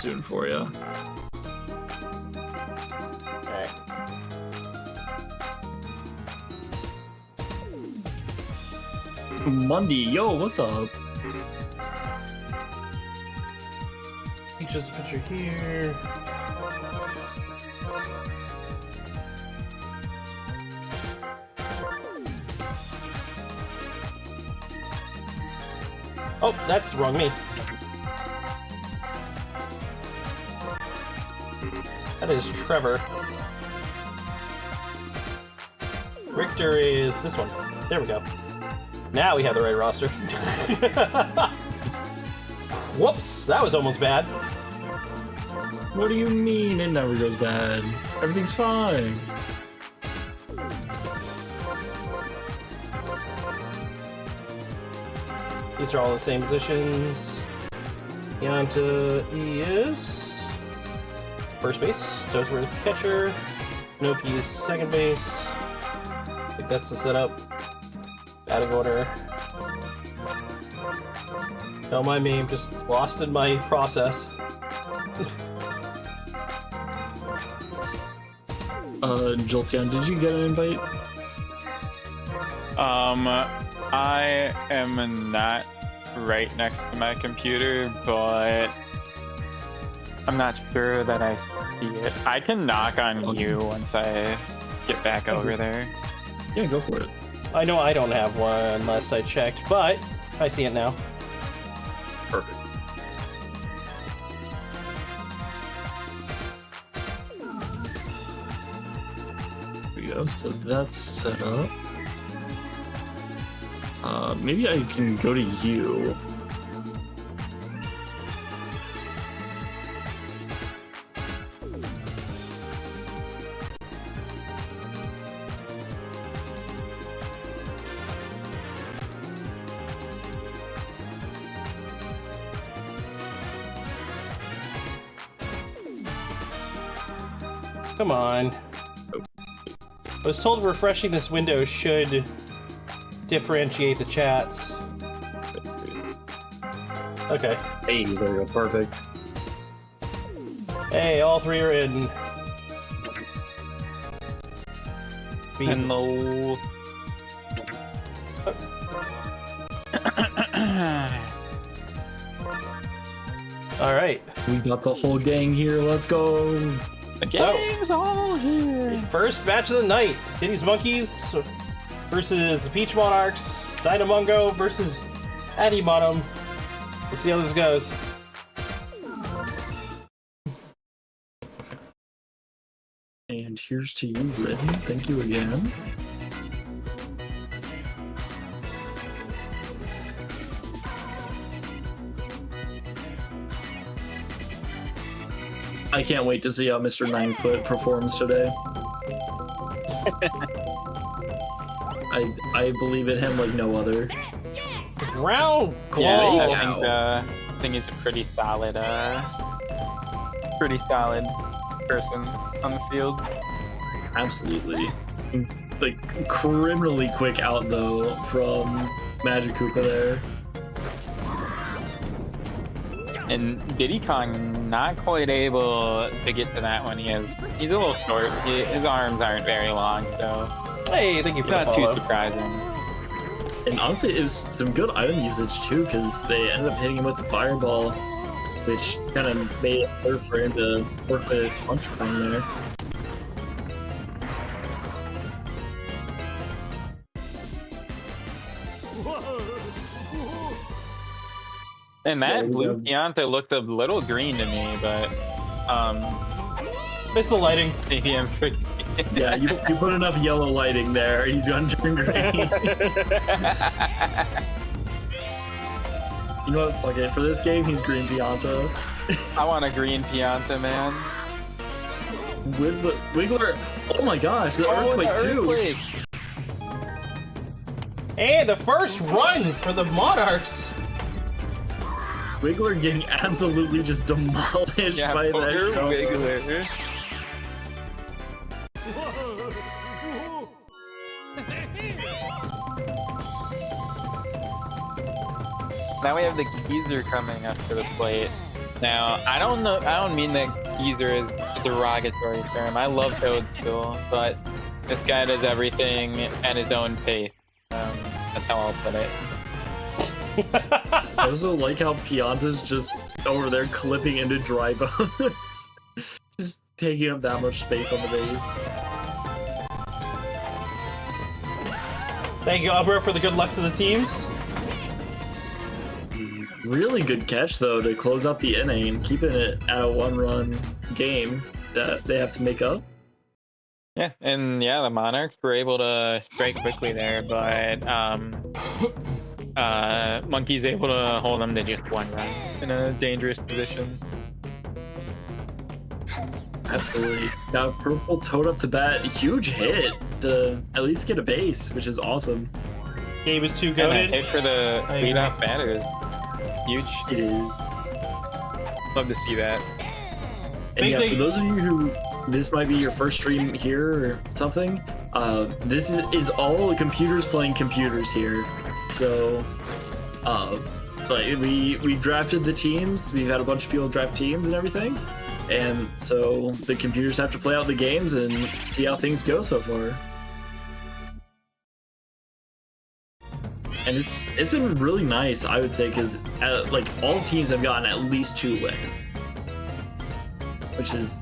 soon for you. Alright. Mundy, yo, what's up? Just a picture here. Oh, that's the wrong me. That is Trevor. Richter is this one. There we go. Now we have the right roster. Whoops, that was almost bad. What do you mean it never goes bad? Everything's fine. These are all the same positions. Yanta is first base. Toesworth catcher. Noki is second base. I think that's the setup. Batting order. Don't mind me, I'm just lost in my process. Jolteon, did you get an invite? I am not right next to my computer, but I'm not sure that I see it. I can knock on you once I get back over there. Yeah, go for it. I know I don't have one last I checked, but I see it now. Perfect. There we go, so that's set up. Maybe I can go to you. Come on. I was told refreshing this window should differentiate the chats. Okay. Hey, there we go, perfect. Hey, all three are in. Hello. All right. We got the whole gang here, let's go. The game's all here. First match of the night. Diddy's Monkeys versus the Peach Monarchs. Dynamungo versus Adibottom. We'll see how this goes. And here's to you, Rin. Thank you again. I can't wait to see how Mr. 9-Foot performs today. I believe in him like no other. Round Yeah, call. I think he's a pretty solid person on the field. Absolutely. Like, criminally quick out, though, from Magic Koopa there. And Diddy Kong not quite able to get to that one. He's a little short. His arms aren't very long, so Hey, thank you it's for the not follow. too surprising. And honestly, it was some good item usage, too, because they ended up hitting him with the Fireball, which kind of made it harder for him to work with Hunter Kong there. And that Yeah, blue Pianta looked a little green to me, but It's the lighting. maybe I'm pretty. Yeah, you put enough yellow lighting there, he's gonna turn green. You know what? Fuck it. For this game, he's green Pianta. I want a green Pianta, man. Wiggler. Oh my gosh, the earthquake too. Hey, the first run for the Monarchs. Wiggler getting absolutely just demolished Yeah, by poor that shot. Wiggler. Now we have the Geezer coming up to the plate. Now, I don't know. I don't mean that geezer is a derogatory term. I love Toadstool, but this guy does everything at his own pace. That's how I'll put it. I also like how Pianta's just over there clipping into dry bones. Just taking up that much space on the base. Thank you, Albert, for the good luck to the teams. Really good catch, though, to close out the inning, keeping it at a one-run game that they have to make up. Yeah, and yeah, the Monarchs were able to strike quickly there, but Monkey's able to hold them to just 1 run in a dangerous position. Absolutely. Got Purple Toad up to bat. Huge hit to at least get a base, which is awesome. Game is too And that goated. hit for the leadoff batter is huge. It is. Love to see that. And yeah, for those of you who this might be your first stream here or something, this is all computers playing computers here. So, like we drafted the teams. We've had a bunch of people draft teams and everything. And so the computers have to play out the games and see how things go so far. And it's been really nice, I would say, because like all teams have gotten at least 2 wins, which has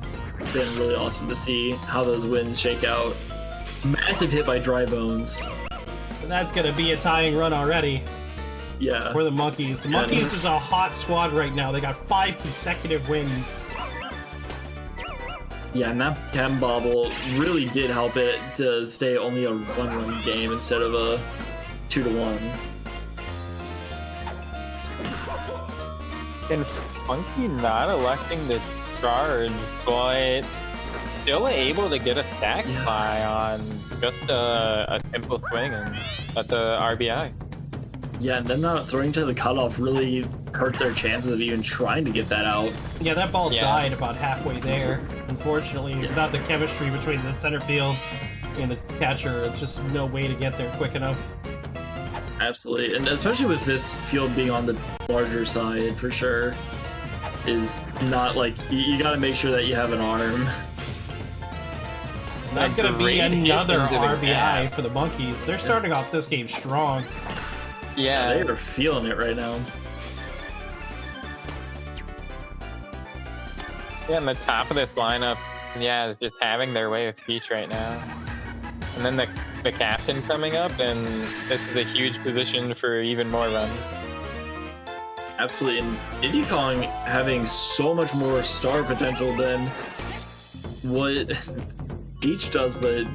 been really awesome to see how those wins shake out. Massive hit by Dry Bones. And that's gonna be a tying run already. Yeah. For the Monkeys. The Monkeys is a hot squad right now. They got 5 consecutive wins. Yeah, and that chem bobble really did help it to stay only a 1-run game instead of a 2-1. And Funky not electing to charge, but still able to get a stack fly on just a simple swing and at the RBI. Yeah, and then not throwing to the cutoff really hurt their chances of even trying to get that out. Yeah, that ball died about halfway there. Unfortunately, without the chemistry between the center field and the catcher, it's just no way to get there quick enough. Absolutely, and especially with this field being on the larger side, for sure, is not like you got to make sure that you have an arm. That's going to be another RBI for the Monkeys. They're starting off this game strong. Yeah, they are feeling it right now. Yeah, and the top of this lineup, is just having their way with Peach right now. And then the captain coming up, and this is a huge position for even more runs. Absolutely, and Diddy Kong having so much more star potential than what Peach does, but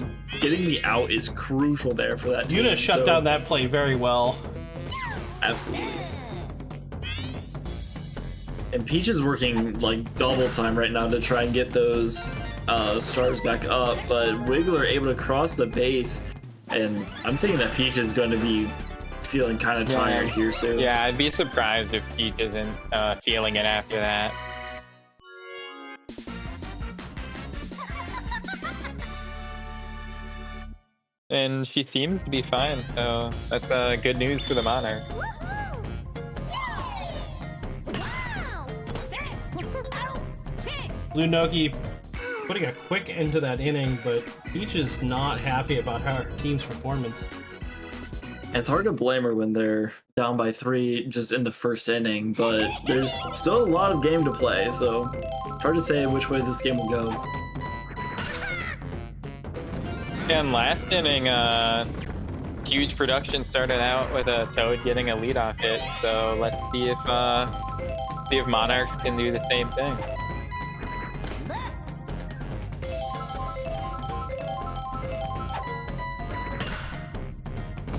getting the out is crucial there for that team. Yuna shut down that play very well. Absolutely. And Peach is working like double time right now to try and get those stars back up, but Wiggler able to cross the base, and I'm thinking that Peach is going to be feeling kind of tired here soon. Yeah, I'd be surprised if Peach isn't feeling it after that. And she seems to be fine, so that's good news for the Monarch. Blue Noki putting a quick end to that inning, but Peach is not happy about her team's performance. It's hard to blame her when they're down by 3 just in the first inning, but there's still a lot of game to play, so it's hard to say which way this game will go. And last inning, huge production started out with a Toad getting a leadoff hit, so let's see if Monarchs can do the same thing.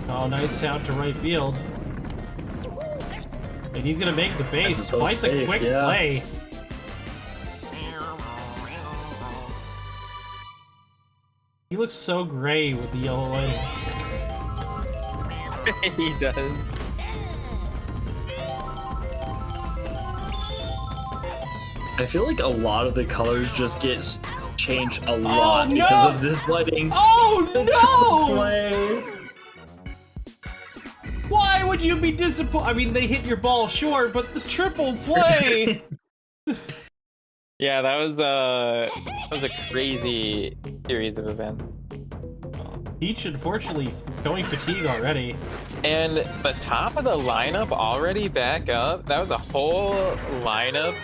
Oh, nice out to right field. And he's gonna make the base, quite the quick play. He looks so gray with the yellow lighting. He does. I feel like a lot of the colors just get changed a lot because of this lighting. Oh no! Play. Why would you be disappointed? I mean, they hit your ball short, but the triple play! Yeah, that was a crazy series of events. Peach, unfortunately, showing fatigue already. And the top of the lineup already back up. That was a whole lineup.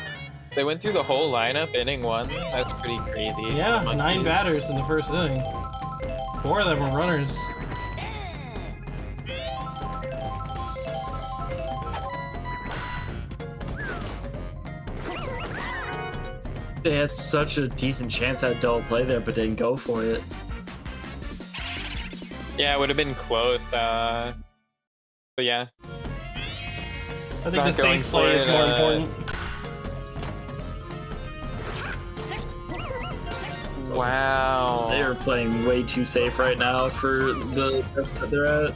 They went through the whole lineup inning one. That's pretty crazy. Yeah, 9 batters in the first inning. 4 of them were runners. They had such a decent chance at double play there, but didn't go for it. Yeah, it would have been close. But yeah. I think the safe play is more important. Wow. They are playing way too safe right now for the depths that they're at.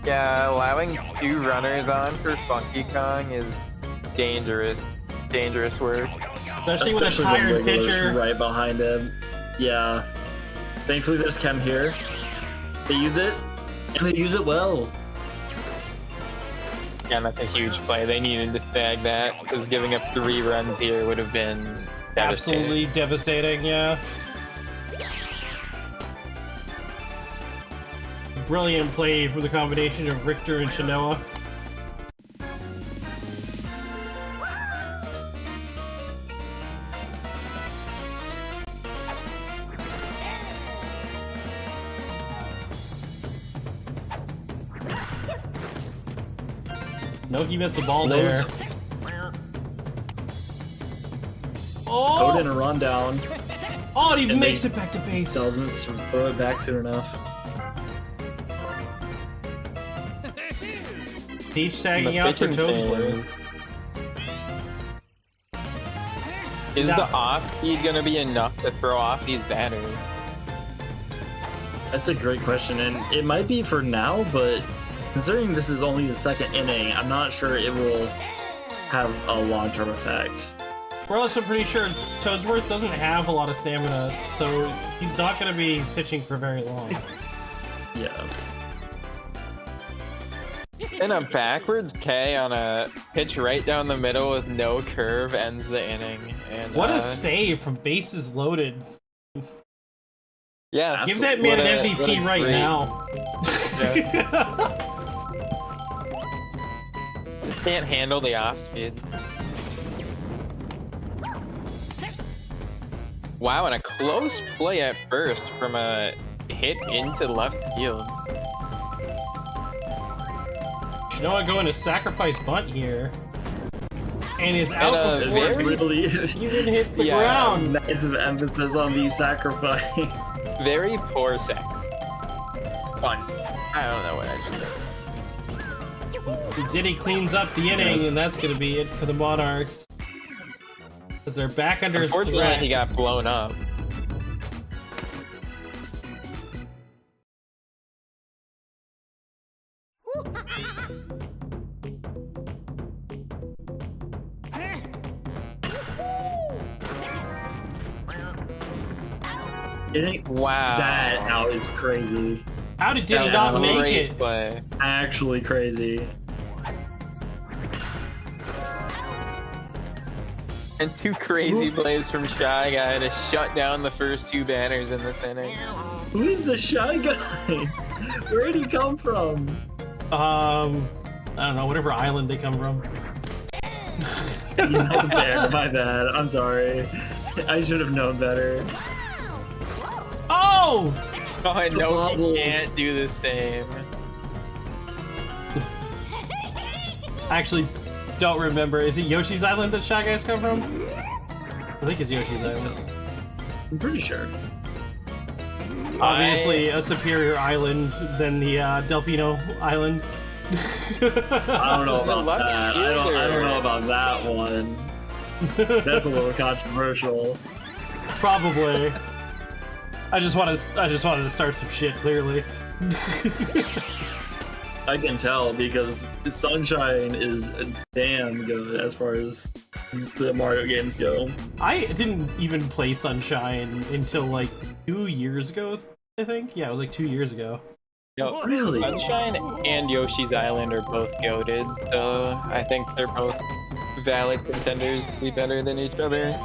Yeah, allowing 2 runners on for Funky Kong is dangerous. Dangerous work. Especially with a when tired Wiggler's pitcher. right behind him. Yeah. Thankfully there's Chem here. They use it, and they use it well. Yeah, that's a huge play. They needed to snag that, because giving up 3 runs here would have been devastating. Absolutely devastating, yeah. Brilliant play for the combination of Richter and Shinoa. Noki missed the ball there. Oh! Put in a rundown. Oh, and he And makes they- it back to base. Doesn't throw it back soon enough. Peach tagging out for Toadsworth. Is No. the off speed going to be enough to throw off these batters? That's a great question, and it might be for now, but considering this is only the 2nd inning, I'm not sure it will have a long-term effect. We're also pretty sure Toadsworth doesn't have a lot of stamina, so he's not going to be pitching for very long. Yeah. And a backwards K on a pitch right down the middle with no curve ends the inning. And What a save from bases loaded. yeah, Give that man what an a MVP right great- now. Just can't handle the off speed. Wow, and a close play at first from a hit into left field. Shinoa going to sacrifice bunt here. And is out And a before very- it Really even hits the Yeah. ground. massive emphasis on the sacrifice. Very poor sack. Fun. I don't know what I just did. Diddy cleans up the inning, and that's going to be it for the Monarchs. Because they're back under Unfortunately, threat. he got blown up. Wow. That out is crazy. How did Diddy That not was make Great it? play. Actually crazy. And 2 crazy plays from Shy Guy to shut down the first 2 banners in this inning. Who is the shy guy? Where did he come from? I don't know, whatever island they come from. My bad, my bad. I'm sorry. I should have known better. Oh! Oh, I know Bobble. he can't do the same. I actually don't remember. Is it Yoshi's Island that Shy Guys come from? I think it's Yoshi's Island. I'm pretty sure. Obviously, a superior island than the Delfino Island. I don't know about lucky that. I don't fielder. know about that one. That's a little controversial. Probably. I just wanted to start some shit. Clearly. I can tell because Sunshine is damn good as far as the Mario games go. I didn't even play Sunshine until like 2 years ago. I think. Yeah, it was like 2 years ago. Yo, Really? Sunshine and Yoshi's Island are both goated, so I think they're both valid contenders to be better than each other.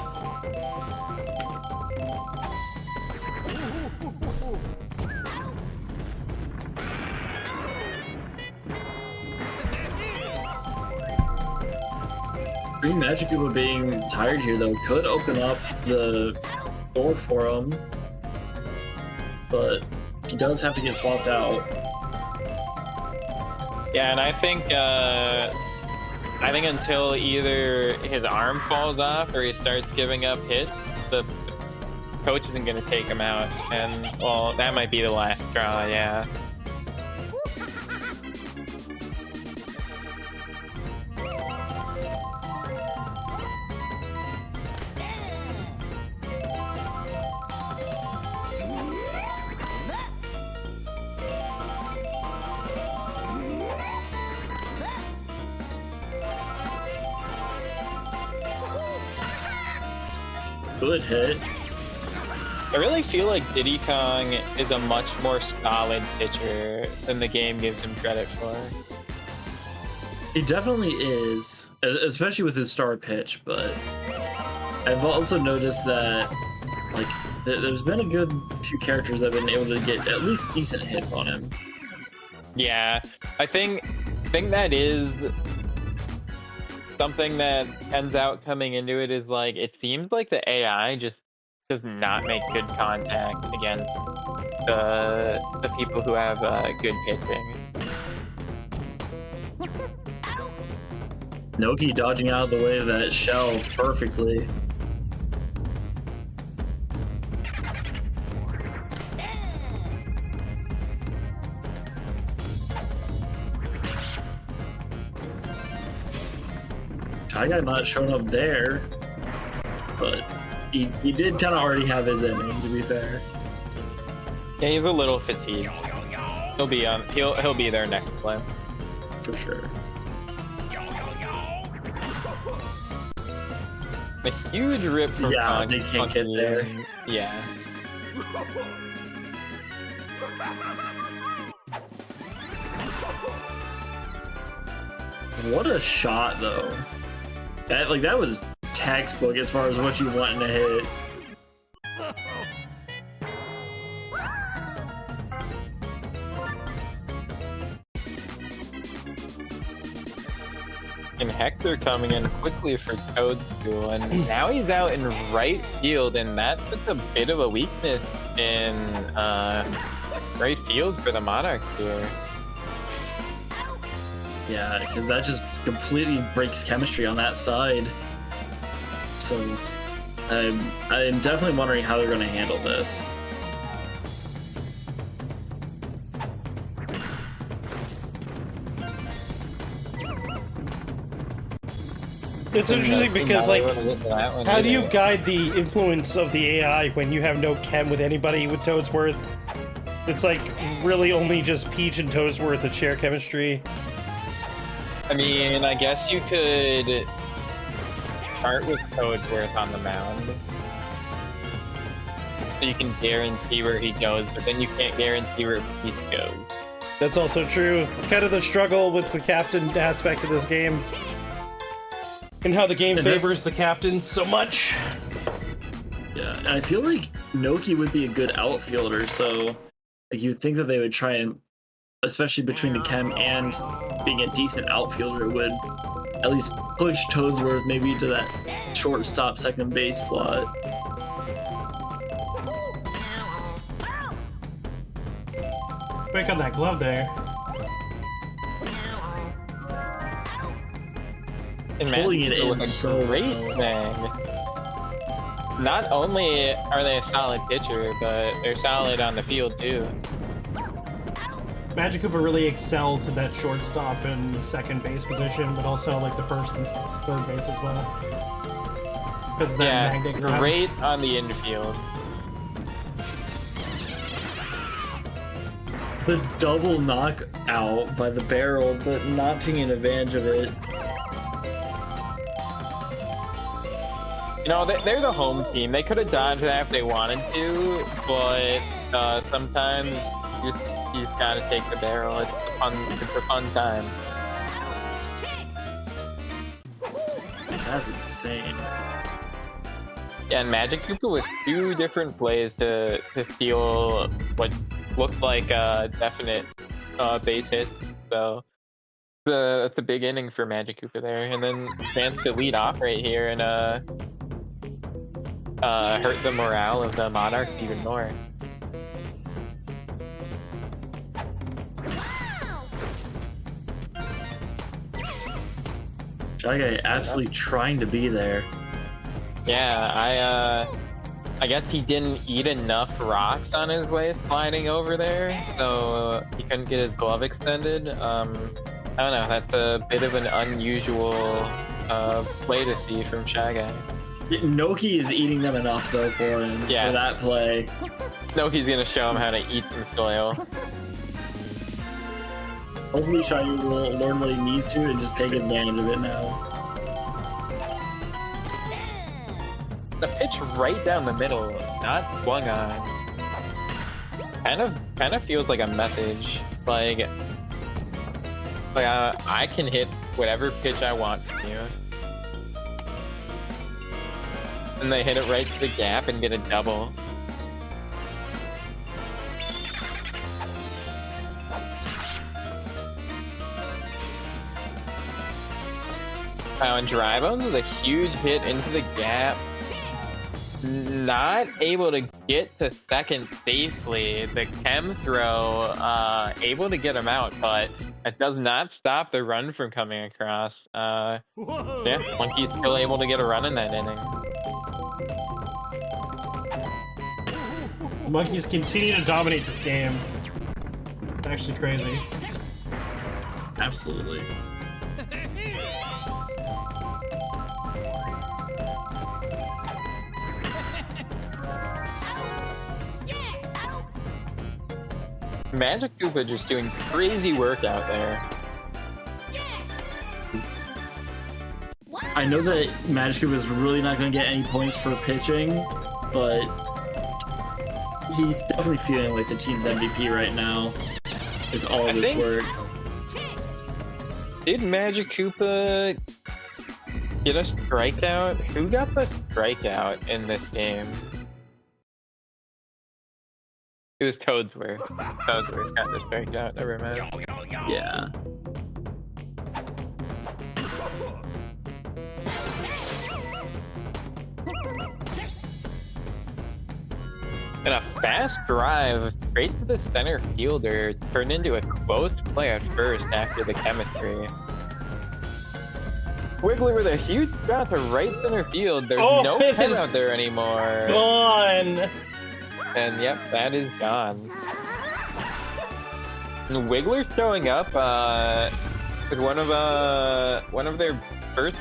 Green Magic Koopa being tired here, though, could open up the door for him. But he does have to get swapped out. Yeah, and I think until either his arm falls off or he starts giving up hits, the coach isn't going to take him out. And, well, that might be the last straw, yeah. Good hit. I really feel like Diddy Kong is a much more solid pitcher than the game gives him credit for. He definitely is, especially with his star pitch, but I've also noticed that like there's been a good few characters that have been able to get at least decent hits on him. Yeah, I think that is something that ends out coming into it is like it seems like the AI just does not make good contact against the people who have good pitching. Noki dodging out of the way of that shell perfectly. Shy Guy not showing up there, but he did kind of already have his inning, to be fair. Yeah, he's a little fatigued. He'll be he'll be there next play For sure. A huge rip from Yeah, they can't get there. Yeah. What a shot, though. That was textbook as far as what you want in a hit. And Hector coming in quickly for Toadstool, and now he's out in right field, and that's just a bit of a weakness in right field for the Monarchs here. Yeah, because that just completely breaks chemistry on that side. So I'm definitely wondering how they're going to handle this. It's interesting because, like, how do you guide the influence of the AI when you have no chem with anybody with Toadsworth? It's like really only just Peach and Toadsworth that share chemistry. I mean, I guess you could start with Toadsworth on the mound. So you can guarantee where he goes, but then you can't guarantee where Peach goes. That's also true. It's kind of the struggle with the captain aspect of this game. And how the game favors the captain so much. Yeah, and I feel like Noki would be a good outfielder, so like you'd think that they would try and, especially between the chem and being a decent outfielder, would at least push Toadsworth maybe to that shortstop second base slot. Quick on that glove there. And Pulling it in a so great well. thing. Not only are they a solid pitcher, but they're solid on the field too. Magic Koopa really excels in that shortstop and second base position, but also like the first and third base as well. Because that magnet grab. Great on the infield. The double knockout by the barrel, but not taking advantage of it. You know, they're the home team. They could have dodged that if they wanted to, but sometimes you just gotta take the barrel. It's a fun time. That's insane. Yeah, and Magic Koopa with 2 different plays to steal what looked like definite base hits. So it's a big inning for Magic Koopa there, and then chance to lead off right here and hurt the morale of the Monarchs even more. Shy Guy absolutely trying to be there. Yeah, I guess he didn't eat enough rocks on his way sliding over there, so he couldn't get his glove extended. I don't know, that's a bit of an unusual play to see from Shy Guy. Noki is eating them enough though for him for that play. Noki's gonna show him how to eat some soil. Hopefully Shy Guy will learn what he needs to and just take advantage of it now. The pitch right down the middle, not swung on. Kind of feels like a message, like I can hit whatever pitch I want from you. And they hit it right to the gap and get a double. Wow, and Drybones with a huge hit into the gap. Not able to get to second safely. The chem throw able to get him out, but it does not stop the run from coming across. Yeah, Monkey's still able to get a run in that inning. Monkeys continue to dominate this game. It's actually crazy. Absolutely. Magic Koopa just doing crazy work out there. I know that Magic Koopa is really not going to get any points for pitching, but he's definitely feeling like the team's MVP right now with all of this work. Did Magic Koopa get a strikeout? Who got the strikeout in this game? It was Toadsworth. Toadsworth got the strikeout, never mind. Yeah. And a fast drive straight to the center fielder turned into a close play at first after the chemistry. Wiggler with a huge shot to right center field. There's no pen out there anymore. Gone! And yep, that is gone. And Wiggler showing up with one of their first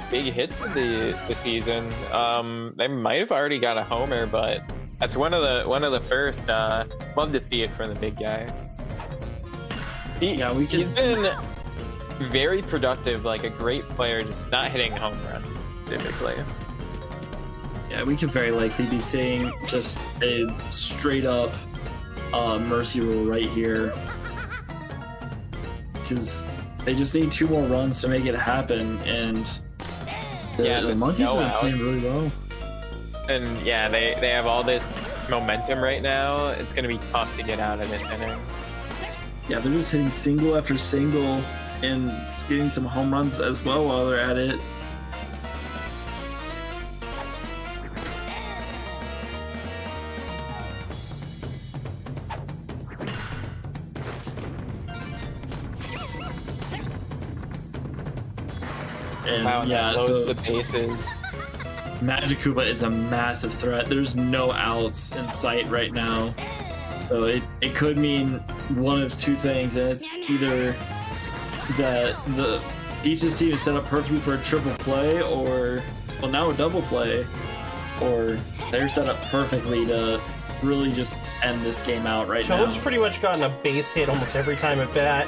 big hits of the season. They might have already got a homer, but that's one of the first. Love to see it from the big guy. He's been very productive, like a great player, just not hitting home runs typically. Yeah, we could very likely be seeing just a straight up mercy rule right here. Because they just need 2 more runs to make it happen, and the Monkeys are playing really well. And yeah, they have all this momentum right now. It's going to be tough to get out of this inning. Yeah, they're just hitting single after single and getting some home runs as well while they're at it. And wow, yeah, so the bases. Magic Koopa is a massive threat. There's no outs in sight right now. So it could mean one of 2 things, and it's either that the Peaches team is set up perfectly for a triple play, or, well, now a double play, or they're set up perfectly to really just end this game out right now. Toad's pretty much gotten a base hit almost every time at bat.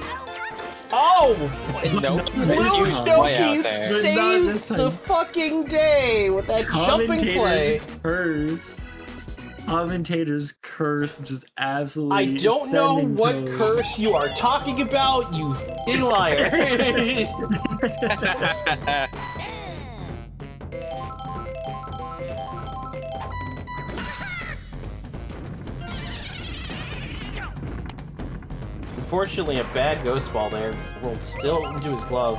Oh! Noki saves the fucking day with that jumping play. Commentator's curse just absolutely. I don't know what curse you are talking about, you liar. Unfortunately, a bad ghost ball there. Rolled still into his glove.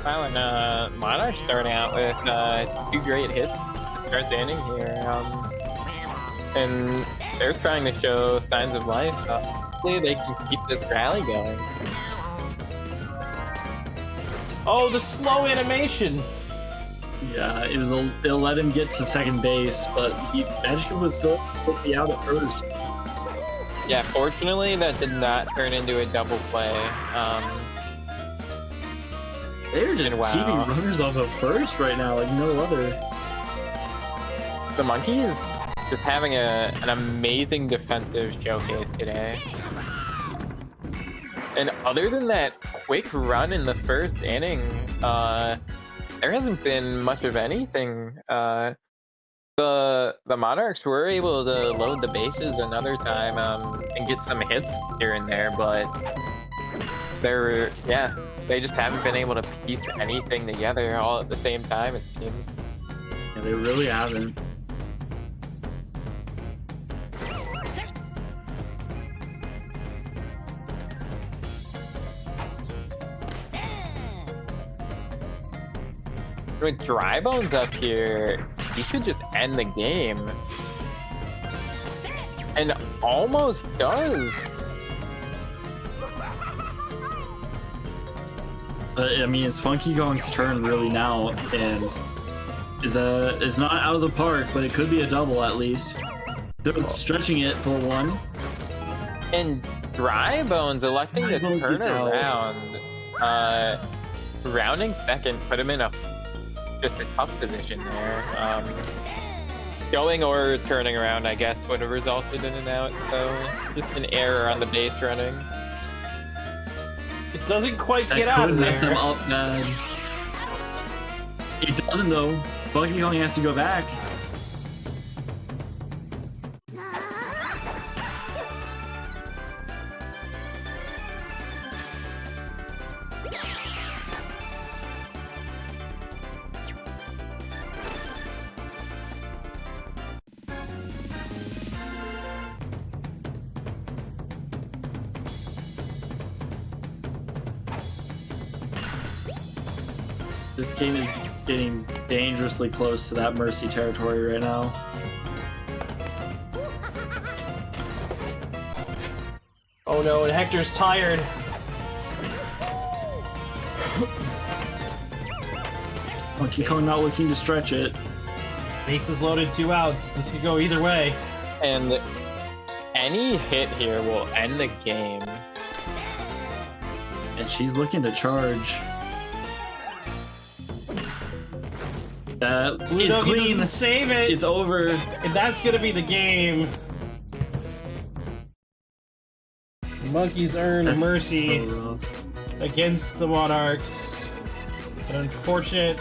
Wow, and Monarch starting out with 2 great hits to start the inning here. And they're trying to show signs of life. Hopefully they can keep this rally going. Oh, the slow animation! Yeah, it'll let him get to second base, but Magic was still be out at first. Yeah, fortunately that did not turn into a double play. They're just wow. keeping runners off of first right now, like no other. The Monkeys just having an amazing defensive showcase today. And other than that quick run in the first inning, there hasn't been much of anything. The Monarchs were able to load the bases another time and get some hits here and there, but they just haven't been able to piece anything together all at the same time, it seems. Yeah, they really haven't. With Dry Bones up here, he should just end the game. And almost does. I mean, it's Funky Kong's turn really now, and it's not out of the park, but it could be a double at least. They're stretching it for one. And Dry Bones electing to turn around. Rounding second put him in just a tough position there. Going or turning around, I guess, would have resulted in an out. So just an error on the base running. It doesn't quite That get out of could mess there. them up bad. It doesn't though. Funky Kong has to go back. This game is getting dangerously close to that Mercy territory right now. Oh no, and Hector's tired. Funky Kong not looking to stretch it. Bases loaded, 2 outs. This could go either way. And any hit here will end the game. And she's looking to charge. It's clean. Doesn't save it. It's over. And that's gonna be the game. The Monkeys earn That's mercy so rough. against the Monarchs. An unfortunate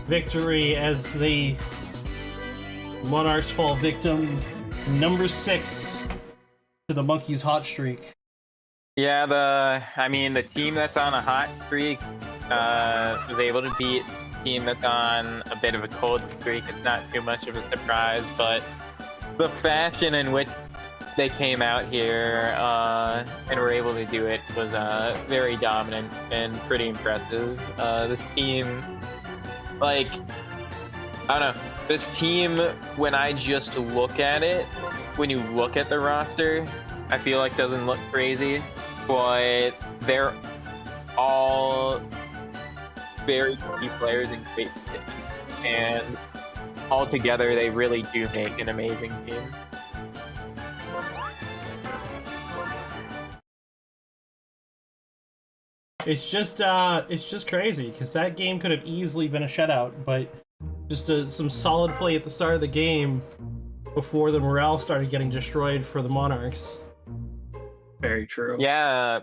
victory as the Monarchs fall victim. Number 6 to the Monkeys' hot streak. Yeah, the team that's on a hot streak was able to beat a team that's on a bit of a cold streak. It's not too much of a surprise, but the fashion in which they came out here and were able to do it was very dominant and pretty impressive. This team, like, I don't know, this team, when I just look at it, when you look at the roster, I feel like doesn't look crazy, but they're all very key players in great positions, and all together they really do make an amazing team. It's just crazy because that game could have easily been a shutout, but just some solid play at the start of the game before the morale started getting destroyed for the Monarchs. Very true. Yeah,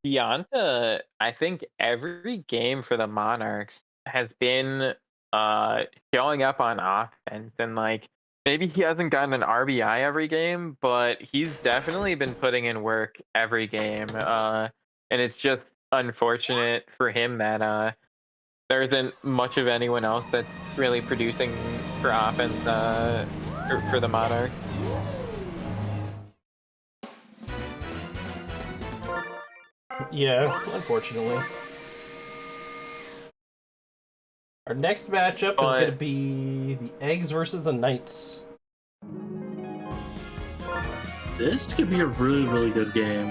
Bianca, I think every game for the Monarchs has been showing up on offense, and like maybe he hasn't gotten an RBI every game, but he's definitely been putting in work every game. And it's just unfortunate for him that there isn't much of anyone else that's really producing for offense for the Monarchs. Yeah, unfortunately. Our next matchup is going to be the Eggs versus the Knights. This could be a really, really good game.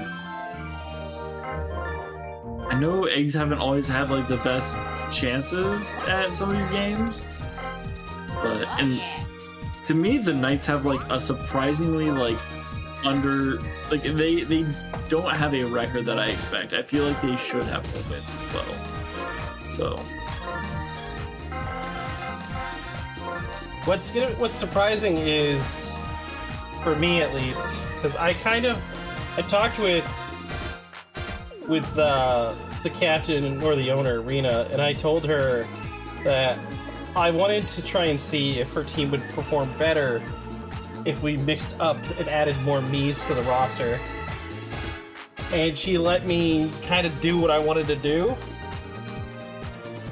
I know Eggs haven't always had like the best chances at some of these games, but to me, the Knights have like a surprisingly they don't have a record that I expect. I feel like they should have more wins as well. So what's surprising is, for me at least, because I talked with the captain or the owner, Rena, and I told her that I wanted to try and see if her team would perform better if we mixed up and added more Miis to the roster. And she let me kind of do what I wanted to do.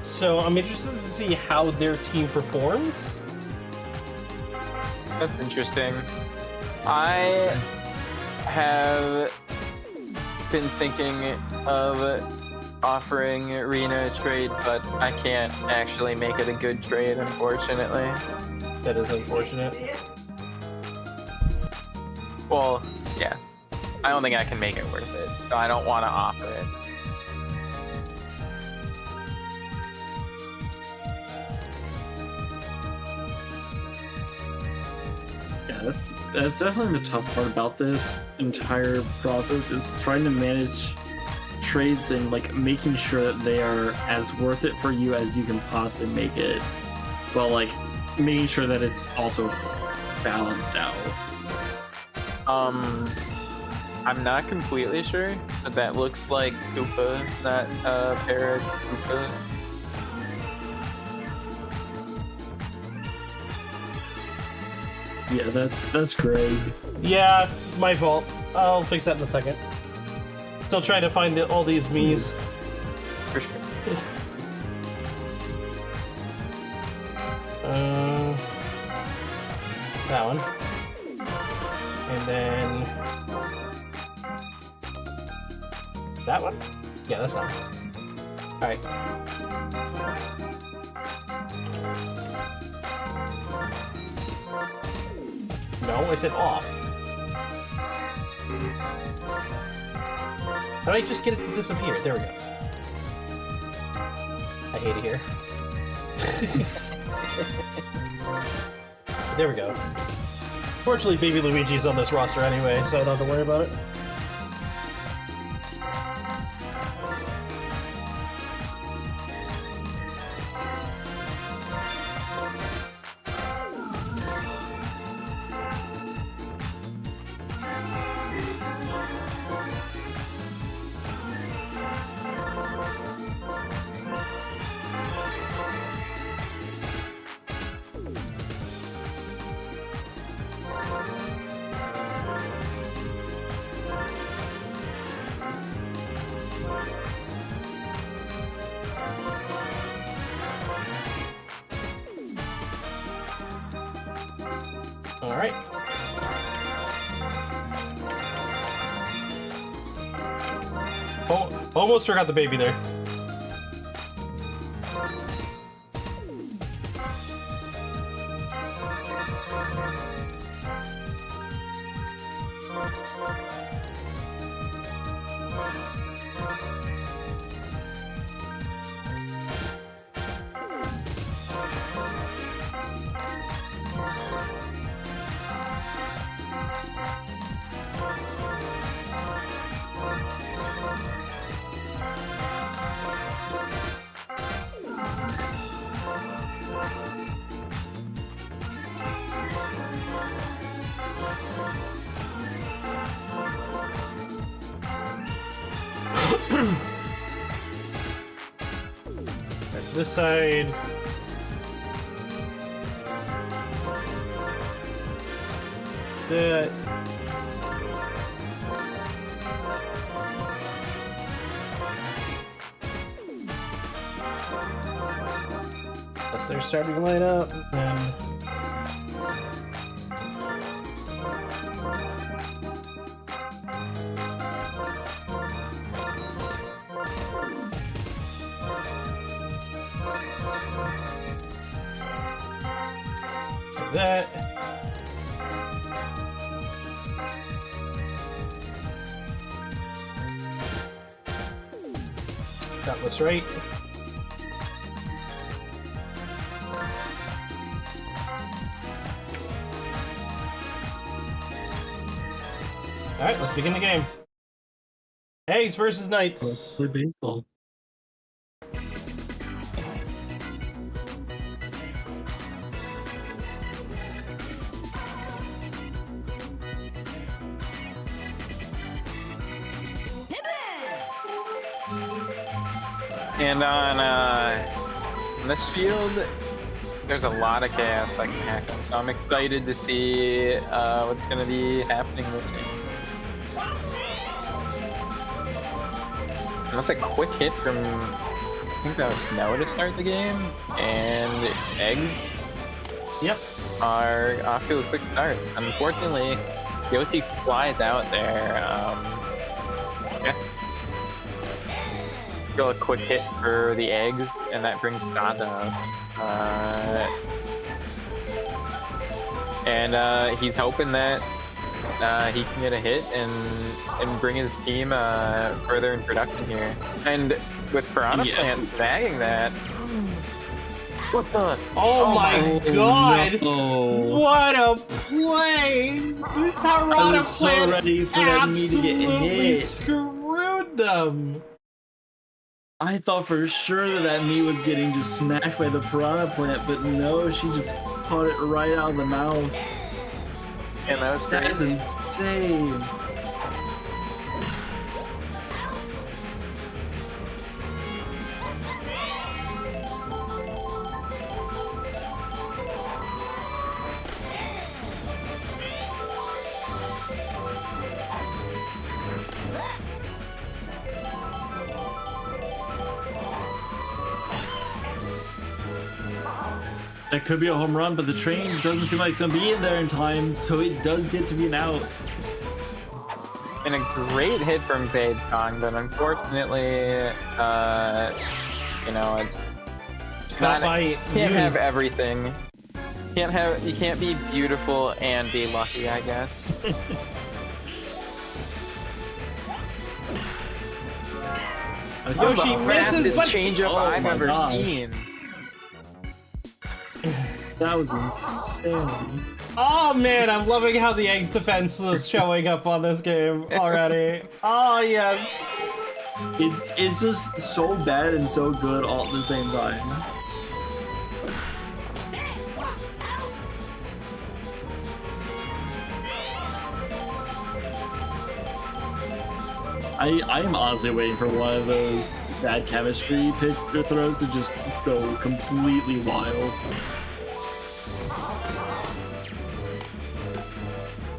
So I'm interested to see how their team performs. That's interesting. I have been thinking of offering Rena a trade, but I can't actually make it a good trade, unfortunately. That is unfortunate. Well, yeah. I don't think I can make it worth it, so I don't want to offer it. yeah, that's definitely the tough part about this entire process, is trying to manage trades and like making sure that they are as worth it for you as you can possibly make it, while like making sure that it's also balanced out. I'm not completely sure, but that looks like Koopa, not Parrot Koopa. Yeah, that's great. Yeah, my fault. I'll fix that in a second. Still trying to find all these Miis. For sure. That one. And then that one? Yeah, that's that one. Alright. No, I said off. How do I just get it to disappear? There we go. I hate it here. There we go. Fortunately, Baby Luigi's on this roster anyway, so I don't have to worry about it. Alright. Oh, almost forgot the baby there. This side. that. Unless they're starting to line up, then. That. That looks right. Alright, let's begin the game. Eggs versus Knights. Let's play baseball. And on this field, there's a lot of chaos that can happen, so I'm excited to see what's going to be happening this game. And that's a quick hit from, I think that was Snow to start the game, and Eggs are off to a quick start. Unfortunately, Yoshi flies out there. Yeah. Still a quick hit for the Eggs, and that brings Dada up. And he's hoping that he can get a hit and bring his team further in production here. And with Piranha Plant bagging that, what the? Oh my god! No. What a play! I was so ready for that knee to get absolutely hit. screwed them. I thought for sure that knee was getting just smashed by the Piranha Plant, but no, she just caught it right out of the mouth. And that was great. That's insane. That could be a home run, but the train doesn't seem like it's going to be in there in time, so it does get to be an out. And a great hit from Fade Kong, but unfortunately, you know, it's not. Can't have everything. You can't be beautiful and be lucky, I guess. Yoshi misses, but change-up I've ever seen. That was insanity. oh man, I'm loving how the Eggs defense is showing up on this game already. Oh yes. It's just so bad and so good all at the same time. I am honestly waiting for one of those bad chemistry pitch throws to just go completely wild.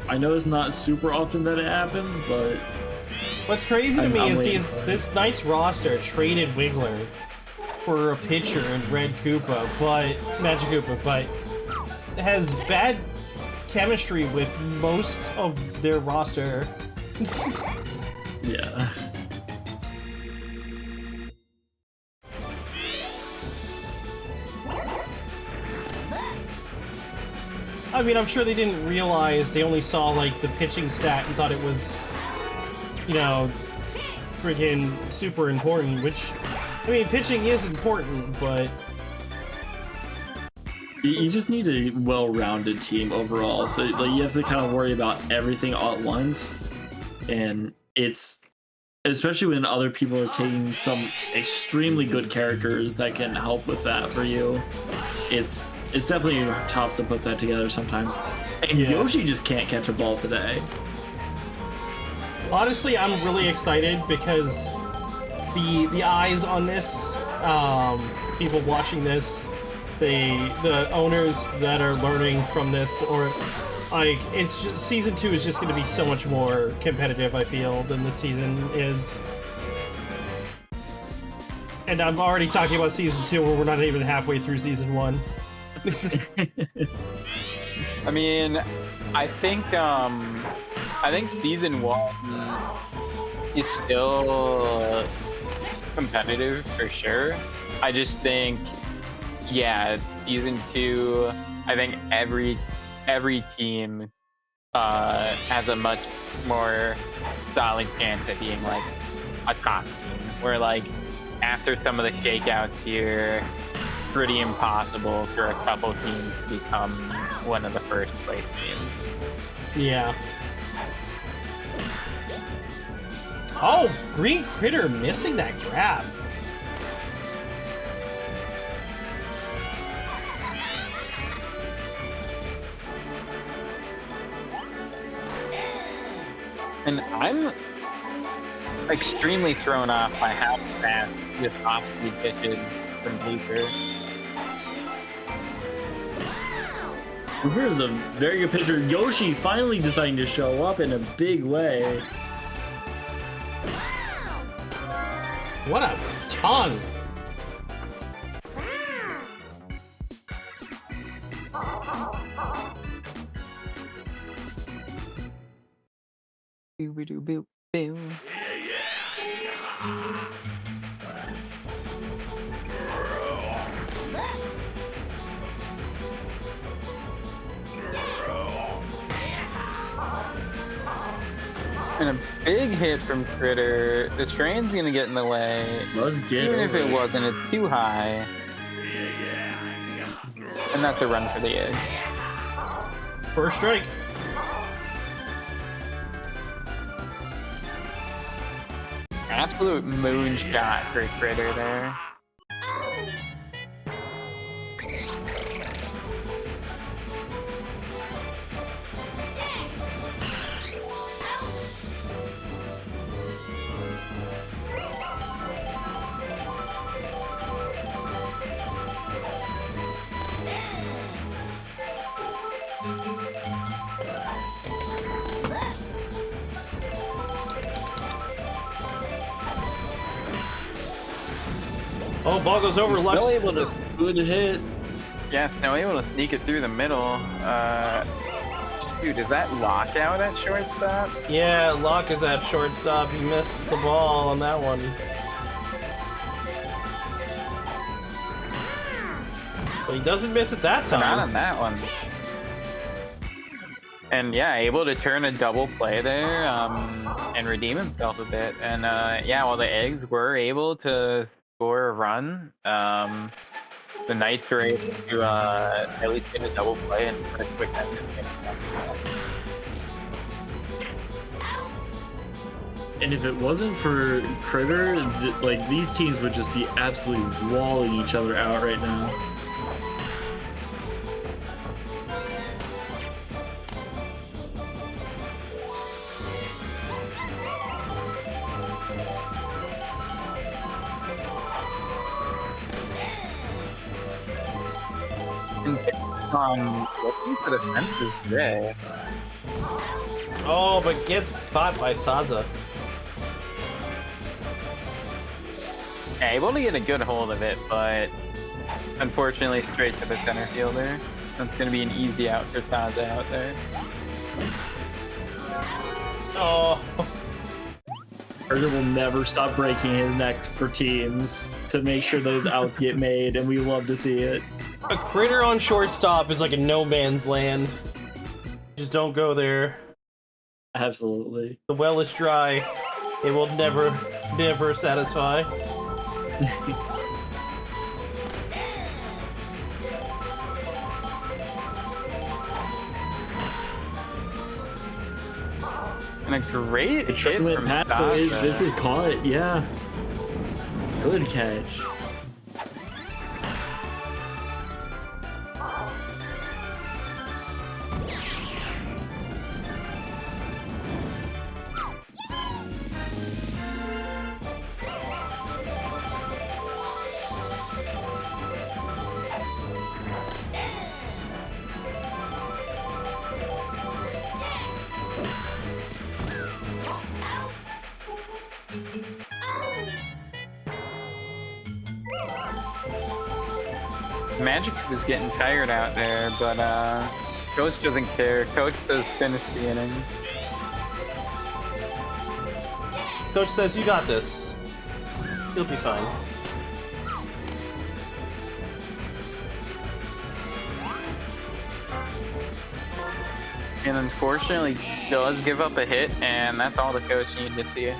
I know it's not super often that it happens, but What's crazy to me is this Knights roster traded Wiggler for a pitcher in Red Koopa, but Magic Koopa, but has bad chemistry with most of their roster. yeah. I mean, I'm sure they didn't realize, they only saw, like, the pitching stat and thought it was, you know, freaking super important, which, I mean, pitching is important, but... You just need a well-rounded team overall, so like you have to kind of worry about everything all at once, and it's... Especially when other people are taking some extremely good characters that can help with that for you. It's definitely tough to put that together sometimes. And Yoshi just can't catch a ball today. Honestly, I'm really excited because the eyes on this, people watching this, the owners that are learning from this, or Like, it's just, season 2 is just going to be so much more competitive, I feel, than this season is. And I'm already talking about season 2 where we're not even halfway through season 1. I mean, I think season 1 is still competitive for sure. I just think, yeah, season 2, I think every team has a much more solid chance at being like a top team. Where like after some of the shakeouts here, pretty impossible for a couple teams to become one of the first place teams. Yeah. Oh, Green Critter missing that grab. And I'm extremely thrown off by how fast this off-speed pitches from Bleaker. Here's a very good picture. Yoshi finally deciding to show up in a big way. What a tongue. And a big hit from Critter. The train's gonna get in the way. Let's get Even if it over wasn't, it's too high. And that's a run for the edge. First strike. Absolute moonshot for Critter there. Oh, ball goes over. Lux. Still able to, Good hit. yeah, still able to sneak it through the middle. Dude, is that lockout at shortstop? Yeah, Locke is at shortstop. He missed the ball on that one. But he doesn't miss it that Not time. on that one. And yeah, able to turn a double play there and redeem himself a bit. And yeah, while the eggs were able to score a run, the Knights were able to at least get a double play and put a quick end. And if it wasn't for Critter, like these teams would just be absolutely walling each other out right now. Looking for the fences today. Oh, but gets caught by Saza. Yeah, able to get a good hold of it, but unfortunately straight to the center fielder. That's going to be an easy out for Saza out there. Oh. Critter will never stop breaking his neck for teams to make sure those outs get made, and we love to see it. A Critter on shortstop is like a no man's land. Just don't go there. Absolutely. The well is dry. It will never, never satisfy. And a great The hit triple from pass, Saza. this is caught, yeah. Good catch. Magic was getting tired out there, but Coach doesn't care. Coach does finish the inning. Coach says you got this. You'll be fine. And unfortunately, does give up a hit, and that's all the coach needed to see.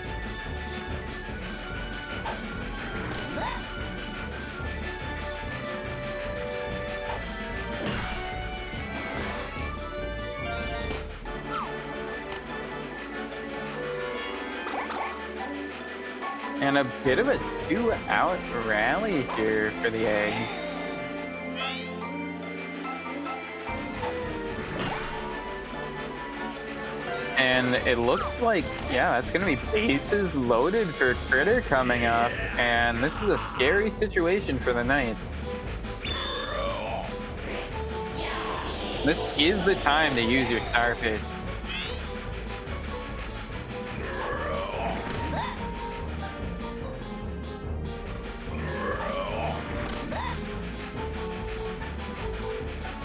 And a bit of a 2-out rally here for the Eggs. And it looks like, yeah, that's going to be bases loaded for Critter coming up. And this is a scary situation for the Knights. This is the time to use your star pitch.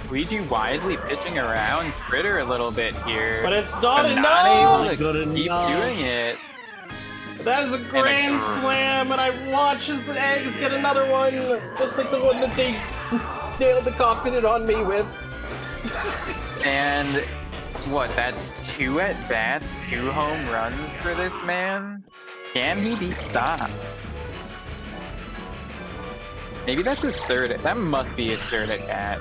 Luigi wisely pitching around Critter a little bit here. But it's not enough! Not able to keep doing it. That is a grand slam, and I watch his Eggs get another one, just like the one that they nailed the confident on me with. And what, that's 2 at-bats, 2 home runs for this man? Can he be stopped? Maybe that's his third, that must be his third at-bat.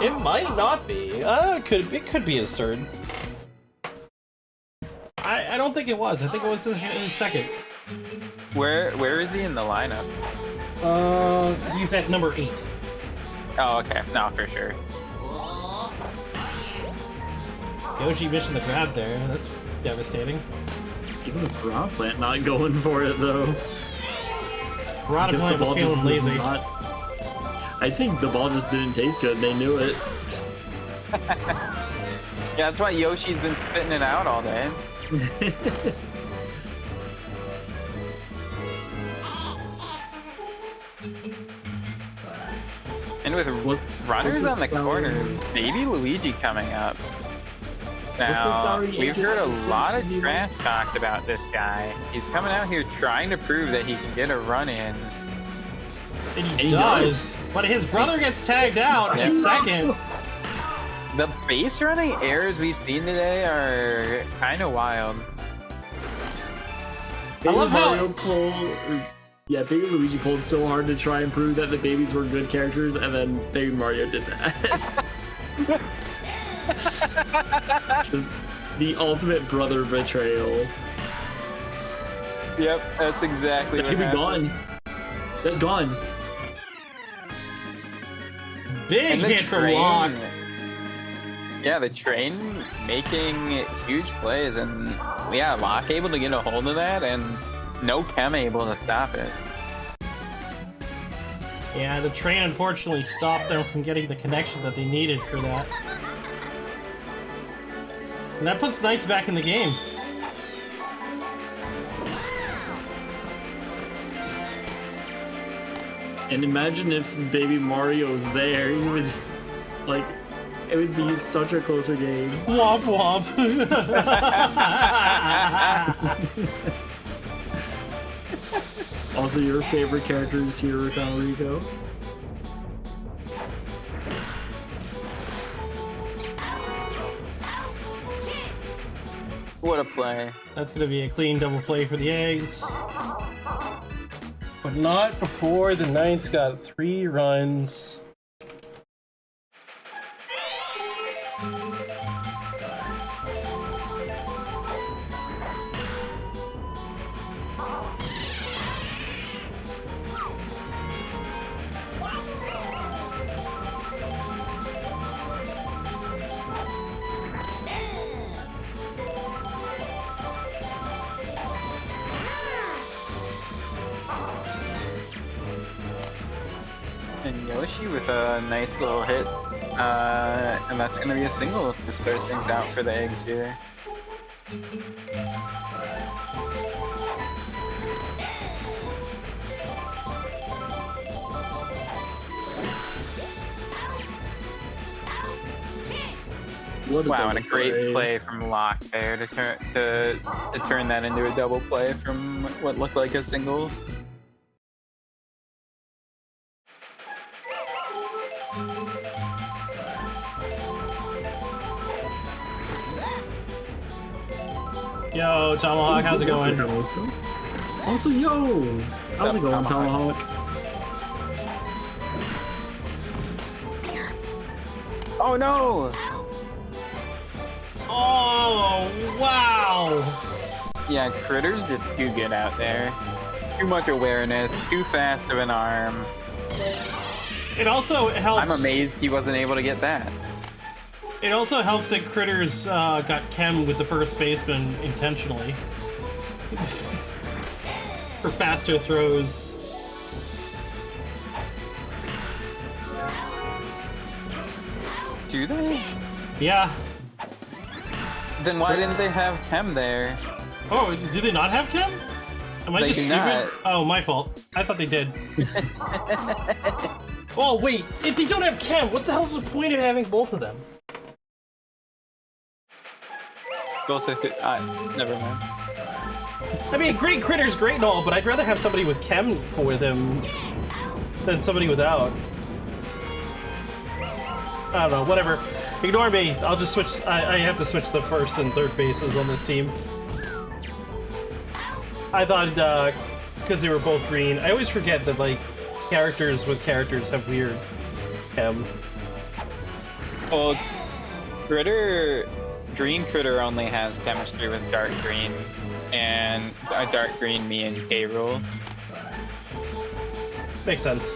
It might not be. It could be his third. I don't think it was. I think it was his second. Where is he in the lineup? He's at number 8. Oh, okay. No, for sure. Yoshi missing the grab there. That's devastating. Even the Piranha Plant not going for it though. Piranha Plant was feeling lazy. I think the ball just didn't taste good. They knew it. Yeah, that's why Yoshi's been spitting it out all day. And with runners on the corner, baby Luigi coming up. Now, we've heard a lot of trash talked about this guy. He's coming out here trying to prove that he can get a run in. And he does. But his brother gets tagged out in second. The base running errors we've seen today are kind of wild. I love Mario Baby Luigi pulled so hard to try and prove that the babies were good characters, and then Baby Mario did that. Just the ultimate brother betrayal. Yep, that's exactly what happened. Gone. That's gone. Big hit from Locke. Yeah, the train making huge plays, and yeah, Locke able to get a hold of that, and no Chem able to stop it. Yeah, the train unfortunately stopped them from getting the connection that they needed for that. And that puts Knights back in the game. And imagine if Baby Mario's there, he would, like, it would be such a closer game. Womp womp. Also, your favorite characters here, Rico? What a play. That's going to be a clean double play for the Eggs. But not before the Knights got 3 runs. And Yoshi with a nice little hit. And that's going to be a single to start things out for the Eggs here. What Wow, and double a great play from Locke there to turn that into a double play from what looked like a single. Yo, Tomahawk, how's it going? Also, yo, how's it going, Tomahawk? Oh no! Oh, wow! Yeah, Critter's just too good out there. Too much awareness, too fast of an arm. It also helps. I'm amazed he wasn't able to get that. It also helps that Critters got Chem with the first baseman intentionally. For faster throws. Do they? Yeah. Then why didn't they have Chem there? Oh, do they not have Chem? Am I They just do stupid? not. Oh, my fault. I thought they did. Oh, wait. If they don't have Chem, what the hell's the point of having both of them? Both never mind. I mean, great Critter's great and all, but I'd rather have somebody with Chem for them than somebody without. I don't know, whatever. Ignore me. I'll just switch. I have to switch the first and third bases on this team. I thought, because they were both green. I always forget that, like, characters with characters have weird Chem. Well, Green Critter only has chemistry with Dark Green, and Dark Green, me, and K-Rool. Makes sense.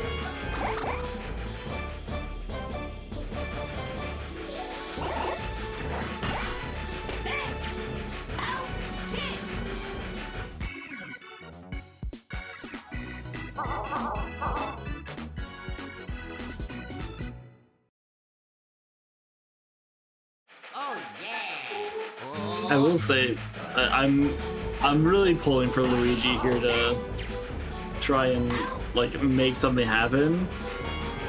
I will say, I'm really pulling for Luigi here to try and like make something happen.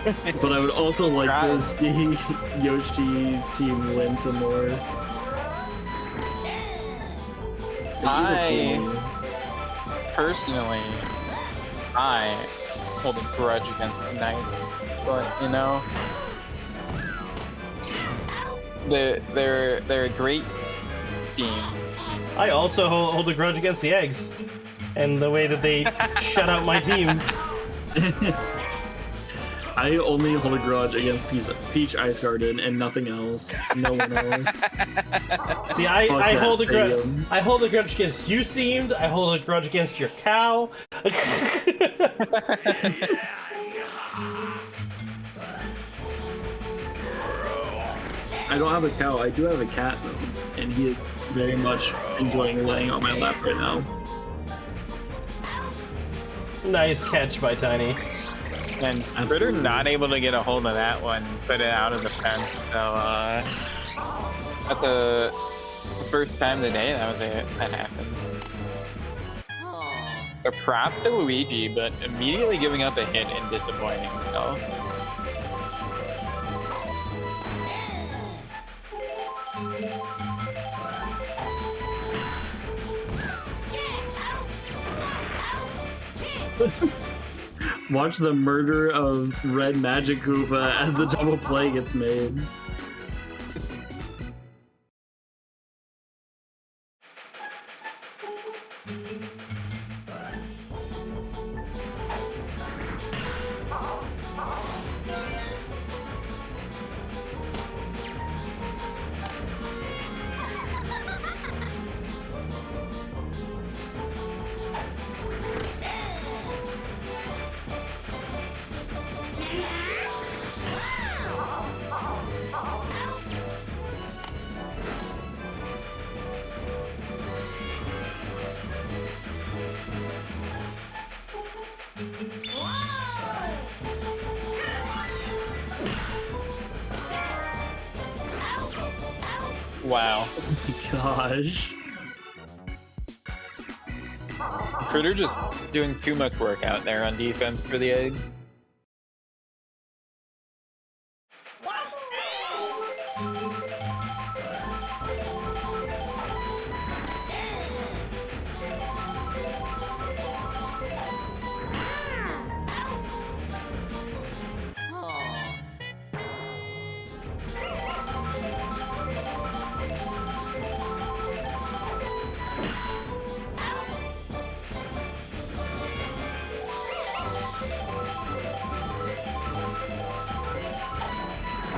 But I would also like to see Yoshi's team win some more. Personally, I hold a grudge against the Knight, but you know, they're a great team. I also hold a grudge against the eggs, and the way that they shut out my team. I only hold a grudge against Peach Ice Garden and nothing else. No one else. See, I hold a grudge. I hold a grudge against you, Seamed. I hold a grudge against your cow. I don't have a cow. I do have a cat though, and he is very much enjoying laying on my lap right now. Nice catch by Tiny. And Critter not able to get a hold of that one, put it out of the fence. So that's the first time today that happened. A prop to Luigi, but immediately giving up a hit and disappointing himself. Watch the murder of Red Magic Koopa as the double play gets made. Wow. Gosh. Critter just doing too much work out there on defense for the egg.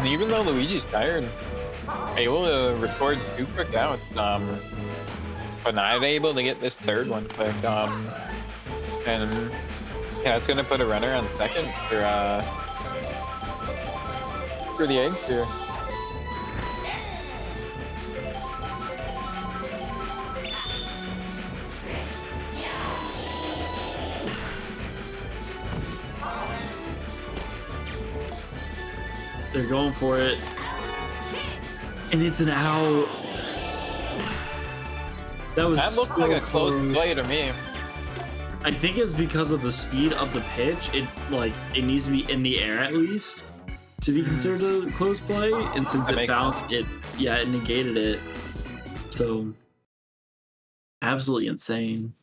And even though Luigi's tired, able to record 2 quick outs, but not able to get this 3rd one quick. And yeah, it's gonna put a runner on 2nd for the eggs here. They're going for it. And it's an out. That looked like a close play to me. I think it's because of the speed of the pitch. It needs to be in the air at least to be considered a close play. And since it bounced, it negated it. So absolutely insane.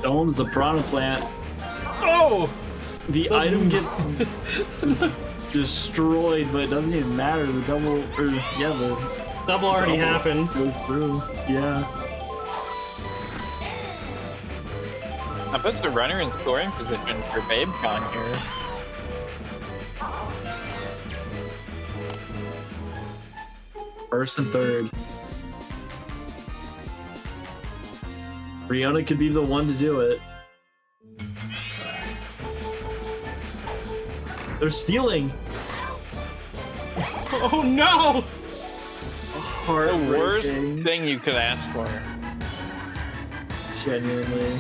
Owns the piranha plant. Oh! The item gets just destroyed, but it doesn't even matter. The double already happened. Goes through. Yeah. That puts the runner in scoring position for BabeCon here. First and 3rd. Riona could be the one to do it. They're stealing. Oh no! The worst thing you could ask for. Genuinely.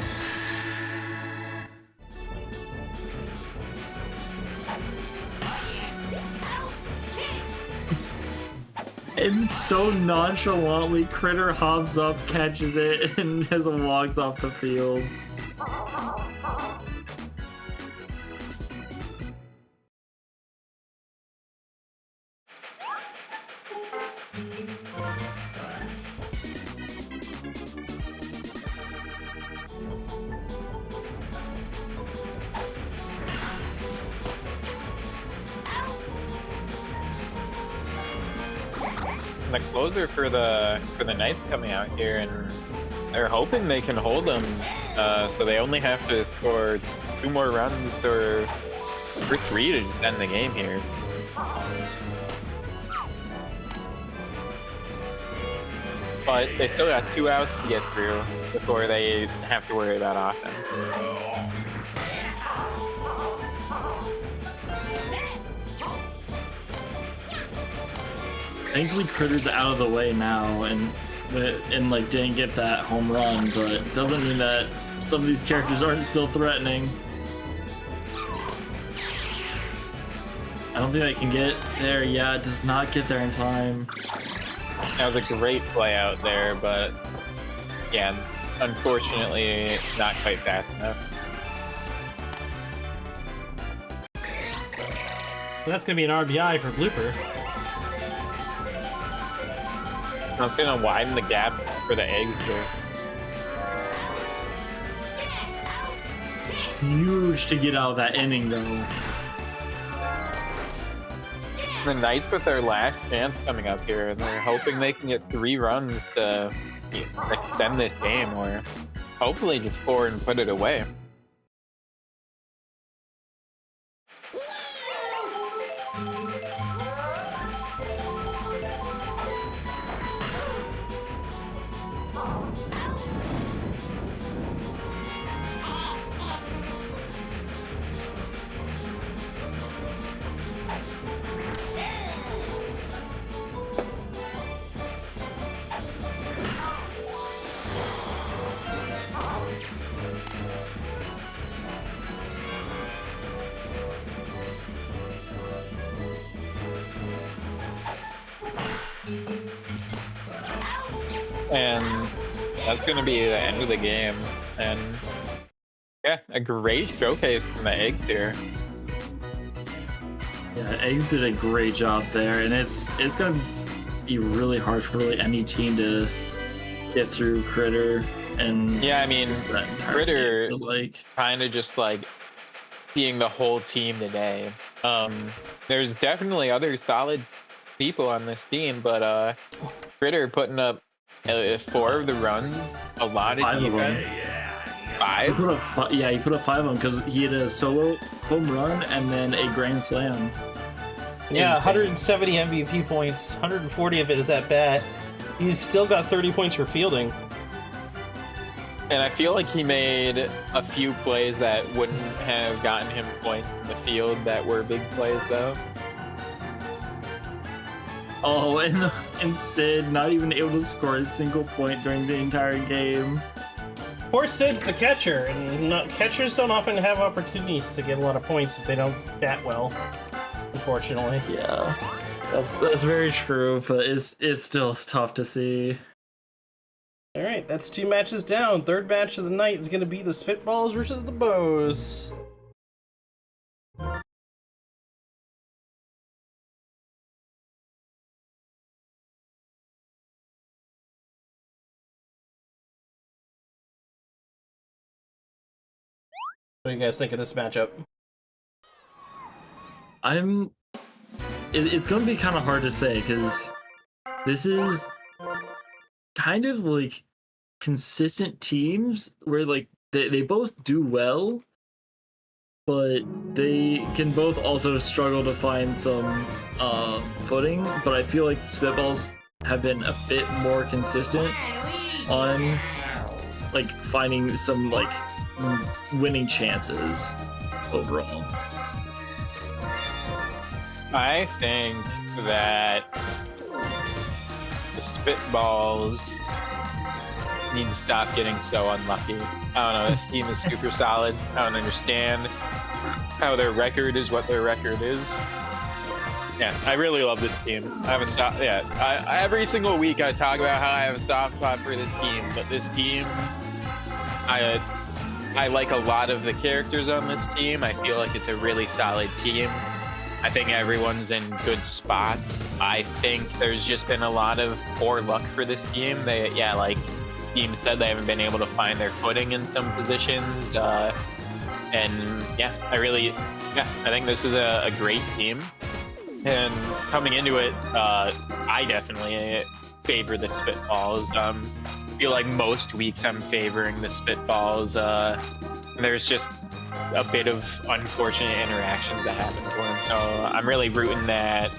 And so nonchalantly, Critter hops up, catches it, and just walks off the field. The closer for the Knights coming out here, and they're hoping they can hold them, so they only have to score 2 more runs or 3 to just end the game here. But they still got 2 outs to get through before they have to worry about offense. Thankfully, Critter's out of the way now, and didn't get that home run, but it doesn't mean that some of these characters aren't still threatening. I don't think I can get there. Yeah, it does not get there in time. That was a great play out there, but yeah, unfortunately, not quite fast enough. That's gonna be an RBI for Blooper. That's gonna widen the gap for the eggs here. Huge to get out of that inning, though. The Knights with their last chance coming up here, and they're hoping they can get 3 runs to extend this game, or hopefully just 4 and put it away. And that's going to be the end of the game. And yeah, a great showcase from the eggs here. Yeah, Eggs did a great job there, and it's going to be really hard for really any team to get through Critter. And yeah, I mean, Critter like kind of just like being the whole team today. There's definitely other solid people on this team, but Critter putting up 4 of the runs, a lot of 5 of them. defense. He 5? put up he put up 5 of them because he had a solo home run and then a grand slam. Yeah, 170 MVP points, 140 of it is at bat. He's still got 30 points for fielding. And I feel like he made a few plays that wouldn't have gotten him points in the field that were big plays, though. Oh, and Sid not even able to score a single point during the entire game. Poor Sid's the catcher, and catchers don't often have opportunities to get a lot of points if they don't bat well, unfortunately. Yeah, that's very true, but it's still tough to see. All right, that's 2 matches down. Third match of the night is going to be the Spitballs versus the Bows. What do you guys think of this matchup? It's going to be kind of hard to say because this is kind of like consistent teams where like they both do well, but they can both also struggle to find some footing. But I feel like Spitballs have been a bit more consistent on like finding some like winning chances overall. I think that the Spitballs need to stop getting so unlucky. I don't know, this team is super solid. I don't understand how their record is what their record is. Yeah, I really love this team. I have a soft, every single week I talk about how I have a soft spot for this team, but this team, I like a lot of the characters on this team. I feel like it's a really solid team. I think everyone's in good spots. I think there's just been a lot of poor luck for this team. Like Team said, they haven't been able to find their footing in some positions. I think this is a great team. And coming into it, I definitely favor the Spitballs. I feel like most weeks I'm favoring the Spitballs. There's just a bit of unfortunate interactions that happen for them, so I'm really rooting that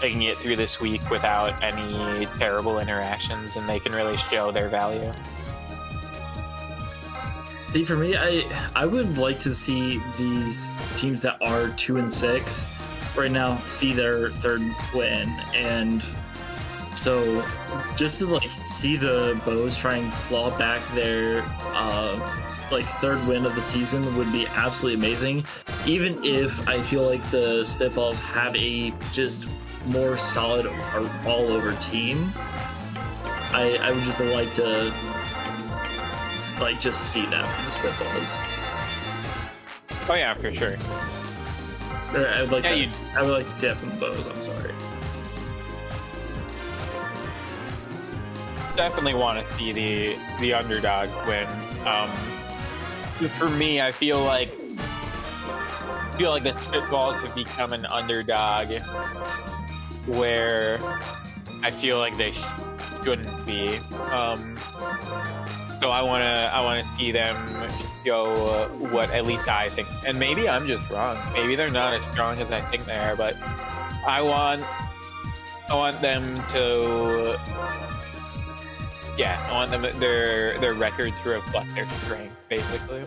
they can get through this week without any terrible interactions and they can really show their value. See, for me, I would like to see these teams that are 2-6 right now see their 3rd win, and so just to like see the Bows try and claw back their like 3rd win of the season would be absolutely amazing. Even if I feel like the Spitballs have a just more solid all-over team, I would just like to like just see that from the Spitballs. Oh yeah, for sure. I would like I would like to see that from the Bows. I'm sorry. Definitely want to see the underdog win. For me, I feel like the Spitballs have become an underdog where I feel like they shouldn't be. So I wanna see them show what at least I think, and maybe I'm just wrong. Maybe they're not as strong as I think they are, but I want them to. Yeah, I want them their record to reflect their strength, basically.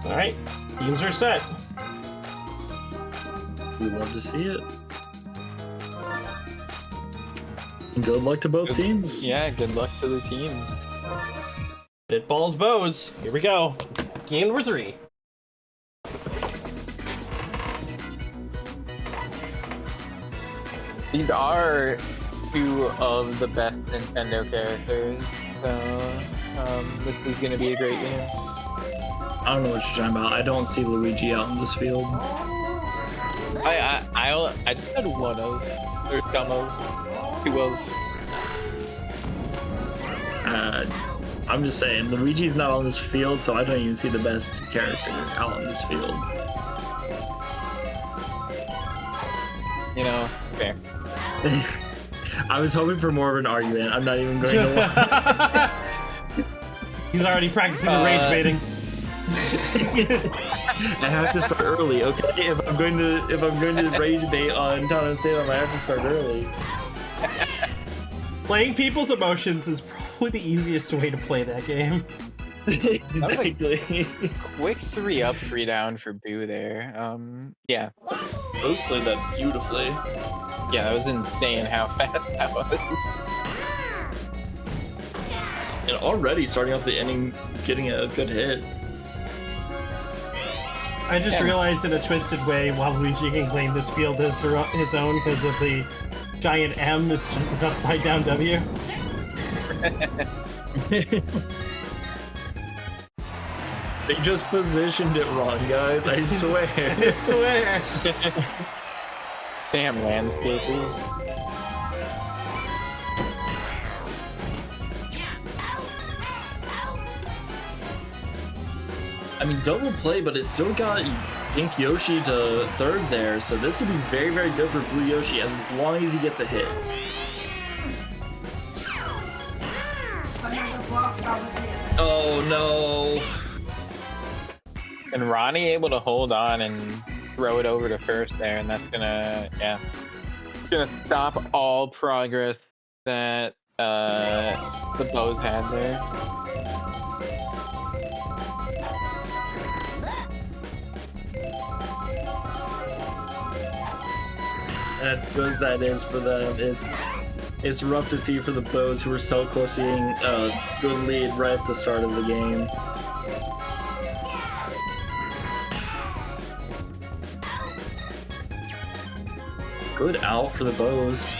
All right, teams are set. We love to see it. Good luck to both teams. Yeah, good luck to the teams. Bitballs bows. Here we go. Game number 3. These are 2 of the best Nintendo characters, so this is going to be a great game. I don't know what you're talking about. I don't see Luigi out in this field. I just had 1 of. There's some of. 2 of. I'm just saying, Luigi's not on this field, so I don't even see the best character out on this field. You know, fair. I was hoping for more of an argument. I'm not even going to lie. He's already practicing the rage baiting. I have to start early, okay? If I'm going to rage bait on Town of Salem, I have to start early. Playing people's emotions is probably the easiest way to play that game. Exactly. Quick 3 up, 3 down for Boo there. Yeah. Those played that beautifully. Yeah, that was insane how fast that was. And already starting off the inning, getting a good hit. I just realized in a twisted way Waluigi can claim this field as his own because of the giant M that's just an upside down W. They just positioned it wrong, guys. I swear. I swear. Damn landscapers. I mean, double play, but it still got Pink Yoshi to third there, so this could be very, very good for Blue Yoshi as long as he gets a hit. Oh no! And Ronnie able to hold on and throw it over to first there, and that's gonna, yeah, gonna stop all progress that the Bows had there. As good as that is for them, it's rough to see for the Bows who were so close to getting a good lead right at the start of the game. Good out for the Bows.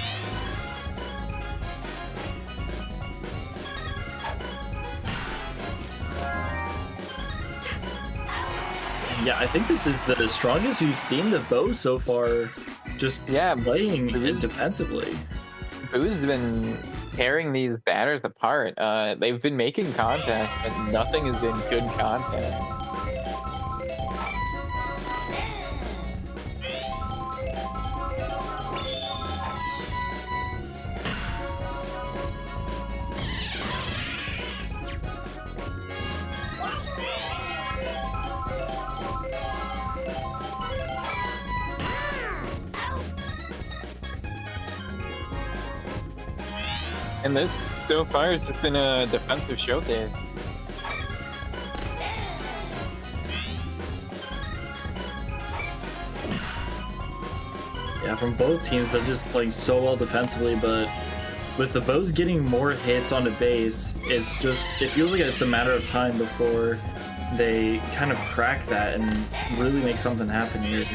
Yeah, I think this is the strongest we've seen the Bows so far. Just playing defensively. Boo's been tearing these batters apart. They've been making contact, but nothing has been good contact. And this, so far, has just been a defensive showcase. Yeah, from both teams, they're just playing so well defensively, but with the Bows getting more hits on the base, it feels like it's a matter of time before they kind of crack that and really make something happen here.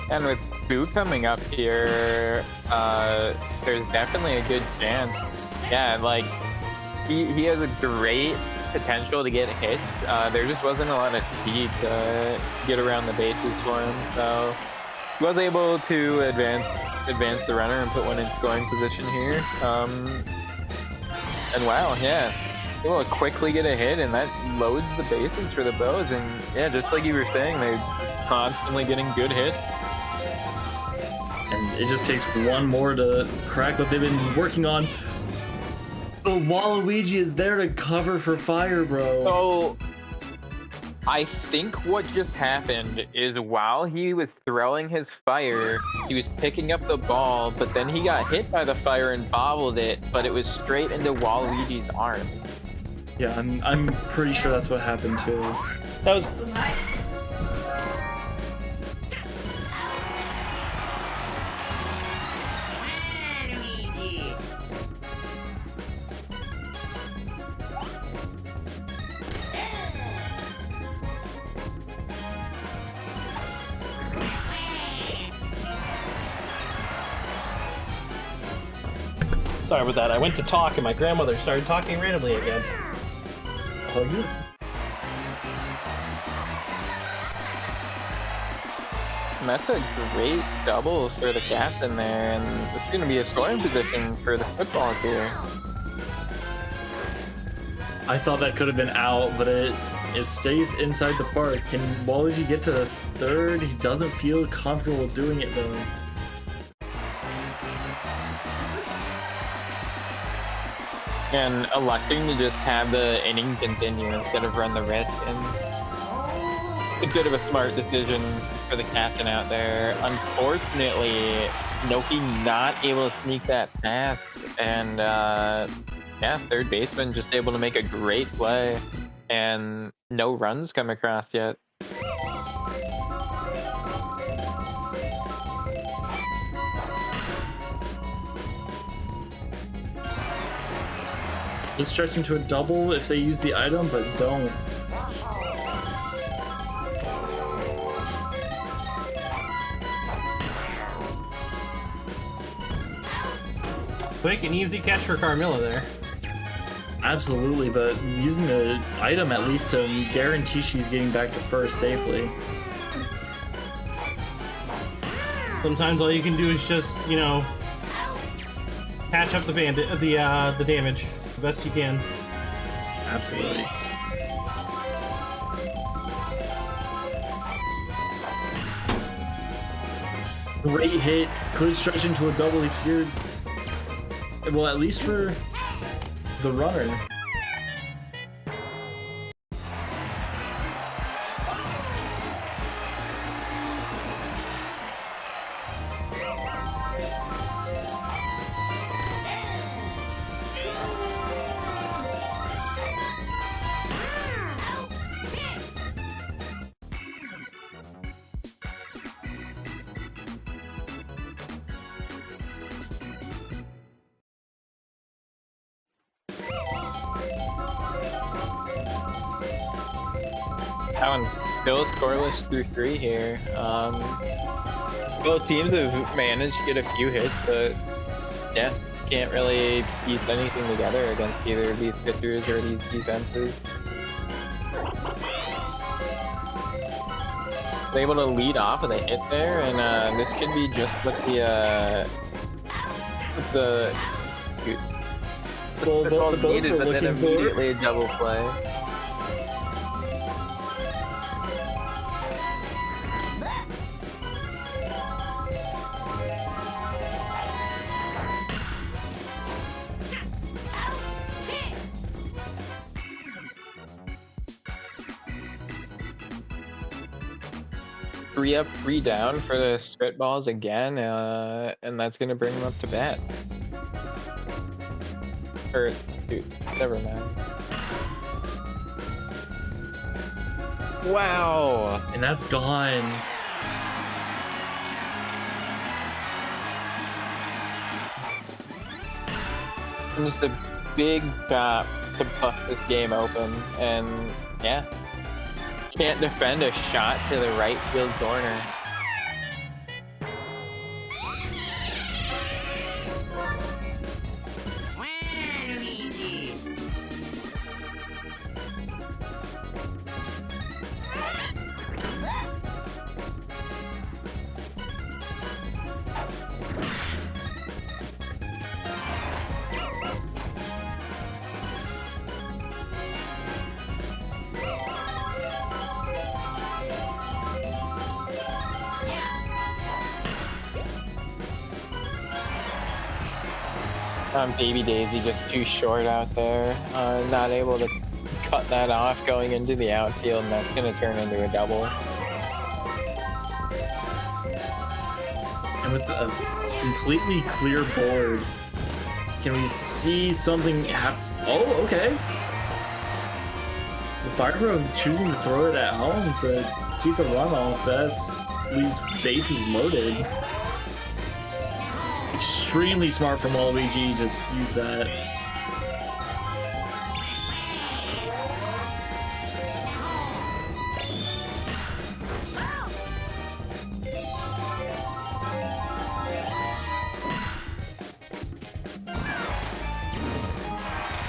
And with Boo coming up here, there's definitely a good chance. Yeah, like, he has a great potential to get hits. There just wasn't a lot of speed to get around the bases for him, so he was able to advance the runner and put one in scoring position here. And wow, yeah, able to quickly get a hit, and that loads the bases for the Bows. And yeah, just like you were saying, they're constantly getting good hits. And it just takes one more to crack what they've been working on. The Waluigi is there to cover for fire, bro. So, I think what just happened is while he was throwing his fire, he was picking up the ball, but then he got hit by the fire and bobbled it, but it was straight into Waluigi's arm. Yeah, I'm pretty sure that's what happened too. That was... Sorry about that. I went to talk and my grandmother started talking randomly again. Oh, you. And that's a great double for the captain there, and it's going to be a scoring position for the football here. I thought that could have been out, but it stays inside the park. Can Waluigi get to the third? He doesn't feel comfortable doing it though. And electing to just have the inning continue instead of run the risk, and a bit of a smart decision for the captain out there. Unfortunately, Noki not able to sneak that pass, and yeah, third baseman just able to make a great play, and no runs come across yet. Let's stretch into a double if they use the item, but don't. Quick and easy catch for Carmilla there. Absolutely, but using the item at least to guarantee she's getting back to first safely. Sometimes all you can do is just, you know, patch up the damage the best you can. Absolutely. Great hit. Could stretch into a double here. Well, at least for the runner. That one still scoreless through 3 here. Both teams have managed to get a few hits, but yeah, can't really piece anything together against either of these pitchers or these defenses. They're able to lead off with a hit there, and this could be just what the needed, but then immediately a double play. Three up, 3 down for the spitballs again, and that's gonna bring them up to bat. Or, dude, never mind. Wow! And that's gone. And just a big chop to bust this game open, and yeah. Can't defend a shot to the right field corner. Baby Daisy just too short out there, not able to cut that off going into the outfield, and that's going to turn into a double. And with a completely clear board, can we see something happen? Oh, okay. The Firebro choosing to throw it at home to keep the runoff. That's leaves bases loaded. Extremely smart from Waluigi to use that.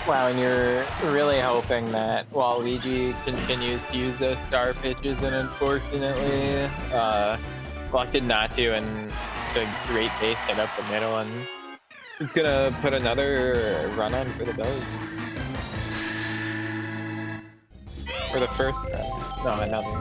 Wow, and you're really hoping that Waluigi continues to use those star pitches, and unfortunately, elected not to, and the great base hit up the middle, and it's gonna put another run on for the Bows. For the first run. No, another.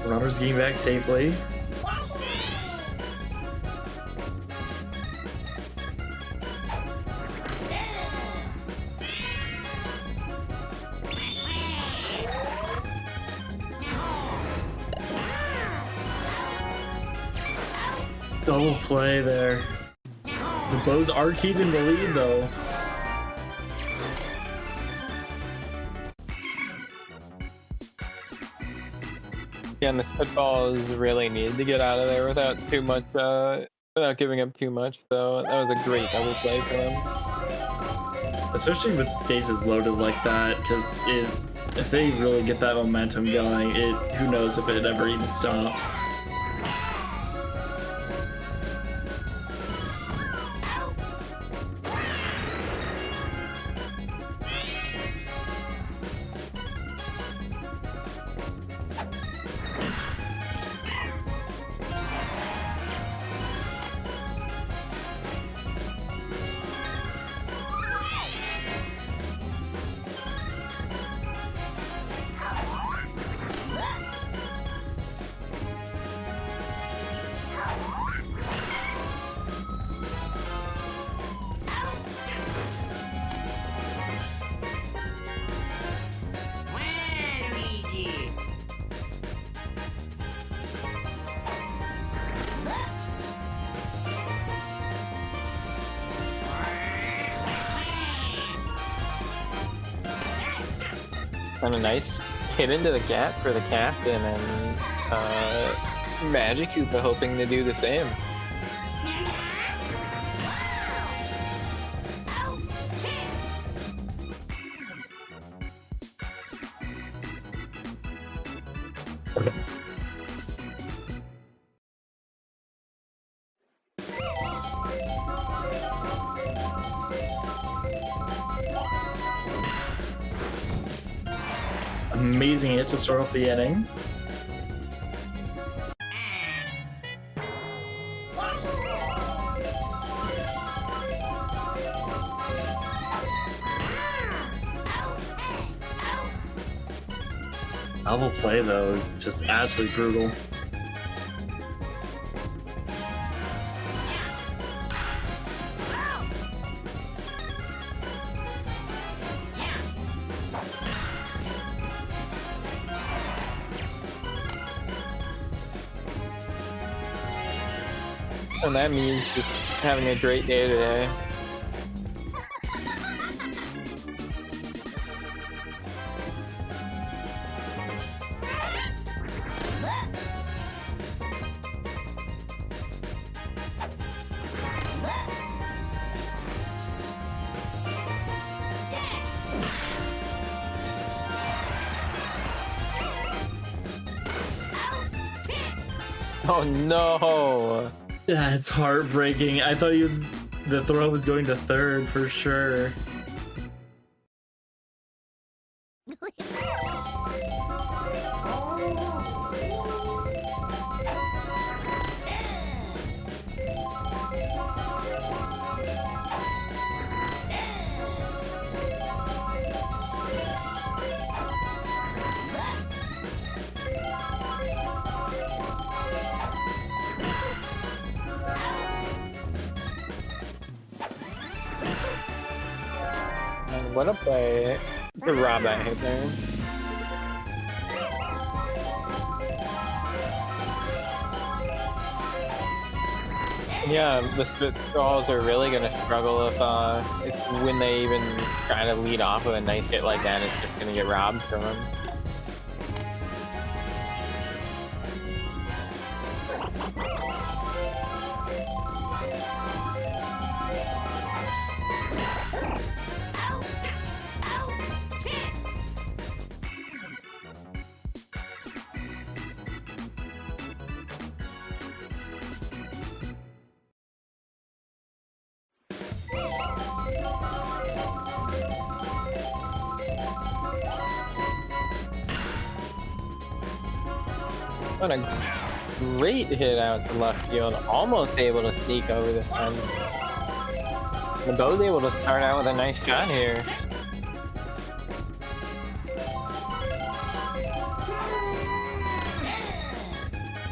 Runner's getting back safely. Double play there. The Bows are keeping the lead though. Yeah, and the spitballs really needed to get out of there without too much, without giving up too much. So that was a great double play for them. Especially with bases loaded like that, because if they really get that momentum going, who knows if it ever even stops. And a nice hit into the gap for the captain, and Magic Koopa hoping to do the same. Amazing hit to start off the inning. Double play though, just absolutely brutal. And that means just having a great day today. Oh no! Yeah, it's heartbreaking. I thought the throw was going to third for sure. What a play to rob that hit there. Yeah, the Spitballs are really going to struggle if when they even try to lead off with a nice hit like that, it's just going to get robbed from them. What a great hit out to left field. Almost able to sneak over the fence. The Bo's able to start out with a nice shot here.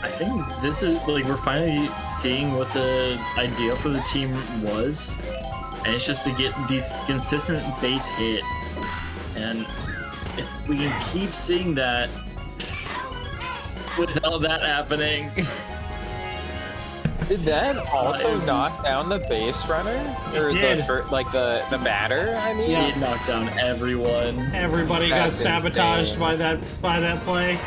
I think this is like we're finally seeing what the idea for the team was, and it's just to get these consistent base hit. And if we can keep seeing that without that happening. Did that also knock down the base runner? Or did. The batter, I mean? Yeah. It knocked down everyone. Everybody got That's sabotaged insane. by that play.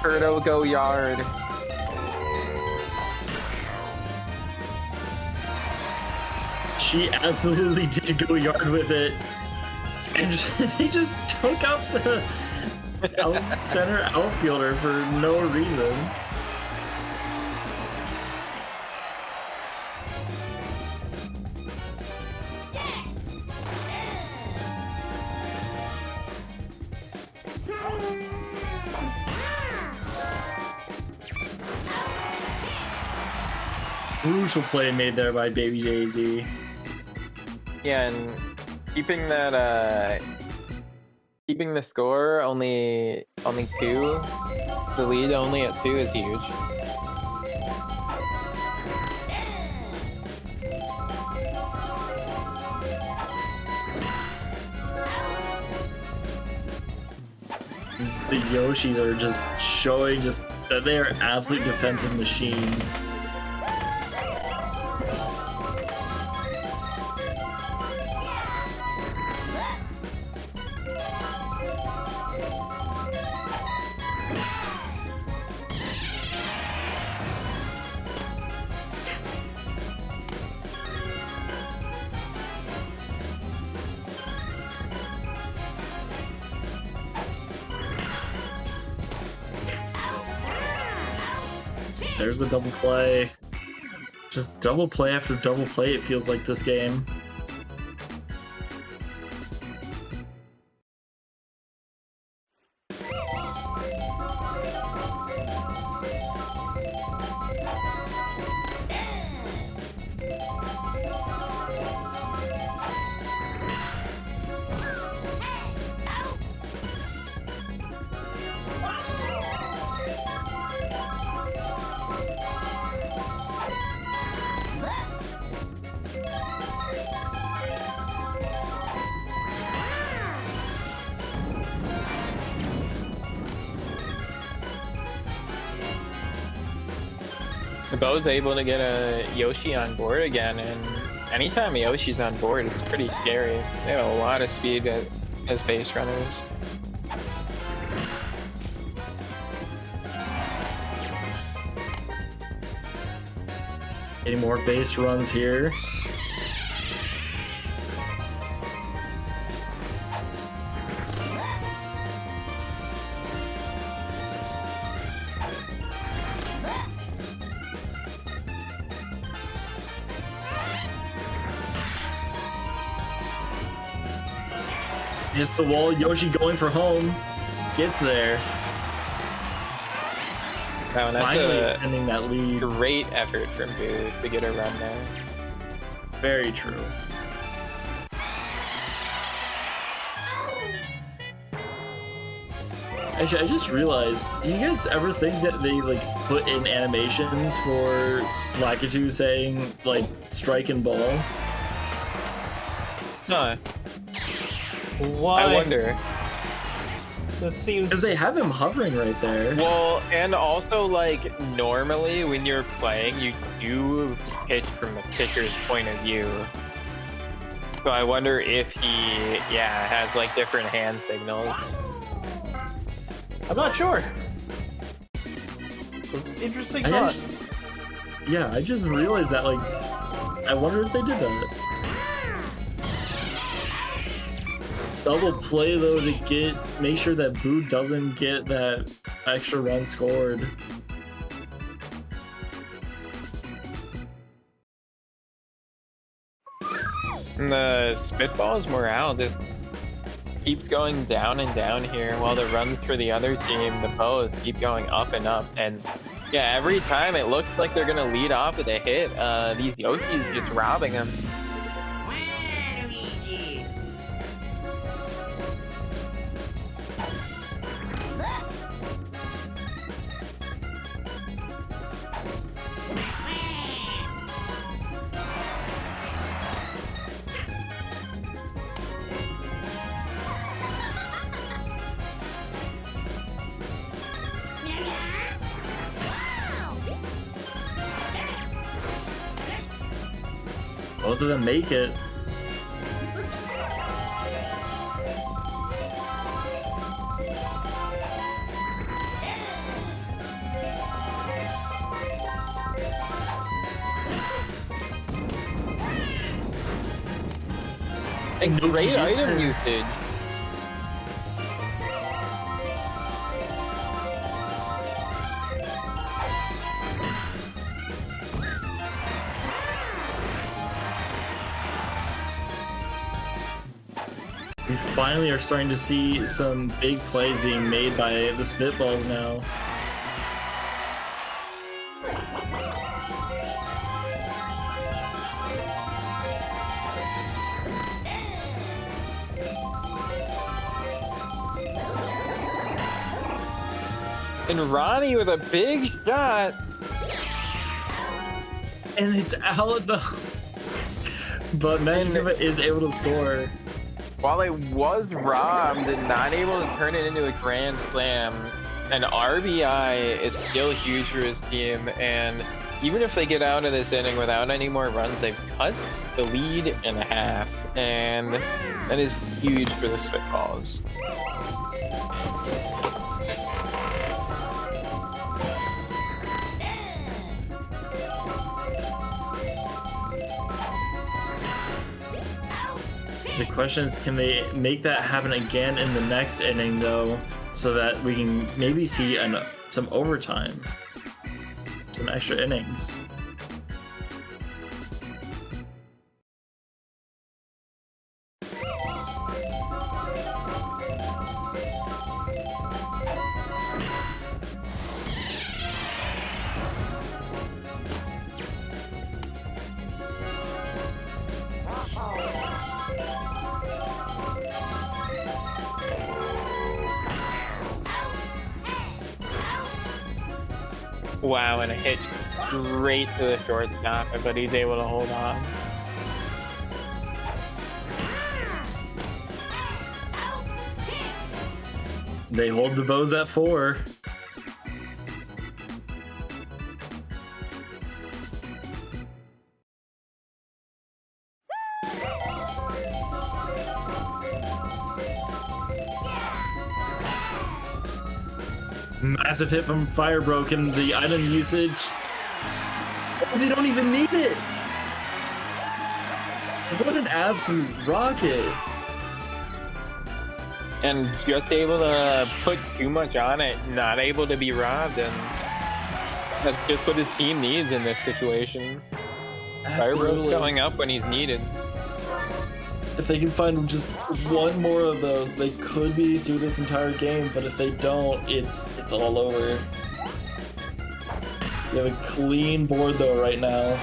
Birdo go yard. She absolutely did go yard with it. And he just took out the center outfielder for no reason. Crucial play made there by Baby Daisy. Yeah, and keeping that keeping the score only 2, the lead only at 2 is huge. The Yoshis are just showing just that they are absolute defensive machines. There's the double play. Just double play after double play, it feels like this game. The Bo's able to get a Yoshi on board again, and anytime Yoshi's on board, it's pretty scary. They have a lot of speed as base runners. Any more base runs here? Hits the wall, Yoshi going for home. Gets there. Wow, and that's Finally a extending that lead. great effort from Boo to get a run there. Very true. Actually, I just realized, do you guys ever think that they like put in animations for Lakitu saying like strike and ball? Huh. Why? I wonder. That seems. Because they have him hovering right there. Well, and also, like, normally when you're playing, you do pitch from the pitcher's point of view. So I wonder if he, has, like, different hand signals. I'm not sure. It's interesting thought. I just realized that, like, I wonder if they did that. Double play though to make sure that Boo doesn't get that extra run scored. And the Spitballs morale just keeps going down and down here, while the runs for the other team, the bows, keep going up and up. And yeah, every time it looks like they're gonna lead off with a hit, these Yoshis just robbing them. Both of them make it. And great item usage. We finally are starting to see some big plays being made by the Spitballs now. And Ronnie with a big shot. And it's out though. But Magic is able to score. While it was robbed and not able to turn it into a grand slam, an RBI is still huge for his team, and even if they get out of this inning without any more runs, they've cut the lead in half, and that is huge for the Spitballs. The question is, can they make that happen again in the next inning, though, so that we can maybe see some overtime, some extra innings? Wow, and a hit straight to the shortstop, but he's able to hold on. They hold the bows at 4. Massive hit from Fire Broken. The item usage. Oh, they don't even need it. What an absolute rocket. And just able to put too much on it, not able to be robbed, and that's just what his team needs in this situation. Fire Broken going up when he's needed. If they can find just one more of those, they could be through this entire game, but if they don't, it's all over. You have a clean board though right now.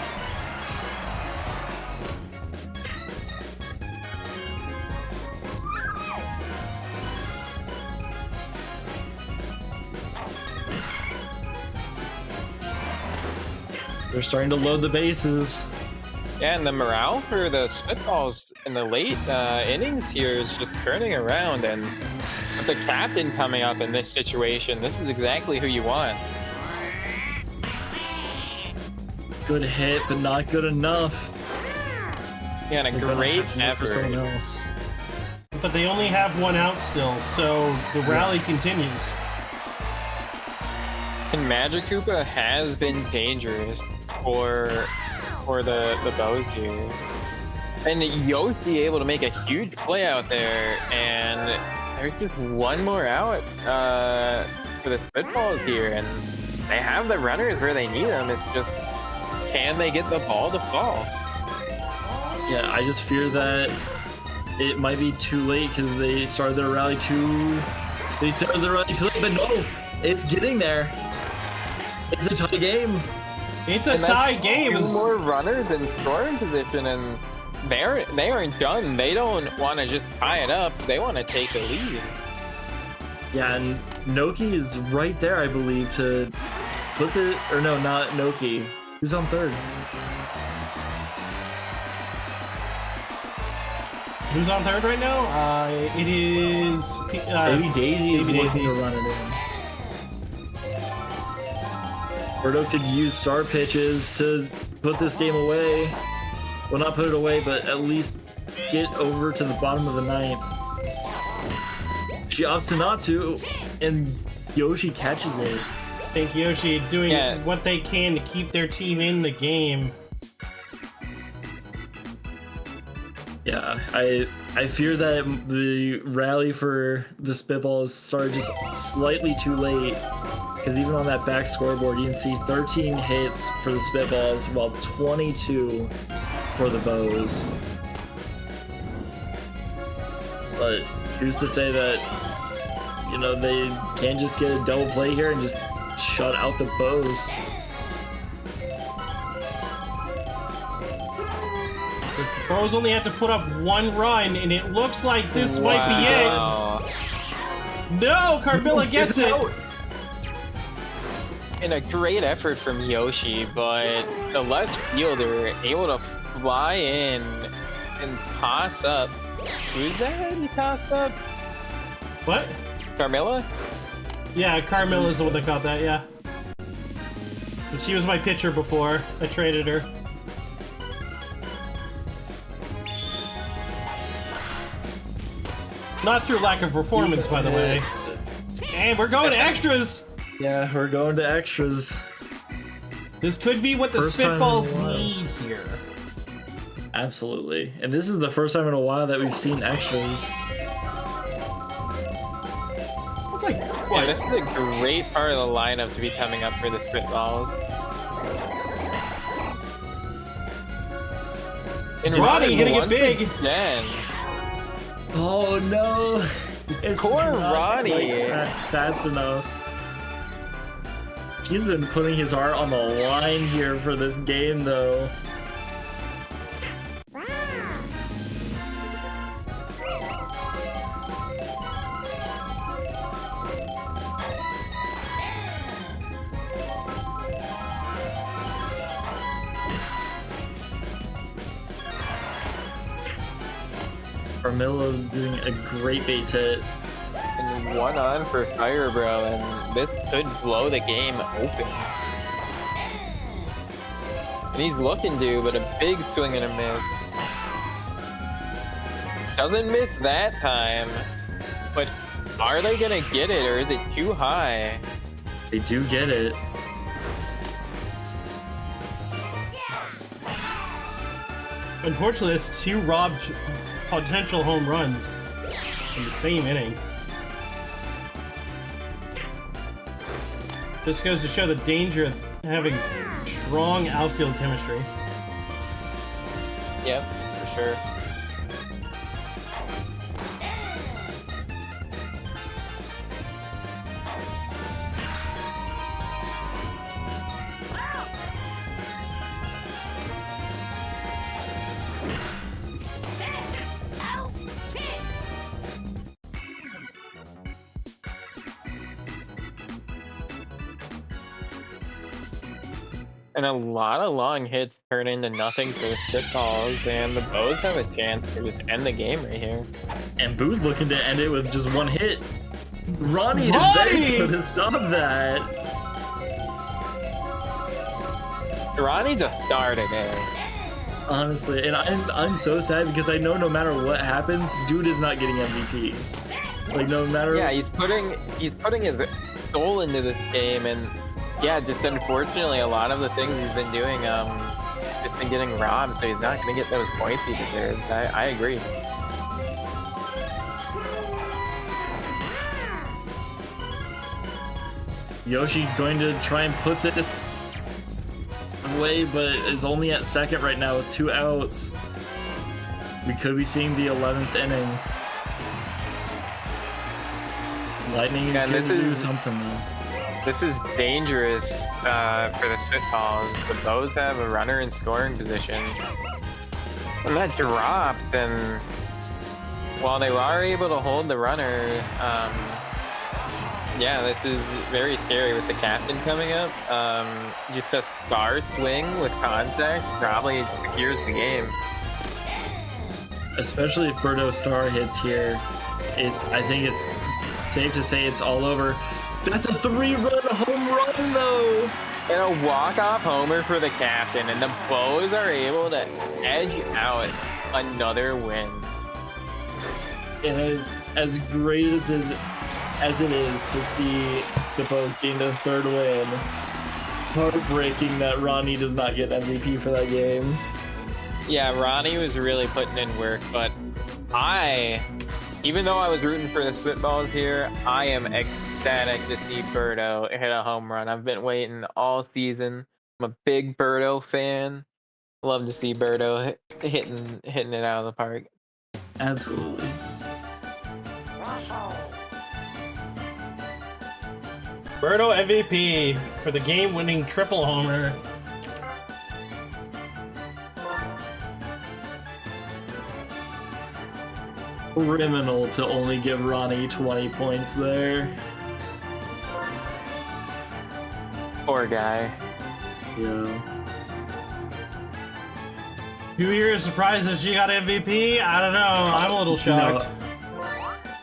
They're starting to load the bases. Yeah, and the morale for the Spitballs in the late innings here is just turning around, and with the captain coming up in this situation, this is exactly who you want. Good hit, but not good enough. Yeah, and a great effort. For someone else. But they only have one out still, so the rally continues. And Magic Koopa has been dangerous for the bows here. And Yoshi able to make a huge play out there, and there's just one more out for the Spitballs here, and they have the runners where they need them. It's just, can they get the ball to fall? Yeah, I just fear that it might be too late because they started their rally too. They started their rally too late, but no, it's getting there. It's a tie game. It's a tie game. Two more runners in scoring position, and they aren't done. They don't want to just tie it up. They want to take the lead. Yeah, and Noki is right there, I believe, to put the... Or no, not Noki. Who's on third? Who's on third right now? It is... Maybe Daisy is Maybe looking Daisy. to run it in. Birdo could use star pitches to put this game away. Well, not put it away, but at least get over to the bottom of the ninth. She opts to not to, and Yoshi catches it. I think Yoshi doing what they can to keep their team in the game. Yeah, I fear that the rally for the Spitballs started just slightly too late. Because even on that back scoreboard, you can see 13 hits for the Spitballs, while 22 for the Bows. But who's to say that, you know, they can't just get a double play here and just shut out the Bows? The Bows only have to put up one run, and it looks like this might be it. No, Carmilla gets it. Out. And a great effort from Yoshi, but the left fielder able to fly in and toss up. Who's that he tossed up? What? Carmilla? Yeah, Carmilla's the one that caught that, yeah. But she was my pitcher before. I traded her. Not through lack of performance, by the way. And we're going to extras! Yeah, we're going to extras. This could be what the First time in a Spitballs while. need here. Absolutely. And this is the first time in a while that we've seen extras. It's like, Yeah, what? this is a great part of the lineup to be coming up for the Spitballs. And Ronnie hitting it once big. Again. Oh no! It's Poor just not Ronnie. quite fast enough. He's been putting his heart on the line here for this game, though. Carmilla doing a great base hit. And one on for Fire Bro, and this could blow the game open. And he's looking to, but a big swing and a miss. Doesn't miss that time, but are they gonna get it, or is it too high? They do get it. Unfortunately, it's two robbed potential home runs in the same inning. This goes to show the danger of having strong outfield chemistry. Yep, for sure. And a lot of long hits turn into nothing for the Spitballs, and the Bows have a chance to just end the game right here. And Boo's looking to end it with just one hit. Ronnie is Ronnie! there to stop that. Ronnie's a star today. Honestly, and I'm so sad because I know no matter what happens, dude is not getting MVP. Like no matter. Yeah, he's putting his soul into this game, and yeah, just unfortunately a lot of the things he's been doing, just been getting robbed, so he's not gonna get those points he deserves. I agree. Yoshi going to try and put this away, but is only at second right now with 2 outs. We could be seeing the 11th inning. Lightning is here to do something though. This is dangerous for the Spitballs. The Bows have a runner in scoring position. And that dropped, and while they are able to hold the runner, yeah, this is very scary with the captain coming up. Just a star swing with contact probably secures the game. Especially if Birdo Star hits here, I think it's safe to say it's all over. That's a 3-run home run, though. And a walk-off homer for the captain, and the Bows are able to edge out another win. It is as great as it is to see the Bows getting their 3rd win. Heartbreaking that Ronnie does not get MVP for that game. Yeah, Ronnie was really putting in work, but even though I was rooting for the Spitballs here, I am ecstatic to see Birdo hit a home run. I've been waiting all season. I'm a big Birdo fan. Love to see Birdo hitting it out of the park. Absolutely. Birdo MVP for the game-winning triple homer. Criminal to only give Ronnie 20 points there. Poor guy. Yeah. You here surprised that she got MVP? I don't know. I'm a little shocked.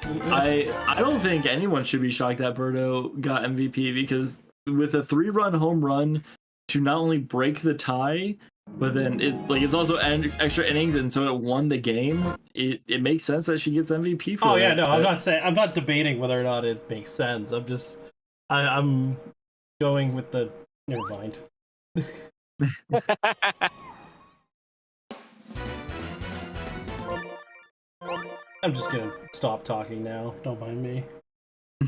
No, I don't think anyone should be shocked that Birdo got MVP, because with a 3-run home run to not only break the tie, but then it's also extra innings, and so it won the game. It makes sense that she gets MVP for. Oh yeah, no, I'm not debating whether or not it makes sense. I'm going with the. Never mind. I'm just gonna stop talking now. Don't mind me.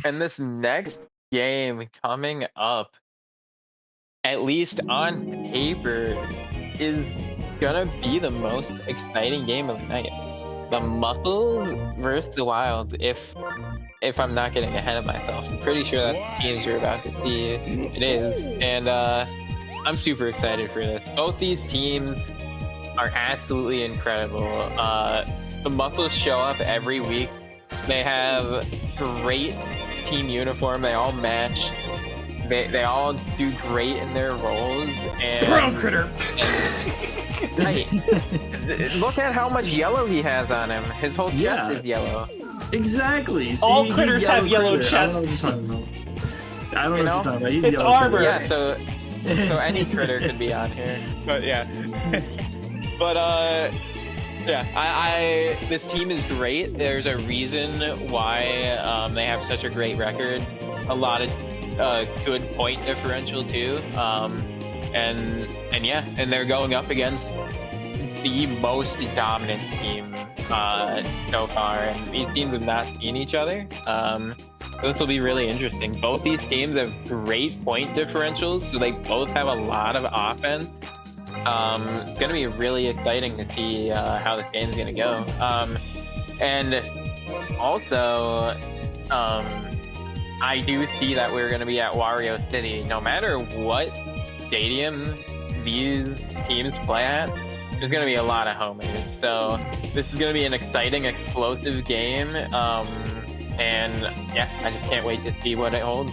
And this next game coming up, at least on paper, is gonna be the most exciting game of the night. The Muscles versus the Wilds, if I'm not getting ahead of myself. I'm pretty sure that's the teams you're about to see. It is. And I'm super excited for this. Both these teams are absolutely incredible. The Muscles show up every week. They have great team uniform. They all match. They all do great in their roles. And Brown critter. Hey, look at how much yellow he has on him. His whole chest is yellow. Exactly. See, all critters have yellow chests. I don't know what you're talking about. He's it's yellow armor. Yeah, so any critter could be on here. But yeah. But yeah, this team is great. There's a reason why they have such a great record. A lot of good point differential too. And yeah, and they're going up against the most dominant team so far, and these teams have not seen each other. This will be really interesting. Both these teams have great point differentials, so they both have a lot of offense. It's going to be really exciting to see how this game's going to go. And also, I do see that we're going to be at Wario City. No matter what stadium these teams play at, there's going to be a lot of homers. So this is going to be an exciting, explosive game. And yeah, I just can't wait to see what it holds.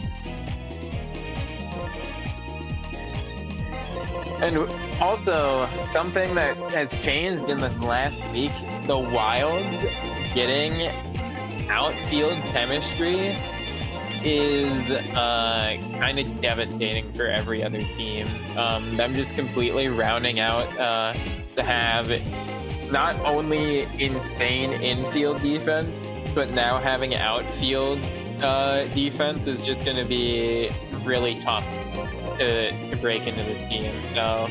And also, something that has changed in this last week, the Wilds getting outfield chemistry is kind of devastating for every other team. Them just completely rounding out to have not only insane infield defense, but now having outfield defense is just going to be really tough to break into this team. So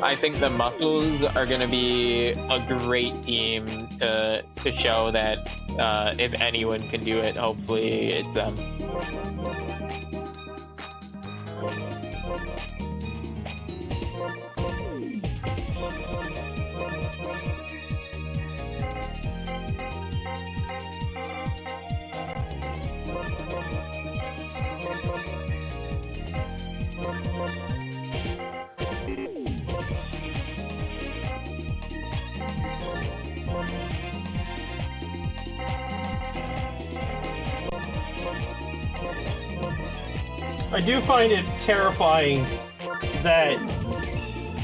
I think the Muscles are going to be a great team to show that if anyone can do it, hopefully it's them. I do find it terrifying that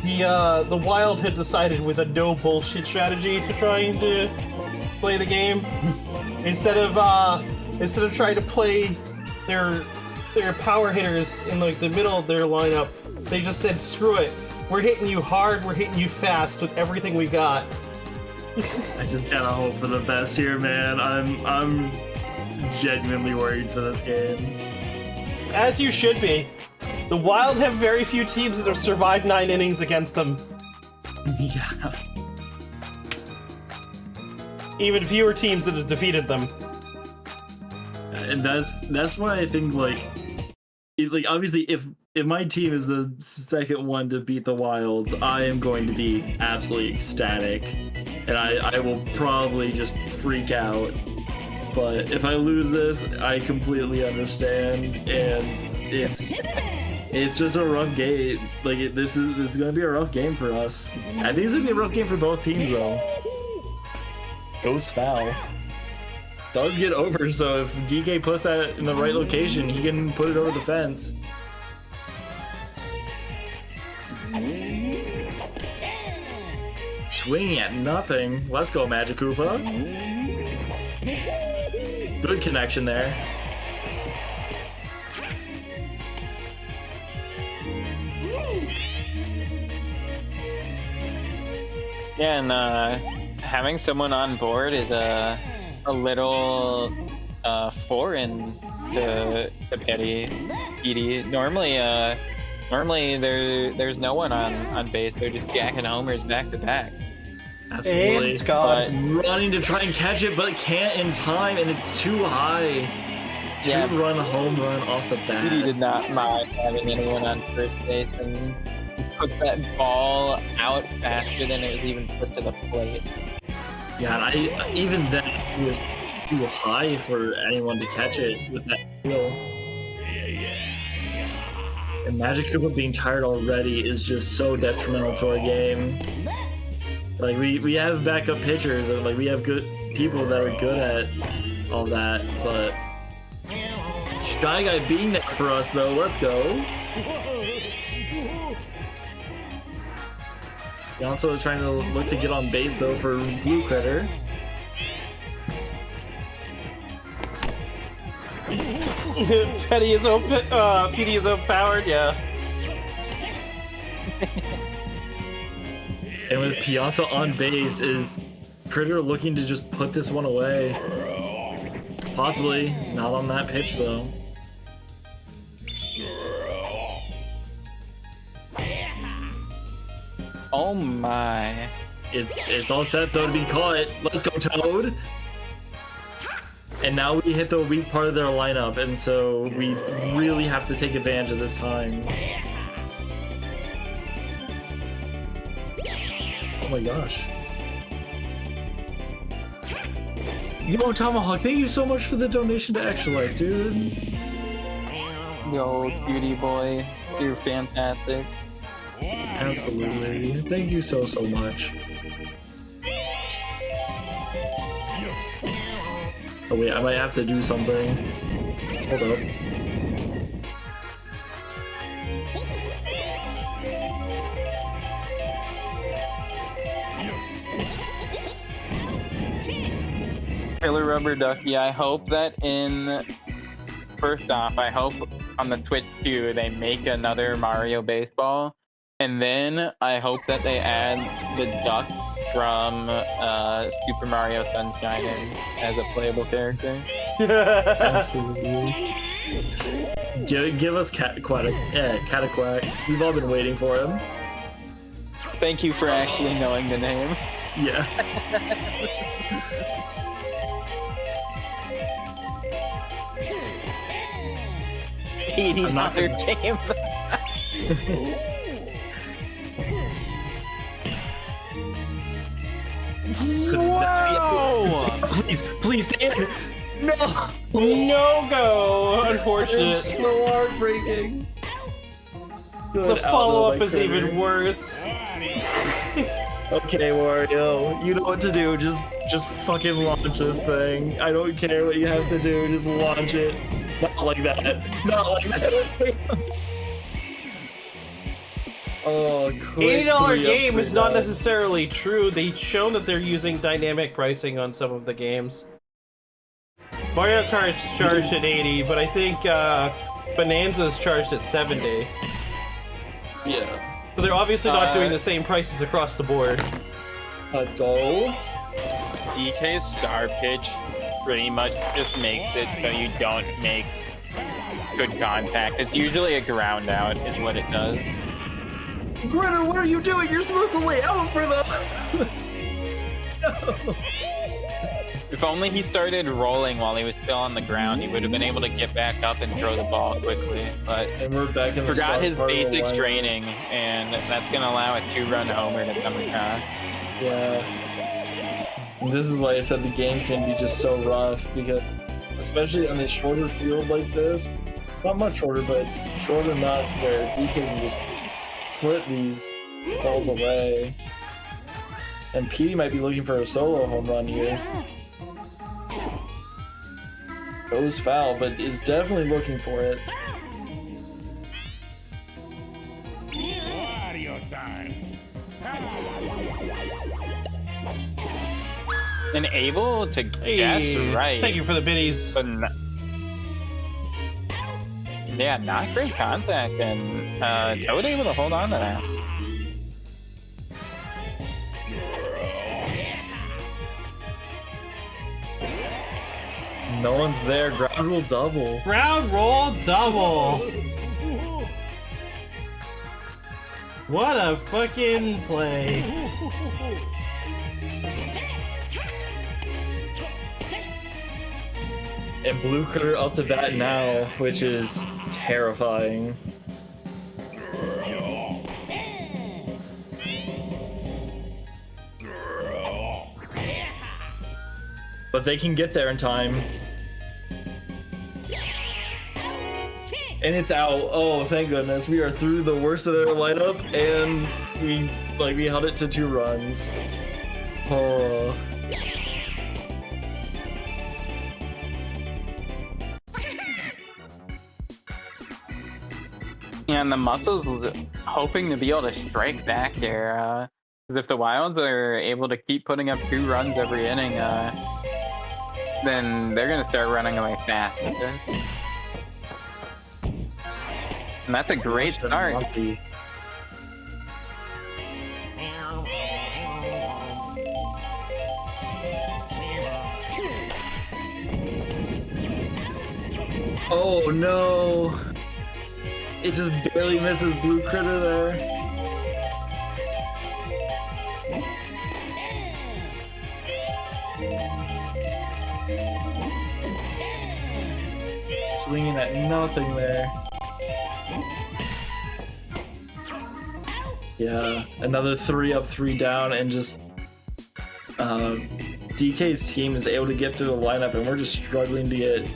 the Wild had decided with a no bullshit strategy to trying to play the game instead of trying to play their power hitters in like the middle of their lineup. They just said, "Screw it, we're hitting you hard, we're hitting you fast with everything we got." I just gotta hope for the best here, man. I'm genuinely worried for this game. As you should be. The Wild have very few teams that have survived 9 innings against them. Yeah. Even fewer teams that have defeated them. And that's why I think like obviously if my team is the second one to beat the Wilds, I am going to be absolutely ecstatic, and I will probably just freak out. But if I lose this, I completely understand, and it's just a rough game. Like this is gonna be a rough game for us. I think it's gonna be a rough game for both teams though. Goes foul. Does get over, so if DK puts that in the right location, he can put it over the fence. Swinging at nothing. Let's go, Magic Koopa. Good connection there. Yeah, and having someone on board is a little foreign to Petey. Normally there's no one on base. They're just jacking homers back to back. Absolutely. And it's gone. Running to try and catch it, but can't in time, and it's too high. Two-run home run off the bat. Petey did not mind having anyone on first base and put that ball out faster than it was even put to the plate. Yeah, and even then it was too high for anyone to catch it with that feel. And Magic Koopa being tired already is just so detrimental to our game. Like we have backup pitchers and like we have good people that are good at all that, but Shy Guy being there for us though. Let's go. Yonso trying to look to get on base though for Blue Critter. Petey is overpowered, yeah. And with Pianta on base, is Critter looking to just put this one away? Possibly. Not on that pitch though. Oh my. It's all set though to be caught. Let's go, Toad! And now we hit the weak part of their lineup, and so we really have to take advantage of this time. Oh my gosh. Yo, Tomahawk, thank you so much for the donation to Extra Life, dude. Yo, cutie boy, you're fantastic. Absolutely. Thank you so much. Oh wait, I might have to do something. Hold up. Killer Rubber Ducky, I hope that first off, I hope on the Twitch too, they make another Mario baseball. And then I hope that they add the duck from Super Mario Sunshine in as a playable character. Absolutely. Give us Cataquack. We've all been waiting for him. Thank you for actually knowing the name. Yeah. Another game. Whoa! Please, Dan! No! No go, unfortunate. It's so heartbreaking. The follow-up is even worse. Okay, Wario, you know what to do. Just fucking launch this thing. I don't care what you have to do. Just launch it. Not like that. Not like that. Oh, quick $80 game is not necessarily true. They've shown that they're using dynamic pricing on some of the games. Mario Kart's charged at 80, but I think Bonanza's charged at 70. Yeah. So they're obviously not doing the same prices across the board. Let's go. DK's star pitch pretty much just makes it so you don't make good contact. It's usually a ground out is what it does. Gritter, what are you doing? You're supposed to lay out for them. No. If only he started rolling while he was still on the ground, he would have been able to get back up and throw the ball quickly. But And we're back in the forgot his start part of the basic line. training, and that's gonna allow a 2-run homer to come across. Yeah. And this is why I said the games can be just so rough, because especially on a shorter field like this, not much shorter, but it's short enough where DK can just put these balls away. And Petey might be looking for a solo home run here. Goes foul, but is definitely looking for it. And able to guess right. Thank you for the biddies. But yeah, not great contact, and Toad able to hold on to that. No one's there. Ground rule double. Ground roll double. What a fucking play. And Blue Critter up to bat now, which is terrifying. But they can get there in time. And it's out. Oh, thank goodness. We are through the worst of their lineup, and we held it to 2 runs. Oh. Yeah, and the Muscles hoping to be able to strike back here. Because if the Wilds are able to keep putting up 2 runs every inning, then they're going to start running away fast with this. And that's a great start. Oh no! It just barely misses Blue Critter there. Swinging at nothing there. Yeah, another 3 up, 3 down, and just DK's team is able to get through the lineup, and we're just struggling to get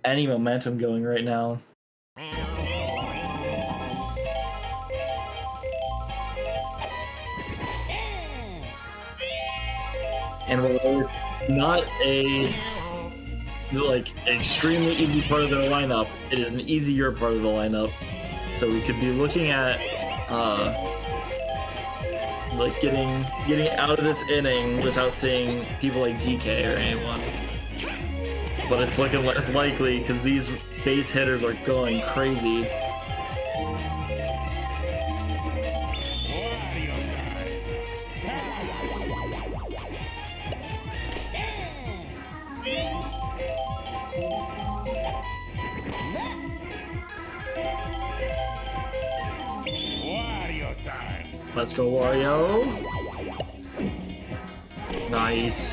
any momentum going right now. And while it's not a extremely easy part of their lineup, it is an easier part of the lineup. So we could be looking at getting out of this inning without seeing people like DK or anyone. But it's looking less likely because these base hitters are going crazy. Let's go, Wario. Nice.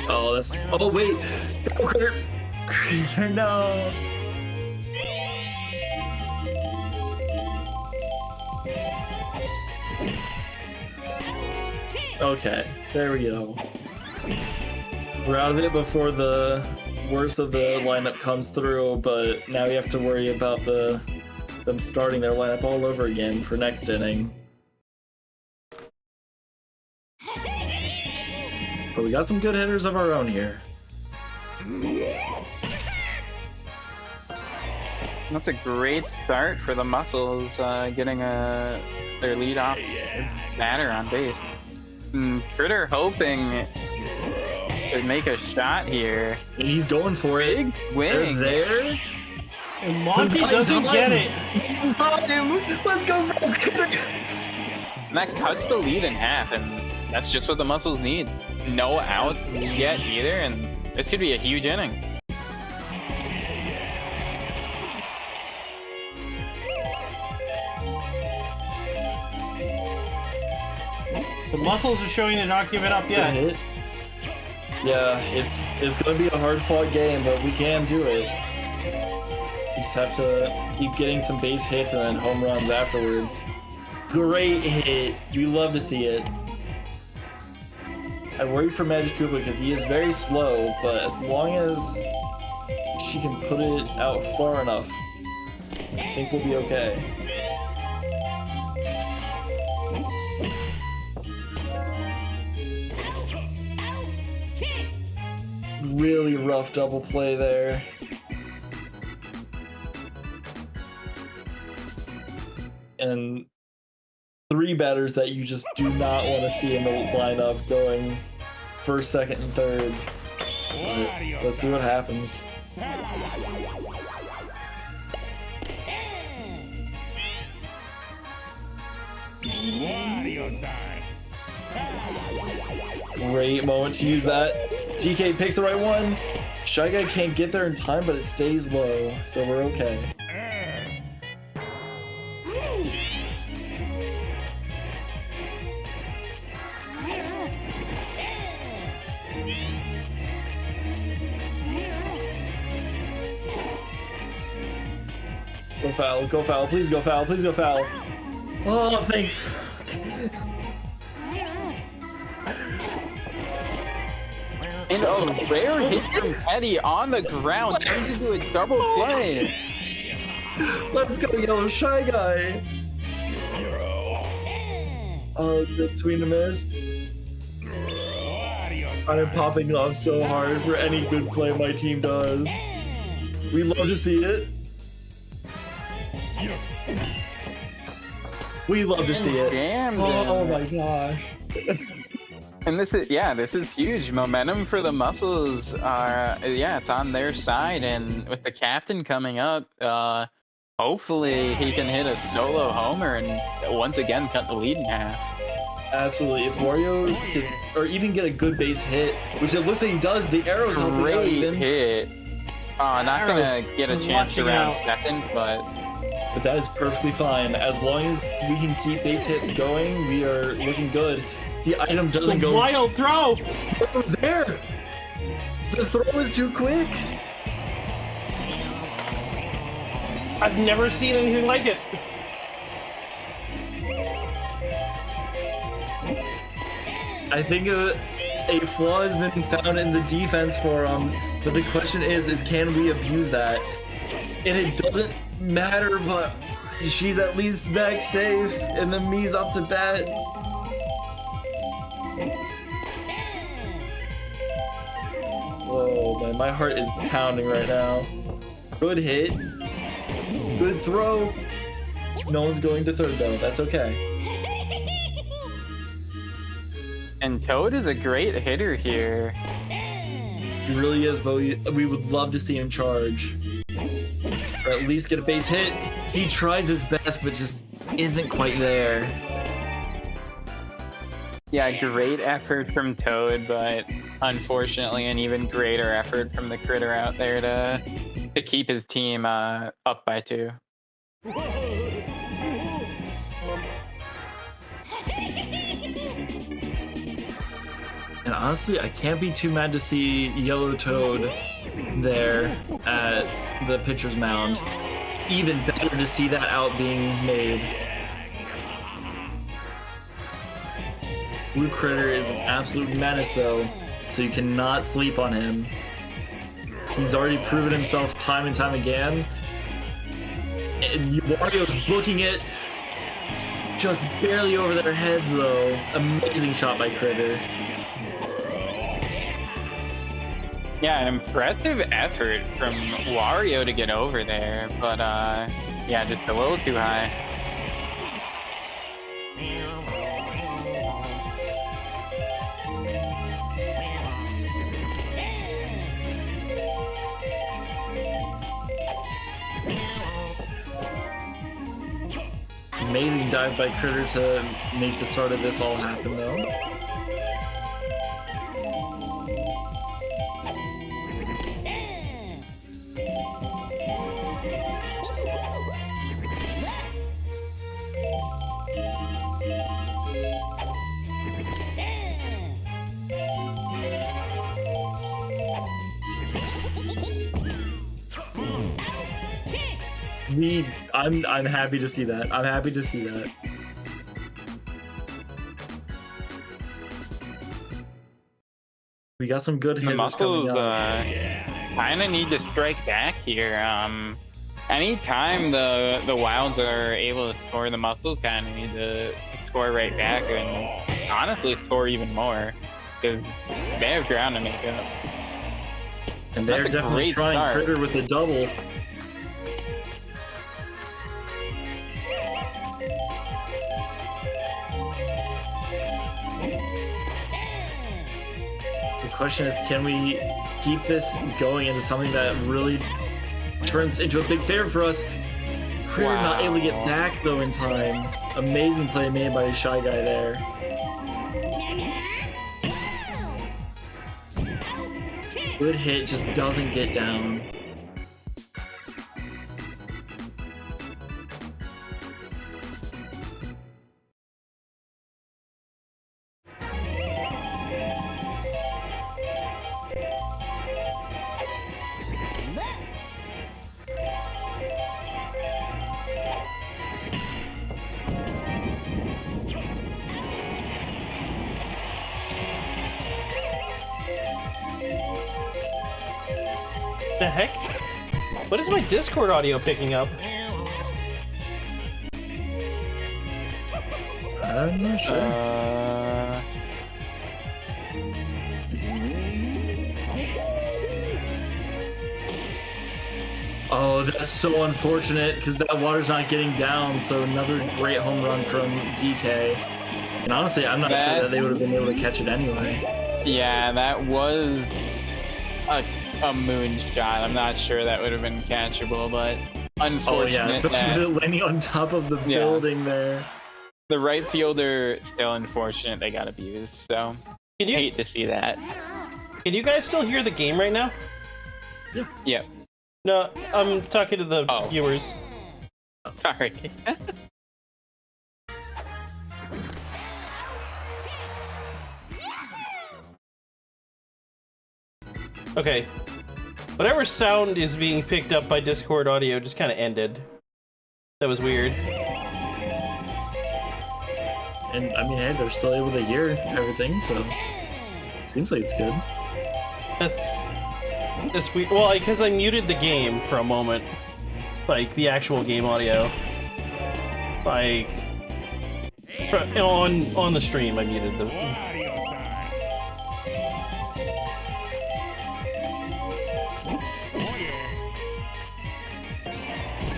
Oh, that's... Oh, wait! Go, Critter! Critter, no! Okay, there we go. We're out of it before the worst of the lineup comes through, but now we have to worry about them starting their lineup all over again for next inning. But we got some good hitters of our own here. That's a great start for the Muscles, getting their lead off batter on base. Critter hoping to make a shot here. And he's going for it. Big swing. They're there. And Monkey doesn't get it. Let's go, Critter. And that cuts the lead in half, and that's just what the Muscles need. No outs yet either, and this could be a huge inning. The Muscles are showing they're not giving up yet. Yeah, it's going to be a hard-fought game, but we can do it. You just have to keep getting some base hits and then home runs afterwards. Great hit. We love to see it. I worry for Magic Koopa because he is very slow, but as long as she can put it out far enough, I think we'll be okay. Really rough double play there. And 3 batters that you just do not want to see in the lineup going first, second, and third. But let's see what happens. Great moment to use that. DK picks the right one. Shy Guy can't get there in time, but it stays low, so we're okay. Go foul, go foul, please go foul, please go foul. Oh, thank. And a rare hit from Petty on the ground turns into a double play. Let's go, Yellow Shy Guy. Oh, good swing to miss. I'm popping off so hard for any good play my team does. We love to see it. We love to see it. Oh my gosh. And this is huge. Momentum for the Muscles are, it's on their side, and with the captain coming up, hopefully he can hit a solo homer and once again cut the lead in half. Absolutely. If Wario can, or even get a good base hit, which it looks like he does, the arrow's helping out Great even. hit. Not gonna get a chance to round second, but that is perfectly fine. As long as we can keep base hits going, we are looking good. The item doesn't go. Wild throw! It was there! The throw is too quick! I've never seen anything like it. I think a flaw has been found in the defense for him, but the question is can we abuse that? And it doesn't matter, but she's at least back safe, and then me's up to bat. Whoa, man, my heart is pounding right now. Good hit. Good throw. No one's going to third, though. That's okay. And Toad is a great hitter here. He really is, but we would love to see him charge. Or at least get a base hit. He tries his best, but just isn't quite there. Yeah, great effort from Toad, but unfortunately an even greater effort from the Critter out there to keep his team up by 2. And honestly, I can't be too mad to see Yellow Toad there at the pitcher's mound. Even better to see that out being made. Blue Critter is an absolute menace though, so you cannot sleep on him. He's already proven himself time and time again. And Wario's booking it. Just barely over their heads though. Amazing shot by Critter. Yeah, an impressive effort from Wario to get over there, but yeah, just a little too high. Amazing dive by Critter to make the start of this all happen, though. I'm happy to see that. I'm happy to see that. We got some good The hitters coming muscles up. kind of need to strike back here. Anytime the Wilds are able to score, the muscles kind of need to score right back and honestly score even more because they have ground to make up. And they're That's a definitely great trying start. Critter with a double. The question is, can we keep this going into something that really turns into a big favor for us? Critter not able to get back though in time. Amazing play made by the Shy Guy there. Good hit, just doesn't get down. The heck? What is my Discord audio picking up? I'm not sure. Oh, that's so unfortunate because that water's not getting down. So another great home run from DK. And honestly, I'm not sure that they would have been able to catch it anyway. Yeah, that was a moonshot. I'm not sure that would have been catchable, but unfortunate. Oh yeah, especially that with it landing on top of the building there. the right fielder still unfortunate they got abused. So hate to see that. Can you guys still hear the game right now? Yeah. Yep. No, I'm talking to the viewers. Sorry. Okay. Whatever sound is being picked up by Discord audio just kind of ended. That was weird. And I mean, hey, they're still able to hear everything, so seems like it's good. That's weird. Well, because I muted the game for a moment, like the actual game audio, like on the stream, I muted the.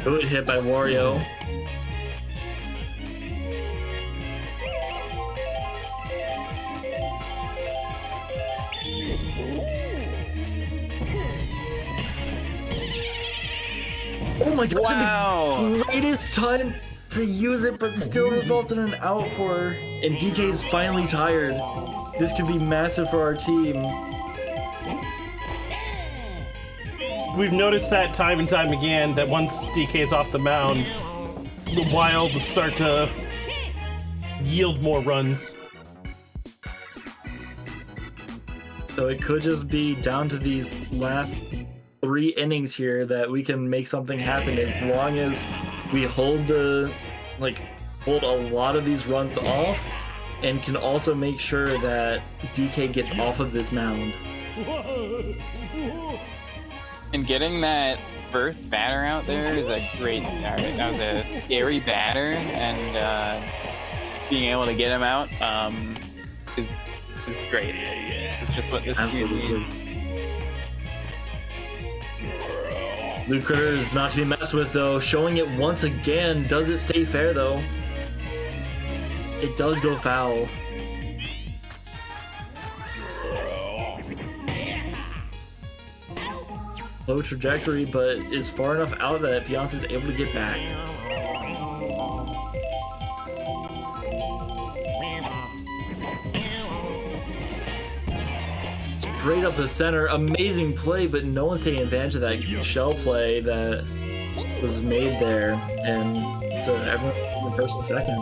Good hit by Wario. Oh my gosh, Wow. the greatest time to use it, but still resulted in an out for her. And DK is finally tired. This could be massive for our team. We've noticed that time and time again that once DK's off the mound, the Wilds start to yield more runs. So it could just be down to these last 3 innings here that we can make something happen as long as we hold hold a lot of these runs off and can also make sure that DK gets off of this mound. And getting that first batter out there is a great start. That was a scary batter, and being able to get him out is great. It's just what this team needs. Blue Critter is not to be messed with, though. Showing it once again. Does it stay fair, though? It does go foul. Low trajectory, but is far enough out that Beyonce's able to get back. Straight up the center, amazing play, but no one's taking advantage of that shell play that was made there, and so everyone in the first and second.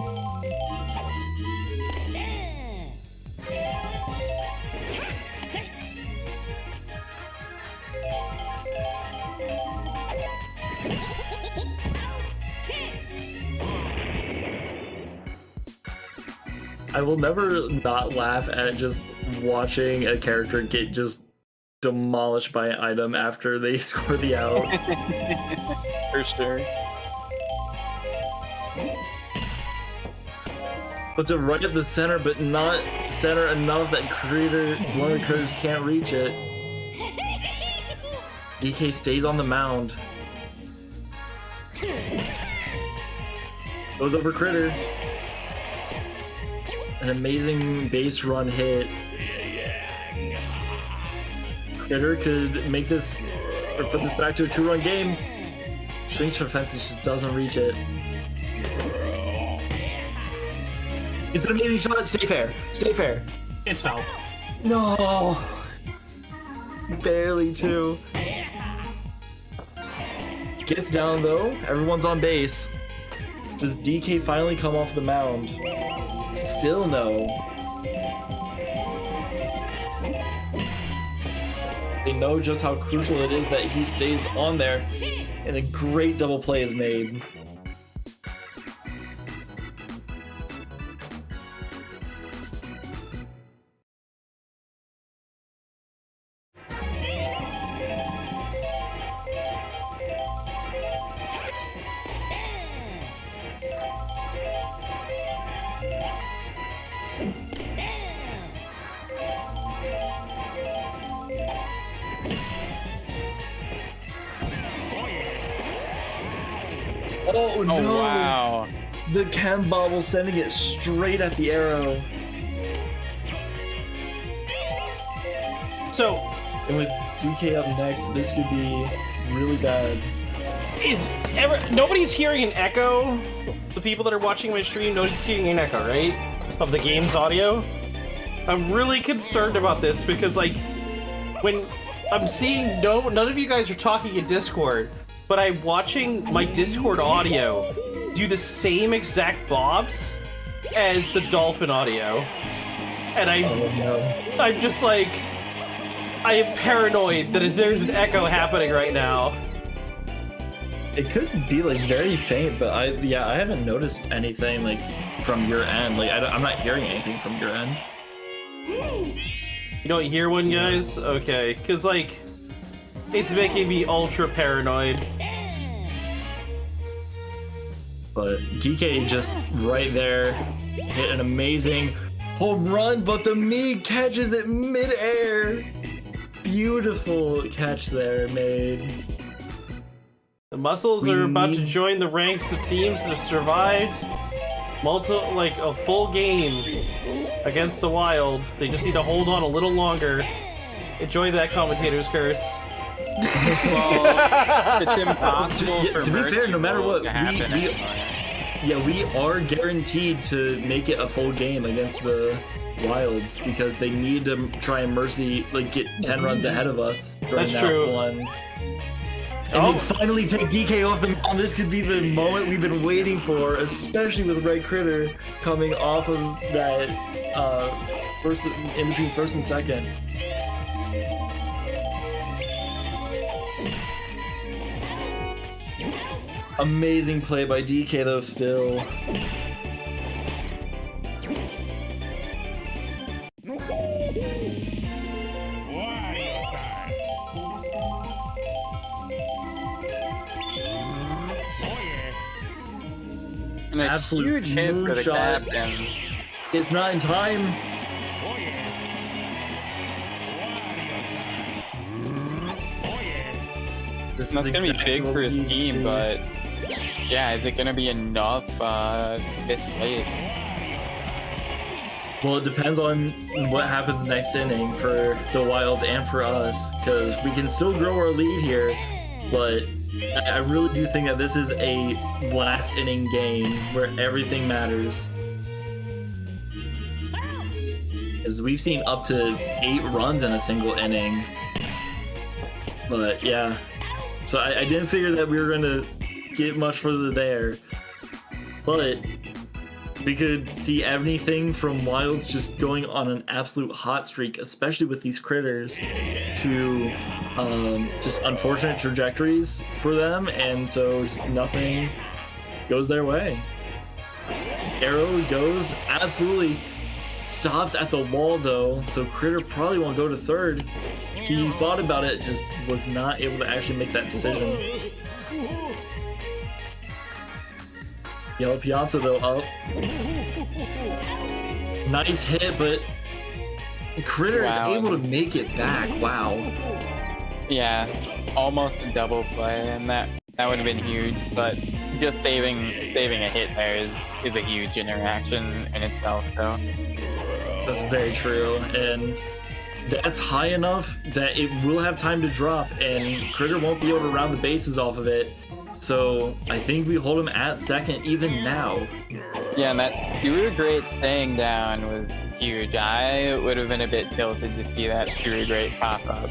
I will never not laugh at just watching a character get just demolished by an item after they score the out. For sure. Puts it right at the center, but not center enough that one of the critters can't reach it. DK stays on the mound. Goes over Critter. An amazing base run hit. Critter could make this, or put this back to a 2-run game. Swings for fence, just doesn't reach it. It's an amazing shot. Stay fair. Stay fair. It's foul. No. Barely too. Gets down though. Everyone's on base. Does DK finally come off the mound? Still no. They know just how crucial it is that he stays on there, and a great double play is made. Oh no! Oh wow! The chem bobble sending it straight at the arrow. So, And with DK up next, this could be really bad. nobody's hearing an echo? The people that are watching my stream, nobody's hearing an echo, right? Of the game's audio? I'm really concerned about this because, like, when I'm seeing none of you guys are talking in Discord, but I'm watching my Discord audio do the same exact bobs as the Dolphin audio. And I'm just like, I am paranoid that if there's an echo happening right now. It could be like very faint, but I haven't noticed anything like from your end. Like I'm not hearing anything from your end. You don't hear one, guys? Okay, because like, it's making me ultra paranoid. But DK just right there hit an amazing home run, but the Meeg catches it mid-air. Beautiful catch there made. The Muscles are about to join the ranks of teams that have survived a full game against the Wild. They just need to hold on a little longer. Enjoy that, commentator's curse. Well, it's impossible for to be fair, no matter what, to happen we are guaranteed to make it a full game against the Wilds because they need to try and get 10 runs ahead of us during That's that true. one. And they finally take DK off the mound. This could be the moment we've been waiting for, especially with Red Critter coming off of that first in between first and second. Amazing play by DK though still. And a Absolute huge hit for the moonshot. captain. It's not in time. This That's is gonna be exactly big what for we his need to team, see. but yeah, is it gonna be enough this late? Well, it depends on what happens next inning for the Wilds and for us, because we can still grow our lead here, but I really do think that this is a last inning game where everything matters. Because we've seen up to 8 runs in a single inning. But yeah, so I didn't figure that we were going to get much further there. But we could see anything from Wilds just going on an absolute hot streak, especially with these critters, to just unfortunate trajectories for them, and so just nothing goes their way. Arrow goes, absolutely stops at the wall though, so Critter probably won't go to third. He thought about it, just was not able to actually make that decision. Yellow Pianta though up. Nice hit, but Critter is able to make it back. Wow. Yeah, almost a double play, and that would have been huge. But just saving a hit there is a huge interaction in itself. So that's very true, and that's high enough that it will have time to drop, and Critter won't be able to round the bases off of it. So I think we hold him at second even now. yeah, and that super great staying down was huge. I would have been a bit tilted to see that super great pop up.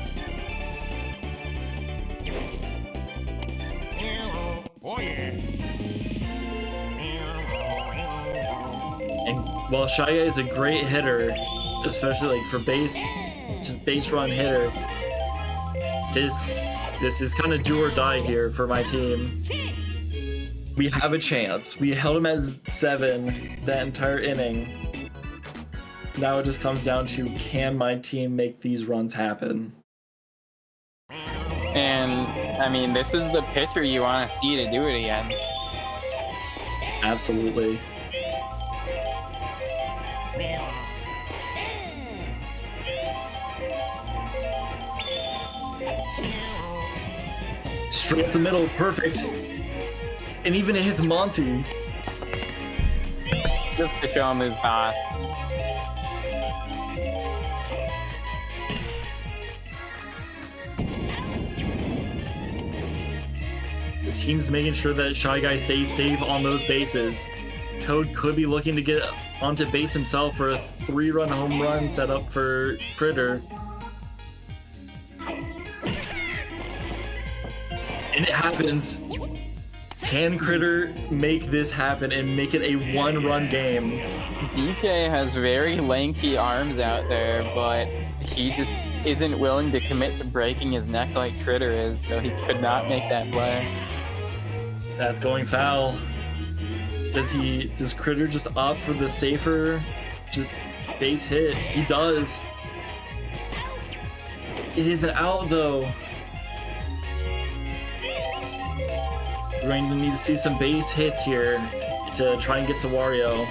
And while Shy Guy is a great hitter, especially like for base run hitter, this is kind of do or die here for my team. We have a chance. We held him at 7 that entire inning. Now it just comes down to, can my team make these runs happen? And I mean, this is the pitcher you want to see to do it again. Absolutely. Straight up the middle, perfect. And even it hits Monty. Just to show him his boss. The team's making sure that Shy Guy stays safe on those bases. Toad could be looking to get onto base himself for a 3-run home run set up for Critter. And it happens. Can Critter make this happen and make it a 1-run game? DJ has very lengthy arms out there, but he just isn't willing to commit to breaking his neck like Critter is, so he could not make that play. That's going foul. Does Critter just opt for the safer, just base hit? He does. It is an out though. We're going to need to see some base hits here to try and get to Wario.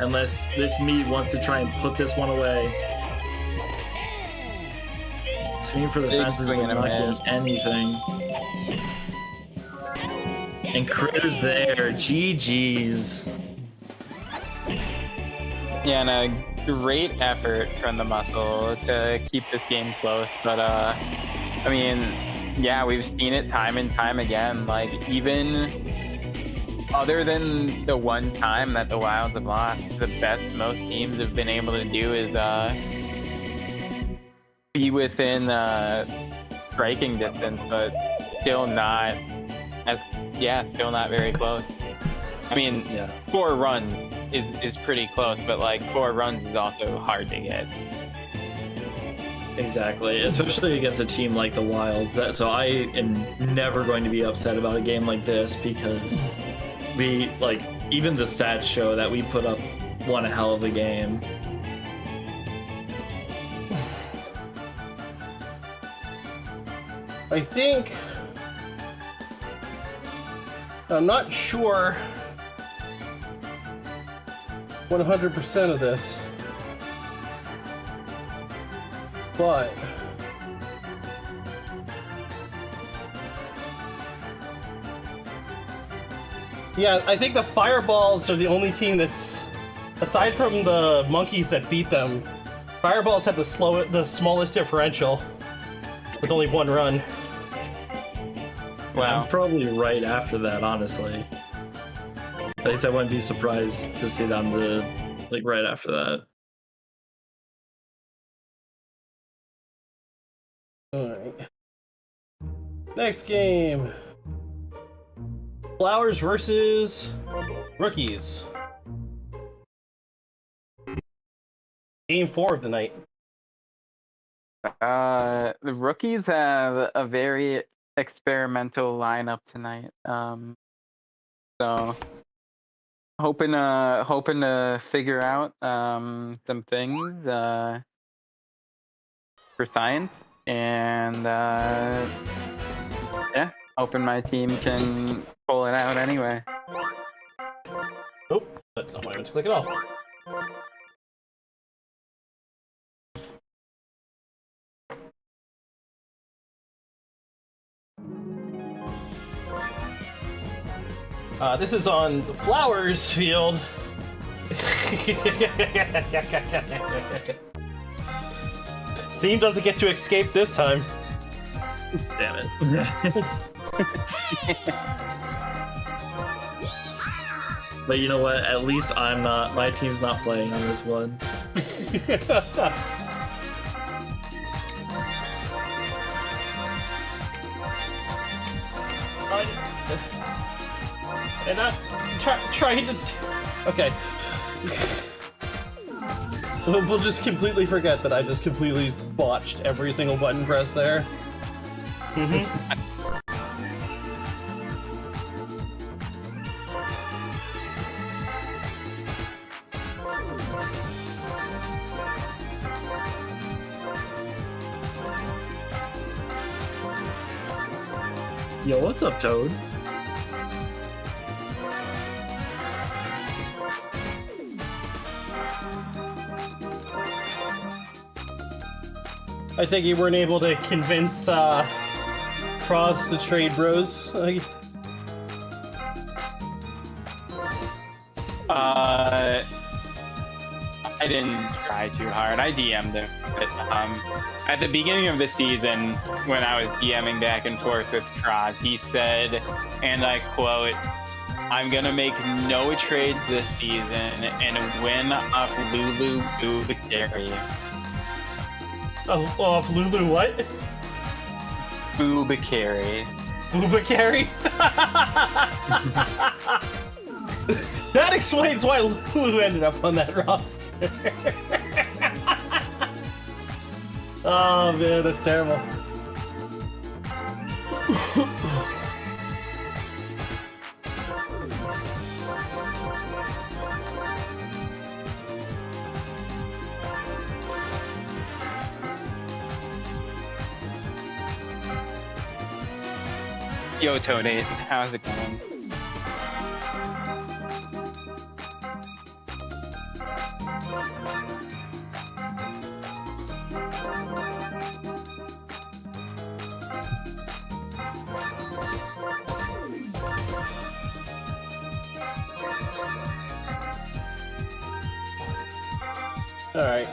Unless this meat wants to try and put this one away. Swinging for the Big fences, swing but and a not miss. getting anything. And Critter's there. GG's. Yeah, and a great effort from the muscle to keep this game close. But, I mean, yeah, we've seen it time and time again. Like, even other than the one time that the Wilds have lost, the best most teams have been able to do is be within striking distance, but still not very close. I mean, 4 runs is pretty close, but like 4 runs is also hard to get. Exactly, especially against a team like the Wilds. So I am never going to be upset about a game like this because even the stats show that we put up one hell of a game. I think I'm not sure 100% of this, but Yeah, I think the Fireballs are the only team that's, aside from the Monkeys that beat them, Fireballs have the smallest differential with only 1 run. Wow. I'm probably right after that, honestly. At least I wouldn't be surprised to see them right after that. Alright. Next game. Flowers versus Rookies. Game 4 of the night. The Rookies have a very experimental lineup tonight. So hoping to figure out some things for science, and yeah, hoping my team can pull it out anyway. Oh, that's not why I meant to click it off. This is on the Flowers field. Seam doesn't get to escape this time. Damn it. But you know what? At least my team's not playing on this one. And I'm trying to... Okay. We'll just completely forget that I just completely botched every single button press there. Yo, what's up, Toad? I think you weren't able to convince Cross to trade bros. I didn't try too hard. I DM'd him. But, at the beginning of the season, when I was DMing back and forth with Troz, he said, and I quote, "I'm gonna make no trades this season and win off Lulu Bubakari." Off Lulu what? Bubakari. Bubakari? That explains why Lulu ended up on that roster. Oh man, that's terrible. Yo, Toadate, how's it going? All right.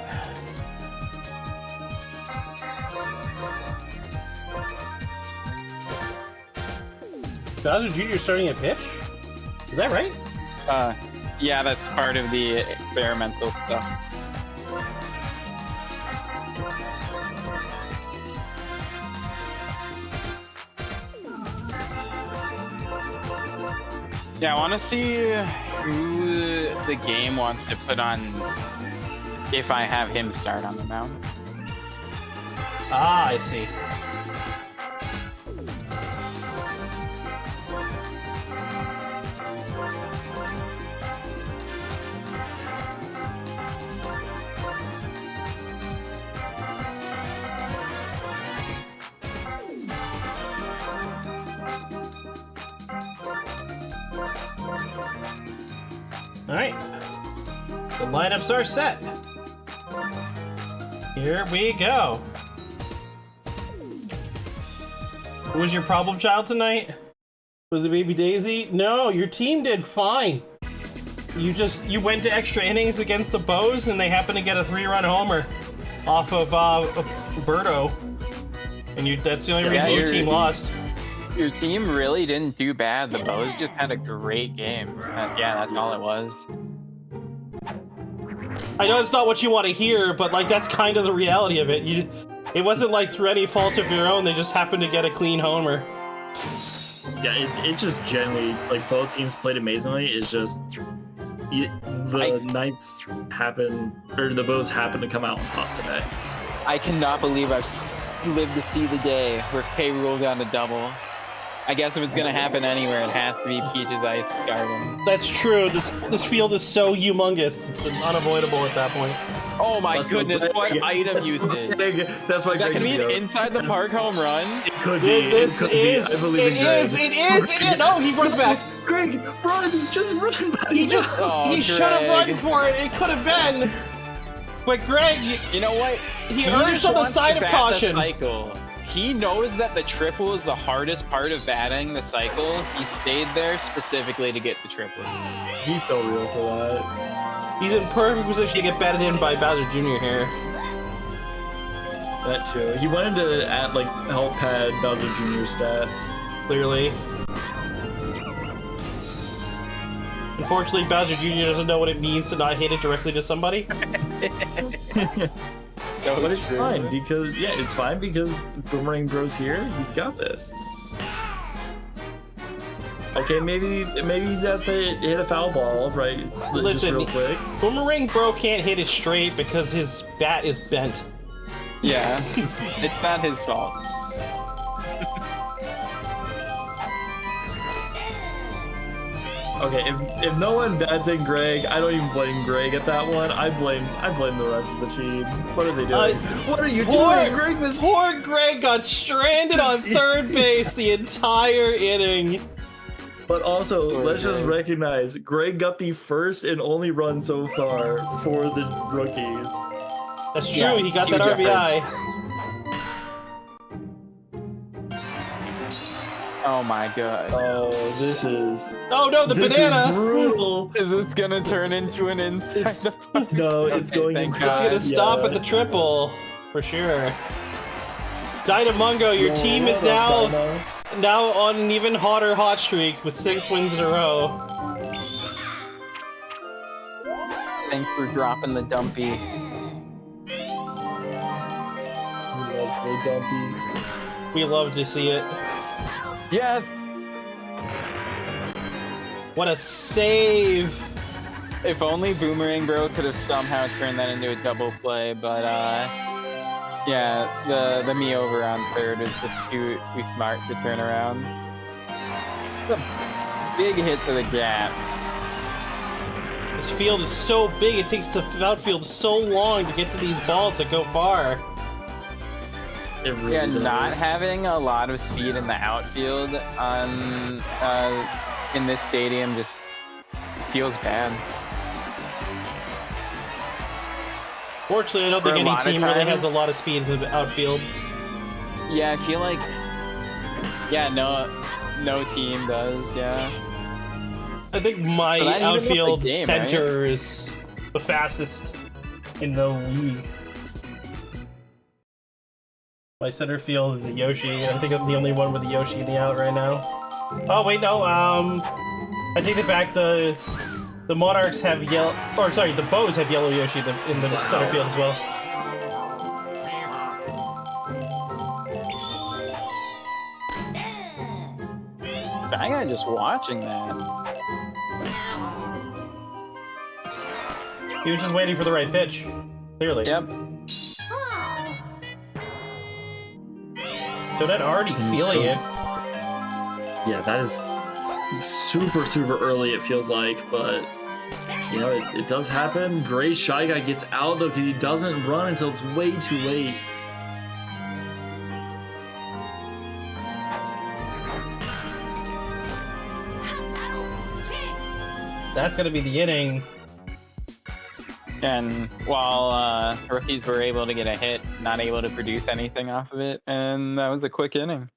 Bowser Jr. starting at pitch? Is that right? Yeah, that's part of the experimental stuff. Yeah, I want to see who the game wants to put on if I have him start on the mound. Ah, I see. All right, the lineups are set. Here we go. Who was your problem child tonight? Was it Baby Daisy? No, your team did fine. You went to extra innings against the Bows, and they happened to get a 3-run homer off of Berto. And that's the only reason your team lost. Your team really didn't do bad. The Bows just had a great game. Yeah, that's all it was. I know it's not what you want to hear, but like that's kind of the reality of it. It wasn't like through any fault of your own. They just happened to get a clean homer. Yeah, it just generally, like, both teams played amazingly. It's just the Knights happen, or the Bows happen to come out on top today. I cannot believe I've lived to see the day where K rolled down a double. I guess if it's gonna happen anywhere, it has to be Peach's Ice Garden. That's true. This field is so humongous. It's unavoidable at that point. Oh my goodness, what item usage? That's why That could be an inside the park home run. It could be. It is. No, he runs back. Greg, run! Just run! He should have run for it. It could have been. But Greg, you know what? He urged on the side of caution. Cycle. He knows that the triple is the hardest part of batting the cycle. He stayed there specifically to get the triple. He's so real for that. He's in perfect position to get batted in by Bowser Jr. here. That too. He wanted to help pad Bowser Jr. stats. Clearly. Unfortunately, Bowser Jr. doesn't know what it means to not hit it directly to somebody. But it's fine because Boomerang Bro's here. He's got this. Okay, maybe he has to hit a foul ball, right? Listen, just real quick. Boomerang Bro can't hit it straight because his bat is bent. Yeah, it's not his fault. Okay, if no one bats in Greg, I don't even blame Greg at that one. I blame the rest of the team. What are they doing? What are you doing? Poor Greg got stranded on third base the entire inning. But also, let's just recognize Greg got the first and only run so far for the rookies. That's true. Yeah, he got that RBI. Oh my god. Oh, this is... Oh no, the banana! Is brutal. Is this gonna turn into an inside the park? No, it's going inside. It's gonna stop at the triple, for sure. Dynamungo, your team is now on an even hotter hot streak with 6 wins in a row. Thanks for dropping the dumpy. We love to see it. Yes! What a save! If only Boomerang Bro could have somehow turned that into a double play, but yeah, the me over on third is just too smart to turn around. It's a big hit to the gap. This field is so big, it takes the outfield so long to get to these balls that go far. It really yeah, does. Not having a lot of speed in the outfield on in this stadium just feels bad. Fortunately, I don't think any team really has a lot of speed in the outfield. Yeah, I feel like no team does. Yeah. I think my outfield center is the fastest in the league. My center field is a Yoshi, and I think I'm the only one with a Yoshi in the out right now. Oh wait, no. I take it back. The Monarchs have yellow, or sorry, the Bows have yellow Yoshi in the center field as well. I got just watching that. He was just waiting for the right pitch. Clearly. Yep. Donut already feeling it. Yeah, that is super early, it feels like, but you know, it does happen. Gray Shy Guy gets out though because he doesn't run until it's way too late. That's gonna be the inning. And while rookies were able to get a hit, not able to produce anything off of it, and that was a quick inning.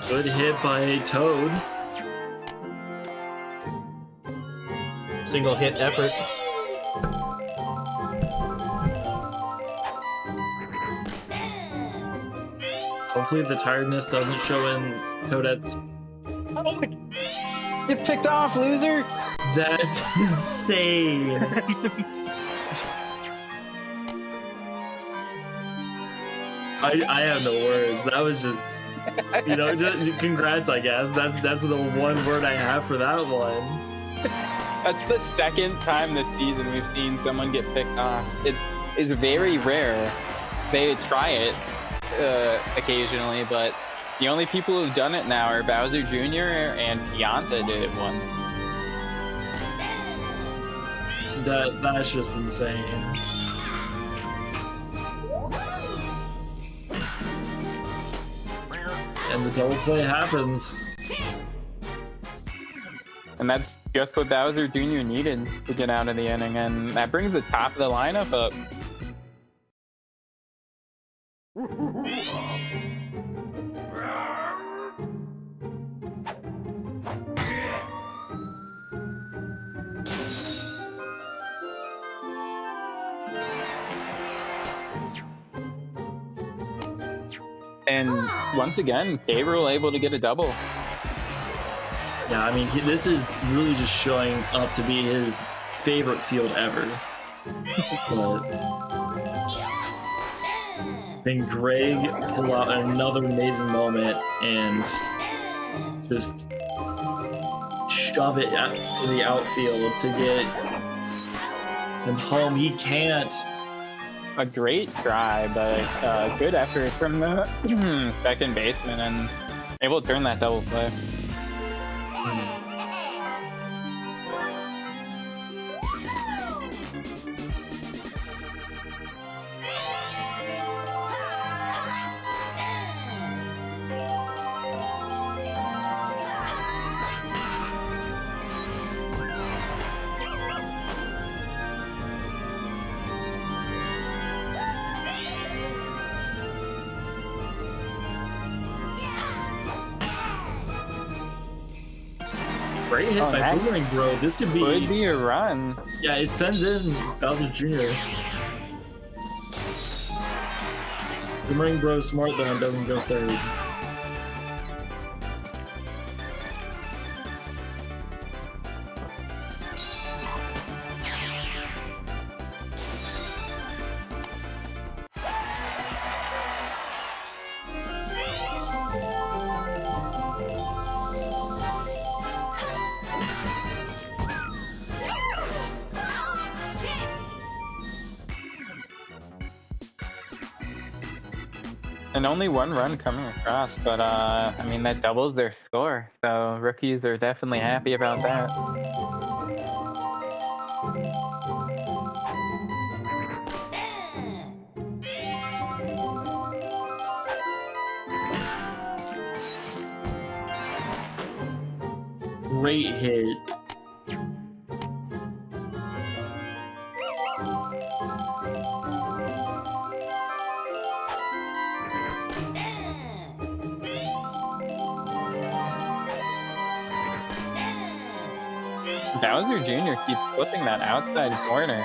Good hit by Toad. Single hit effort. Hopefully the tiredness doesn't show in Toadette's. Oh, get picked off, loser! That's insane. I have no words. That was just, you know, just congrats, I guess. That's the one word I have for that one. That's the second time this season we've seen someone get picked off. It's very rare. They try it occasionally, but the only people who've done it now are Bowser Jr. and Pianta did it once. That's just insane. And the double play happens. And that's just what Bowser Jr. needed to get out of the inning, and that brings the top of the lineup up. And once again, Gabriel able to get a double. Yeah, I mean, this is really just showing up to be his favorite field ever. But then Greg pull out another amazing moment and just shove it to the outfield to get him home. He can't. A great try, but good effort from the second baseman and able to turn that double play. Great hit by Boomerang Bro. This could be a run. Yeah, it sends in Bowser Jr. Boomerang Bro smart though and doesn't go third. And only one run coming across, but I mean, that doubles their score, so rookies are definitely happy about that. Great hit. Bowser Jr. keeps flipping that outside corner.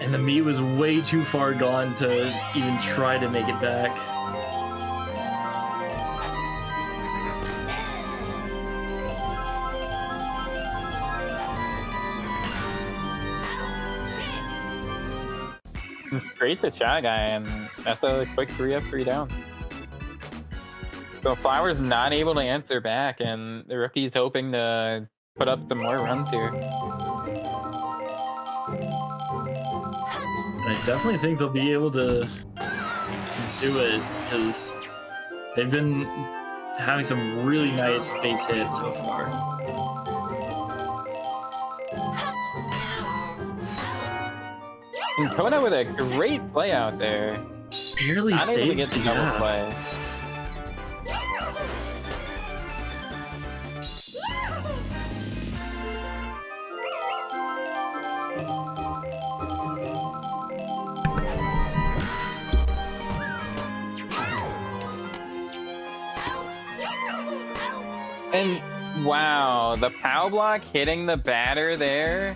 And the meat was way too far gone to even try to make it back. Straight to Shy Guy, and that's a quick 3-up, 3-down. So Flower's not able to answer back, and the rookie's hoping to put up some more runs here. And I definitely think they'll be able to do it, because they've been having some really nice base hits so far. And Kona with a great play out there. Barely Not able to saved get the the double play. And wow, the POW block hitting the batter there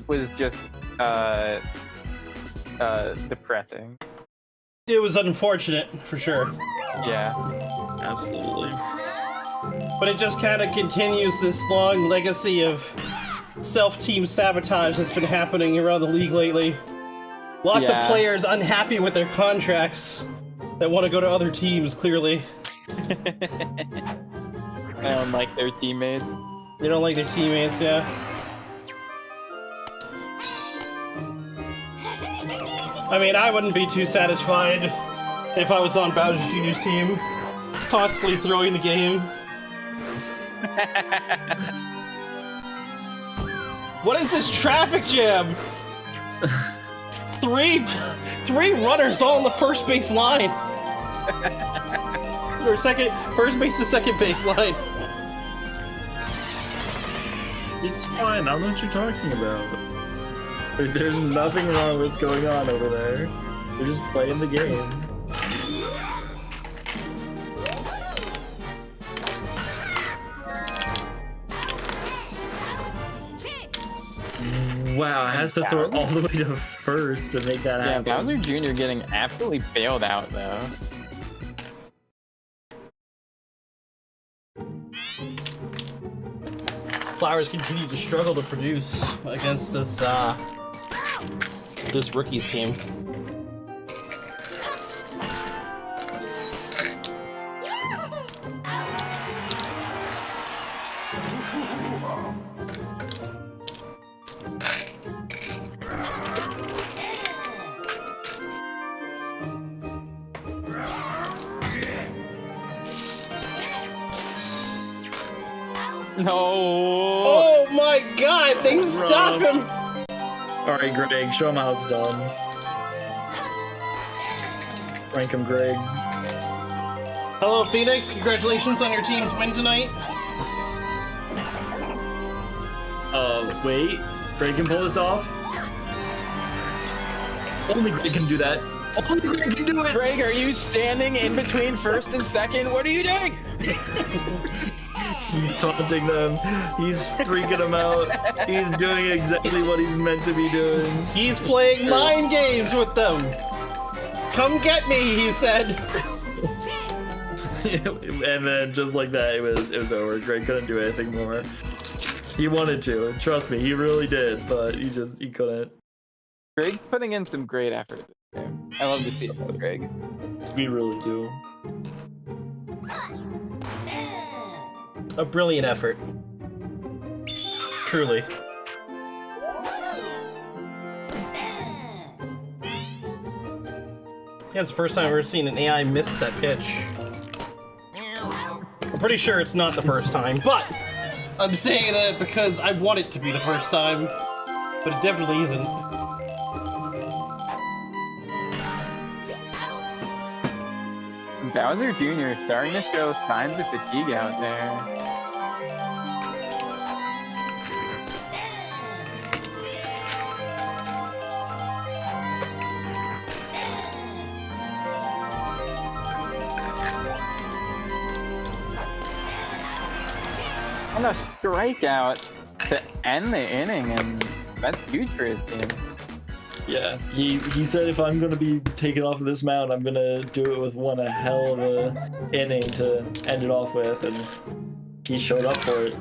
was just depressing. It was unfortunate, for sure. Yeah. Absolutely. But it just kind of continues this long legacy of self-team sabotage that's been happening around the league lately. Lots of players unhappy with their contracts that want to go to other teams, clearly. They don't like their teammates. They don't like their teammates, yeah. I mean, I wouldn't be too satisfied if I was on Bowser Jr.'s team, constantly throwing the game. What is this traffic jam? Three runners all on the first base line. Or first base to second base line. It's fine. I don't know what you're talking about. There's nothing wrong with what's going on over there. They're just playing the game. Wow, has to throw all the way to first to make that happen. Yeah, Bowser Jr. getting absolutely bailed out though. Flowers continue to struggle to produce against this this rookies team. No. Oh my God! They stop him. All right, Greg, show him how it's done. Rank him, Greg. Hello, Phoenix. Congratulations on your team's win tonight. Wait. Greg can pull this off. Only Greg can do that. Only Greg can do it. Greg, are you standing in between first and second? What are you doing? He's taunting them. He's freaking them out. He's doing exactly what he's meant to be doing. He's playing mind games with them. Come get me, he said. And then just like that, it was over. Greg couldn't do anything more. He wanted to, trust me, he really did, but he couldn't. Greg's putting in some great effort this game. I love to see it though, Greg. We really do. A brilliant effort. Truly. Yeah, it's the first time I've ever seen an AI miss that pitch. I'm pretty sure it's not the first time, but I'm saying that because I want it to be the first time, but it definitely isn't. Bowser Jr. is starting to show signs of fatigue out there. And a strikeout to end the inning, and that's huge for his team. Yeah, he said if I'm gonna be taken off of this mound, I'm gonna do it with one a hell of a inning to end it off with, and he showed up for it.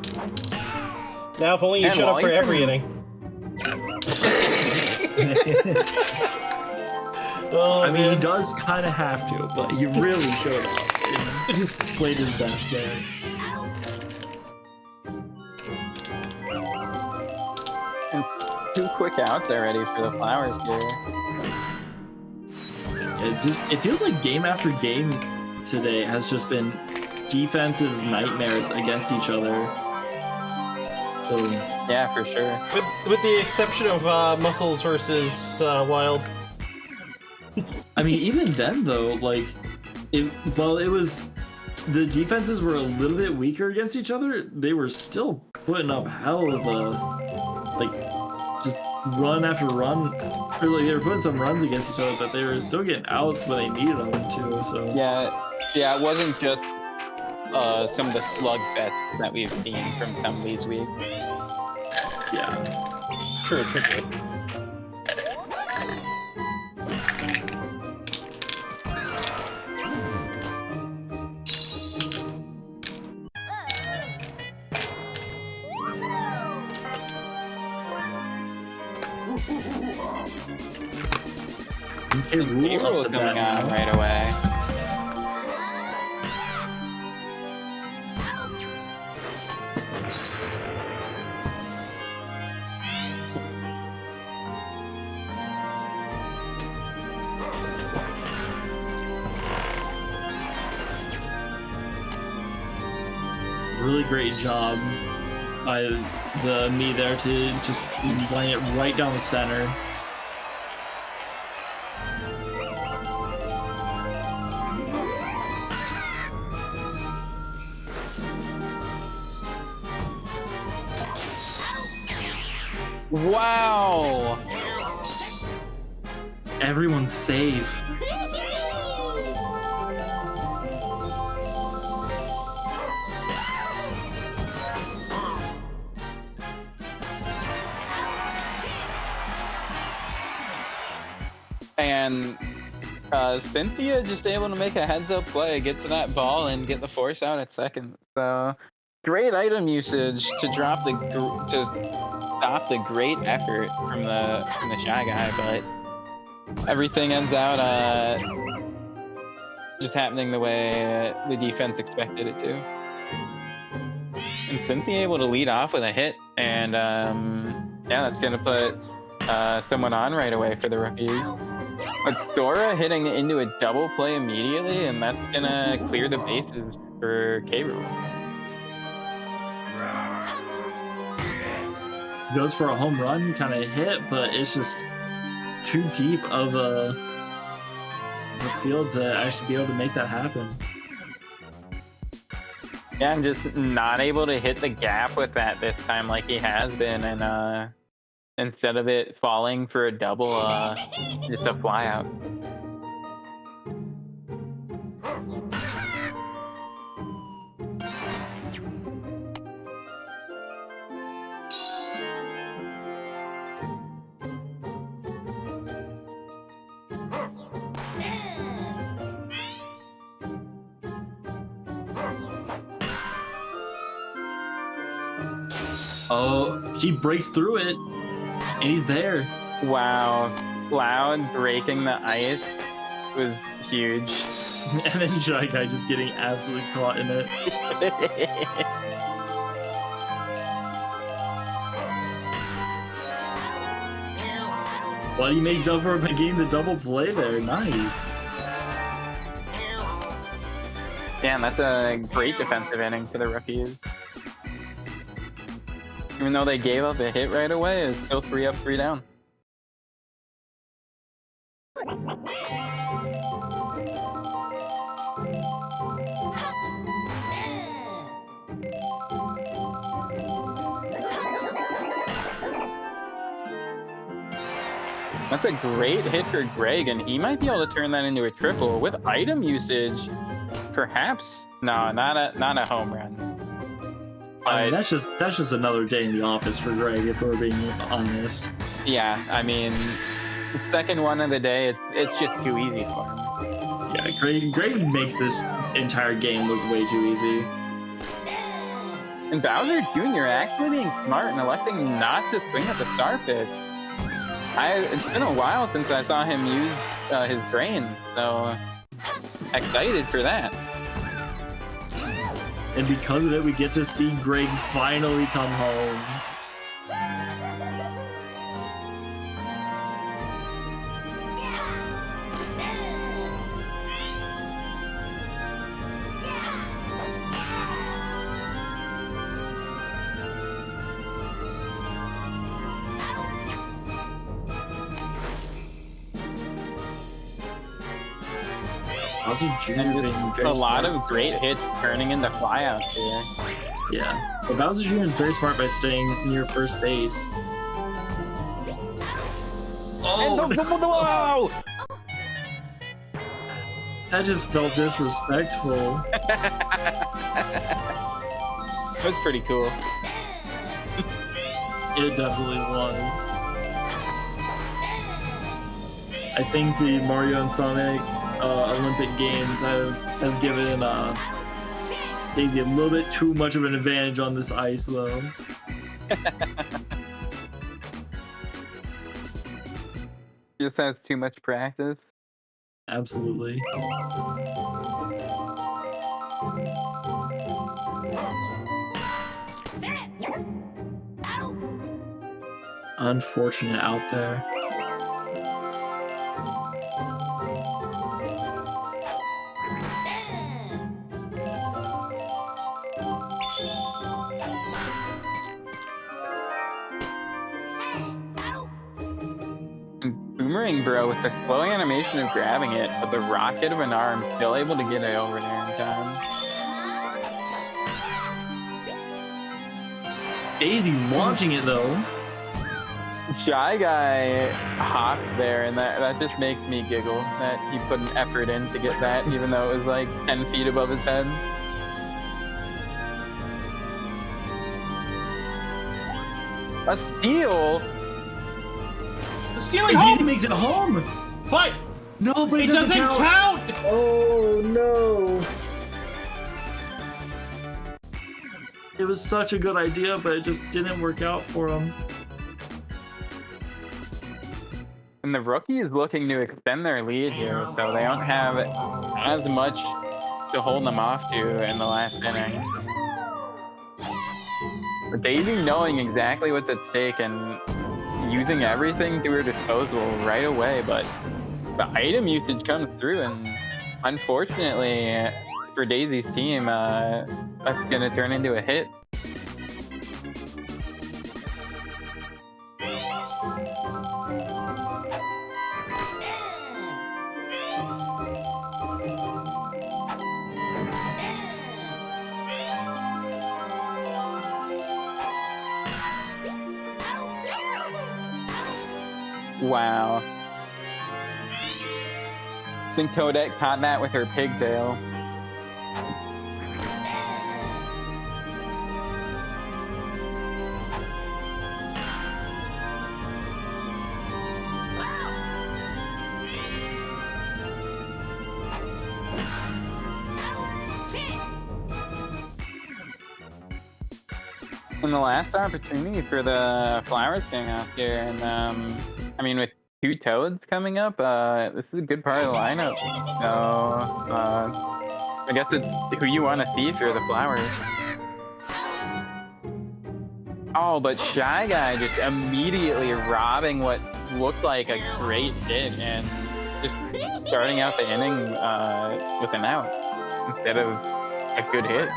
Now, if only you showed up for every inning. Oh, I mean, he does kind of have to, but he really showed up and played his best there. And 2 quick outs already for the Flowers here. It feels like game after game today has just been defensive nightmares against each other. So yeah, for sure. With the exception of Muscles versus Wild. I mean, even then though, like, the defenses were a little bit weaker against each other. They were still putting up hell of a, like, just run after run. Or like they were putting some runs against each other, but they were still getting outs when they needed them to. So yeah, it wasn't just some of the slug fests that we've seen from some of these weeks. Yeah. True. Okay, rule Rule up to coming bat on now. right away. Really great job by the me there to just line it right down the center. Wow! Everyone's safe. And Cynthia just able to make a heads-up play, get to that ball, and get the force out at second. So great item usage to stop the great effort from the Shy Guy, but everything ends out just happening the way the defense expected it to. And Cynthia able to lead off with a hit, and yeah, that's gonna put someone on right away for the rookies. But Dora hitting into a double play immediately, and that's gonna clear the bases for K-Rool. Goes for a home run kind of hit, but it's just too deep of a field to actually be able to make that happen. Yeah, I'm just not able to hit the gap with that this time like he has been, and instead of it falling for a double, just a fly out. Oh, he breaks through it, and he's there. Wow, Loud breaking the ice was huge. And then Shy Guy just getting absolutely caught in it. But he makes up for it by getting the double play there. Nice. Damn, that's a great defensive inning for the rookies. Even though they gave up a hit right away, it's still 3 up, 3 down. That's a great hit for Greg, and he might be able to turn that into a triple with item usage. Perhaps, no, not a home run. I mean, that's just another day in the office for Greg, if we're being honest. Yeah, I mean, the second one of the day, it's just too easy for him. Yeah, Greg makes this entire game look way too easy. And Bowser Jr. actually being smart and electing not to swing at the star pitch. It's been a while since I saw him use his brain, so excited for that. And because of it, we get to see Greg finally come home. And a lot of great hits turning into flyouts here. Yeah, but Bowser Jr. is very smart by staying near first base. Oh, Whoa! That just felt disrespectful. That's pretty cool. It definitely was. I think the Mario and Sonic Olympic Games has given Daisy a little bit too much of an advantage on this ice, though. Just has too much practice. Absolutely. Unfortunate out there. Boomerang Bro with the slow animation of grabbing it, but the rocket of an arm still able to get it over there in time. Daisy launching it though. Shy Guy hopped there, and that just makes me giggle that he put an effort in to get that, even though it was like 10 feet above his head. A steal? Stealing Daisy home, makes it home. but No, but it doesn't count. Oh no. It was such a good idea, but it just didn't work out for him. And the rookie is looking to extend their lead here, so they don't have as much to hold them off to in the last inning. But Daisy knowing exactly what's at stake and using everything to her disposal right away, but the item usage comes through, and unfortunately for Daisy's team, that's gonna turn into a hit. Wow. I think Toadette caught that with her pigtail. And the last opportunity for the flowers thing out here, and I mean, with 2 Toads coming up, this is a good part of the lineup. So I guess it's who you want to see for the flowers. Oh, but Shy Guy just immediately robbing what looked like a great hit and just starting out the inning with an out instead of a good hit.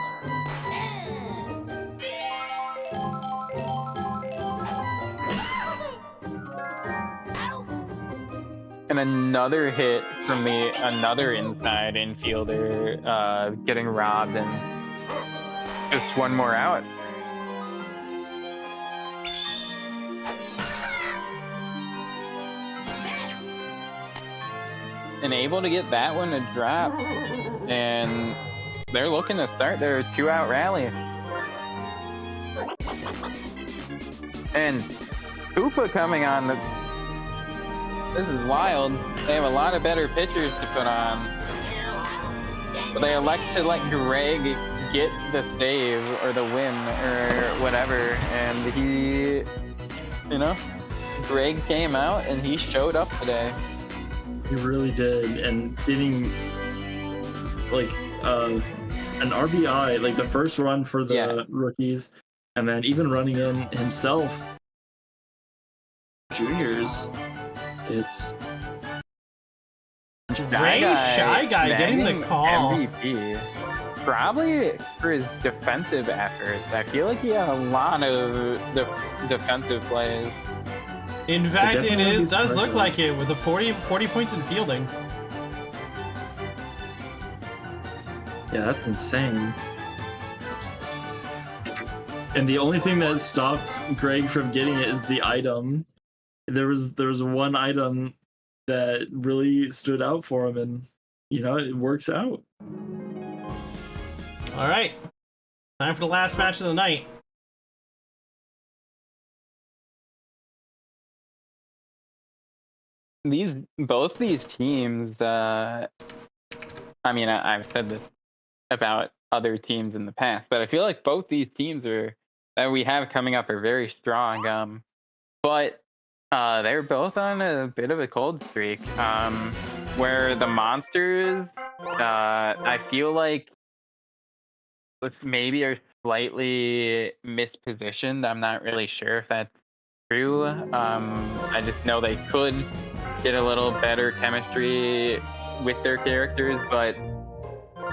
And another hit from another inside infielder getting robbed, and just one more out. And able to get that one to drop, and they're looking to start their 2-out rally. And Koopa coming on the... This is wild. They have a lot of better pitchers to put on. But they elect to let Greg get the save or the win or whatever. And he, you know, Greg came out and he showed up today. He really did. And getting like an RBI, like the first run for the rookies, and then even running in himself, juniors. It's Shy Guy getting the call. MVP. Probably for his defensive efforts. I feel like he had a lot of defensive plays. In fact, it does look like it with the 40 points in fielding. Yeah, that's insane. And the only thing that stopped Greg from getting it is the item. There was one item that really stood out for him, and you know, it works out. All right, time for the last match of the night. Both these teams, I mean, I've said this about other teams in the past, but I feel like both these teams that we have coming up are very strong. But they're both on a bit of a cold streak. Where the monsters, I feel like maybe are slightly mispositioned. I'm not really sure if that's true. I just know they could get a little better chemistry with their characters, but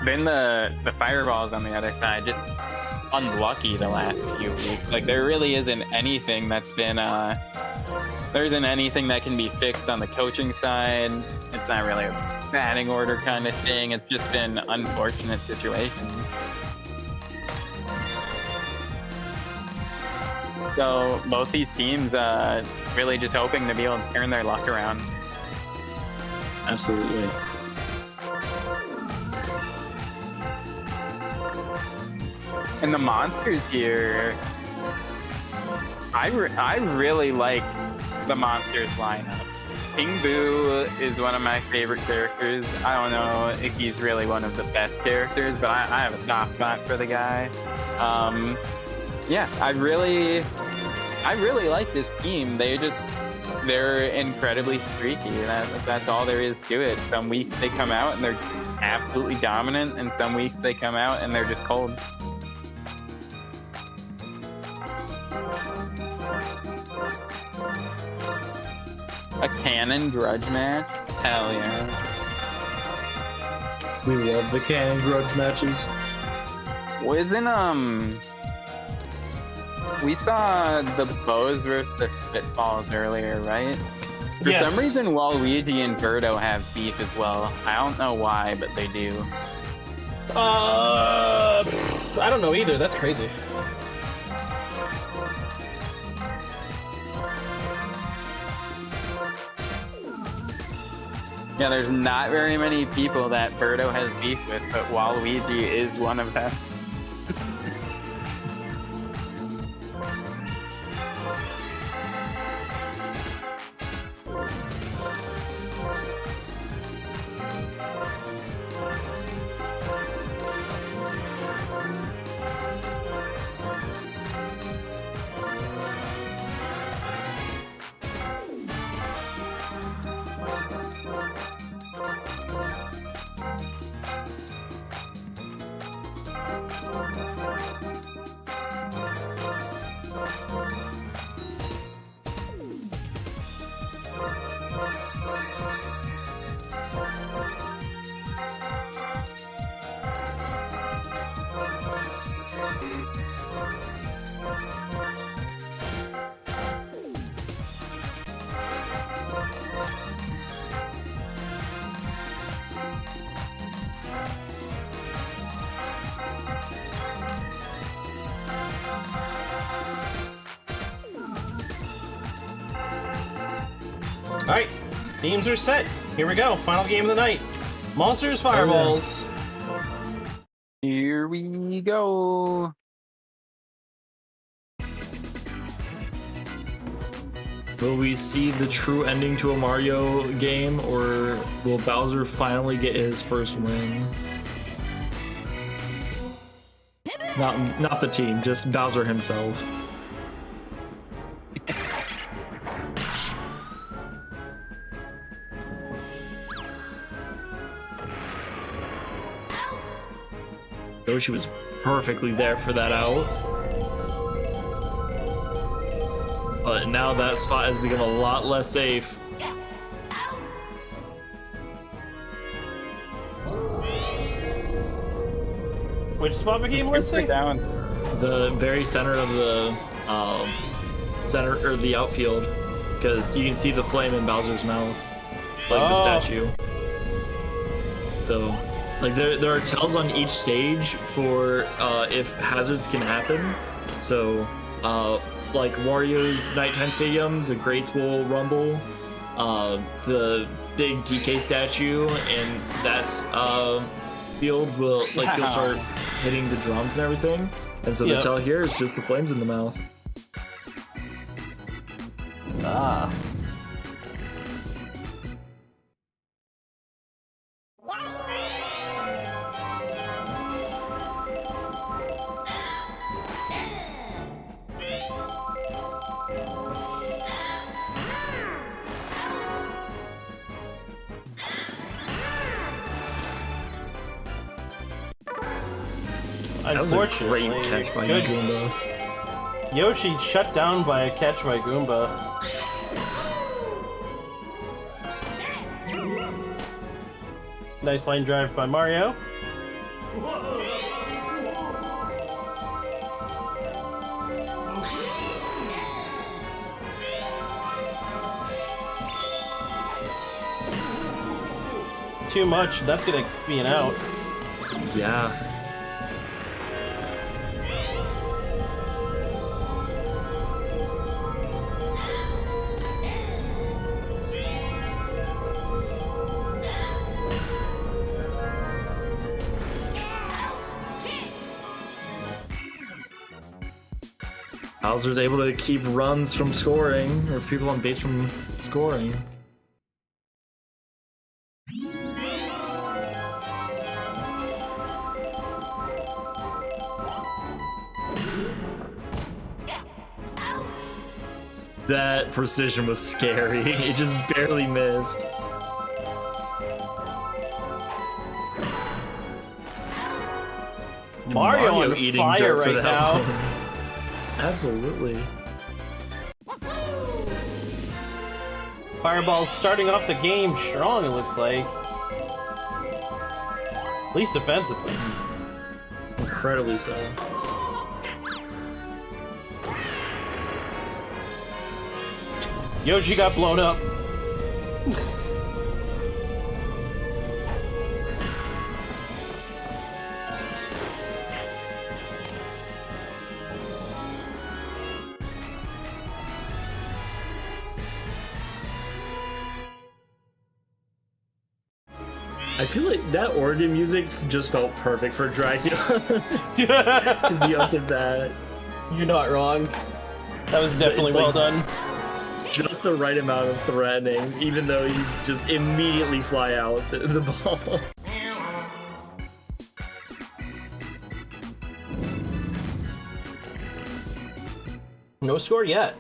then the Fireballs on the other side just unlucky the last few weeks. Like there really isn't anything that's been there isn't anything that can be fixed on the coaching side. It's not really a batting order kind of thing. It's just been unfortunate situations. So both these teams really just hoping to be able to turn their luck around. Absolutely. And the monsters here, I really like the monsters lineup. King Boo is one of my favorite characters. I don't know if he's really one of the best characters, but I have a soft spot for the guy. Yeah, I really like this team. They're incredibly streaky. That's all there is to it. Some weeks they come out and they're absolutely dominant, and some weeks they come out and they're just cold. A canon grudge match? Hell yeah. We love the canon grudge matches. Wasn't, we saw the Bows versus the Spitballs earlier, right? For some reason, Waluigi and Birdo have beef as well. I don't know why, but they do. I don't know either. That's crazy. Yeah, there's not very many people that Birdo has beef with, but Waluigi is one of them. Alright, teams are set. Here we go. Final game of the night. Monsters, Fireballs. Here we go. Will we see the true ending to a Mario game, or will Bowser finally get his first win? Not the team, just Bowser himself. Though she was perfectly there for that out. But now that spot has become a lot less safe. Which spot became less safe? Down. The very center of the the outfield, because you can see the flame in Bowser's mouth, like the statue. So, like there are tells on each stage for if hazards can happen. So, like Wario's Nighttime Stadium, the Greats will rumble. The big DK statue, and that's field will like you'll start hitting the drums and everything. And so the tell here is just the flames in the mouth. Ah. Unfortunately, that was a great catch by Goomba. Yoshi shut down by a catch by Goomba. Nice line drive by Mario. Too much, that's gonna be an out. Yeah. Bowser's able to keep runs from scoring, or people on base from scoring. That precision was scary. It just barely missed. Mario on eating fire dirt for right that now. one. Absolutely. Fireball's starting off the game strong, it looks like. At least defensively. Incredibly so. Yoshi got blown up. I feel like that organ music just felt perfect for Dracula to be up to that. You're not wrong. That was definitely well done. Just the right amount of threatening, even though you just immediately fly out to the ball. No score yet.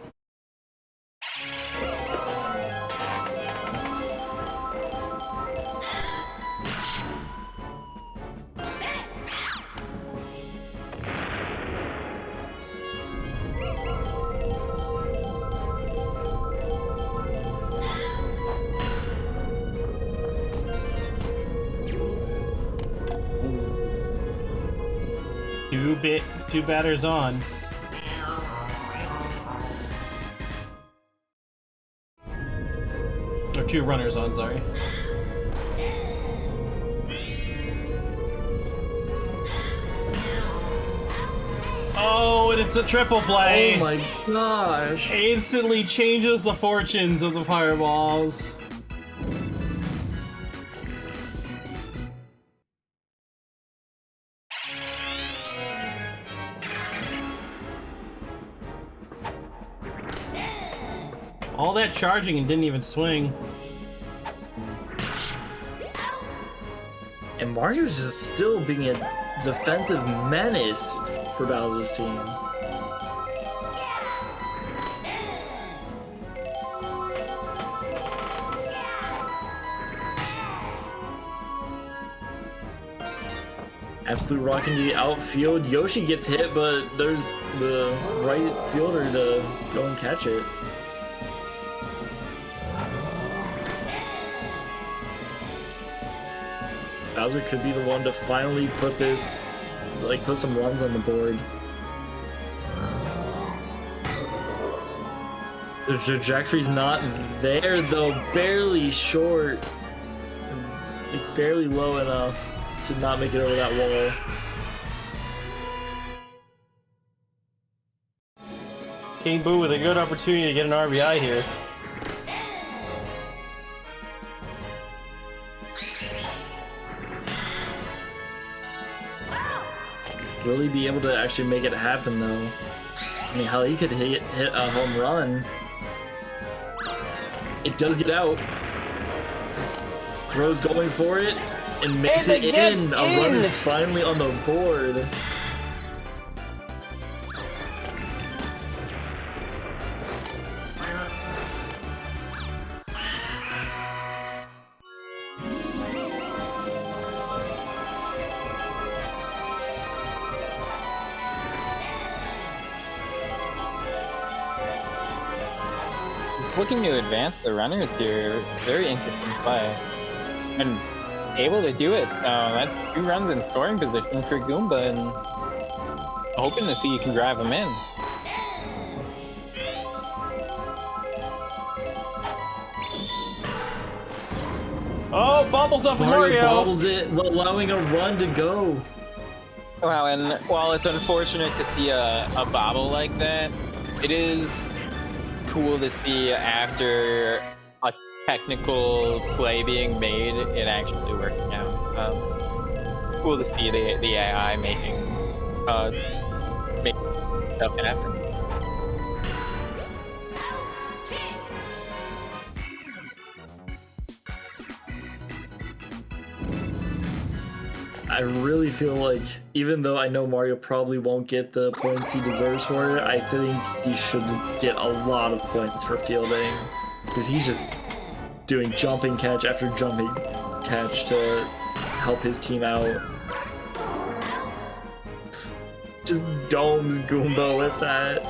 Two batters on. Or two runners on, sorry. Oh, and it's a triple play! Oh my gosh. Instantly changes the fortunes of the fireballs. All that charging and didn't even swing. And Mario's just still being a defensive menace for Bowser's team. Absolute rocking the outfield. Yoshi gets hit, but there's the right fielder to go and catch it. Bowser could be the one to finally put this, like, put some runs on the board. The trajectory's not there, though. Barely short. Like, barely low enough to not make it over that wall. King Boo with a good opportunity to get an RBI here. really be able to actually make it happen, though. I mean, hell, he could hit a home run. It does get out. Throws going for it and makes it in. A run is finally on the board. Looking to advance the runners here, very interesting play. And able to do it. That's 2 runs in scoring position for Goomba, and hoping to see you can drive him in. Oh, bobbles off of Mario! Bobbles it, allowing a run to go. Wow, and while it's unfortunate to see a bobble like that, it is cool to see after a technical play being made, it actually working out. Cool to see the AI making stuff happen. I really feel like, even though I know Mario probably won't get the points he deserves for it, I think he should get a lot of points for fielding. Because he's just doing jumping catch after jumping catch to help his team out. Just domes Goomba with that.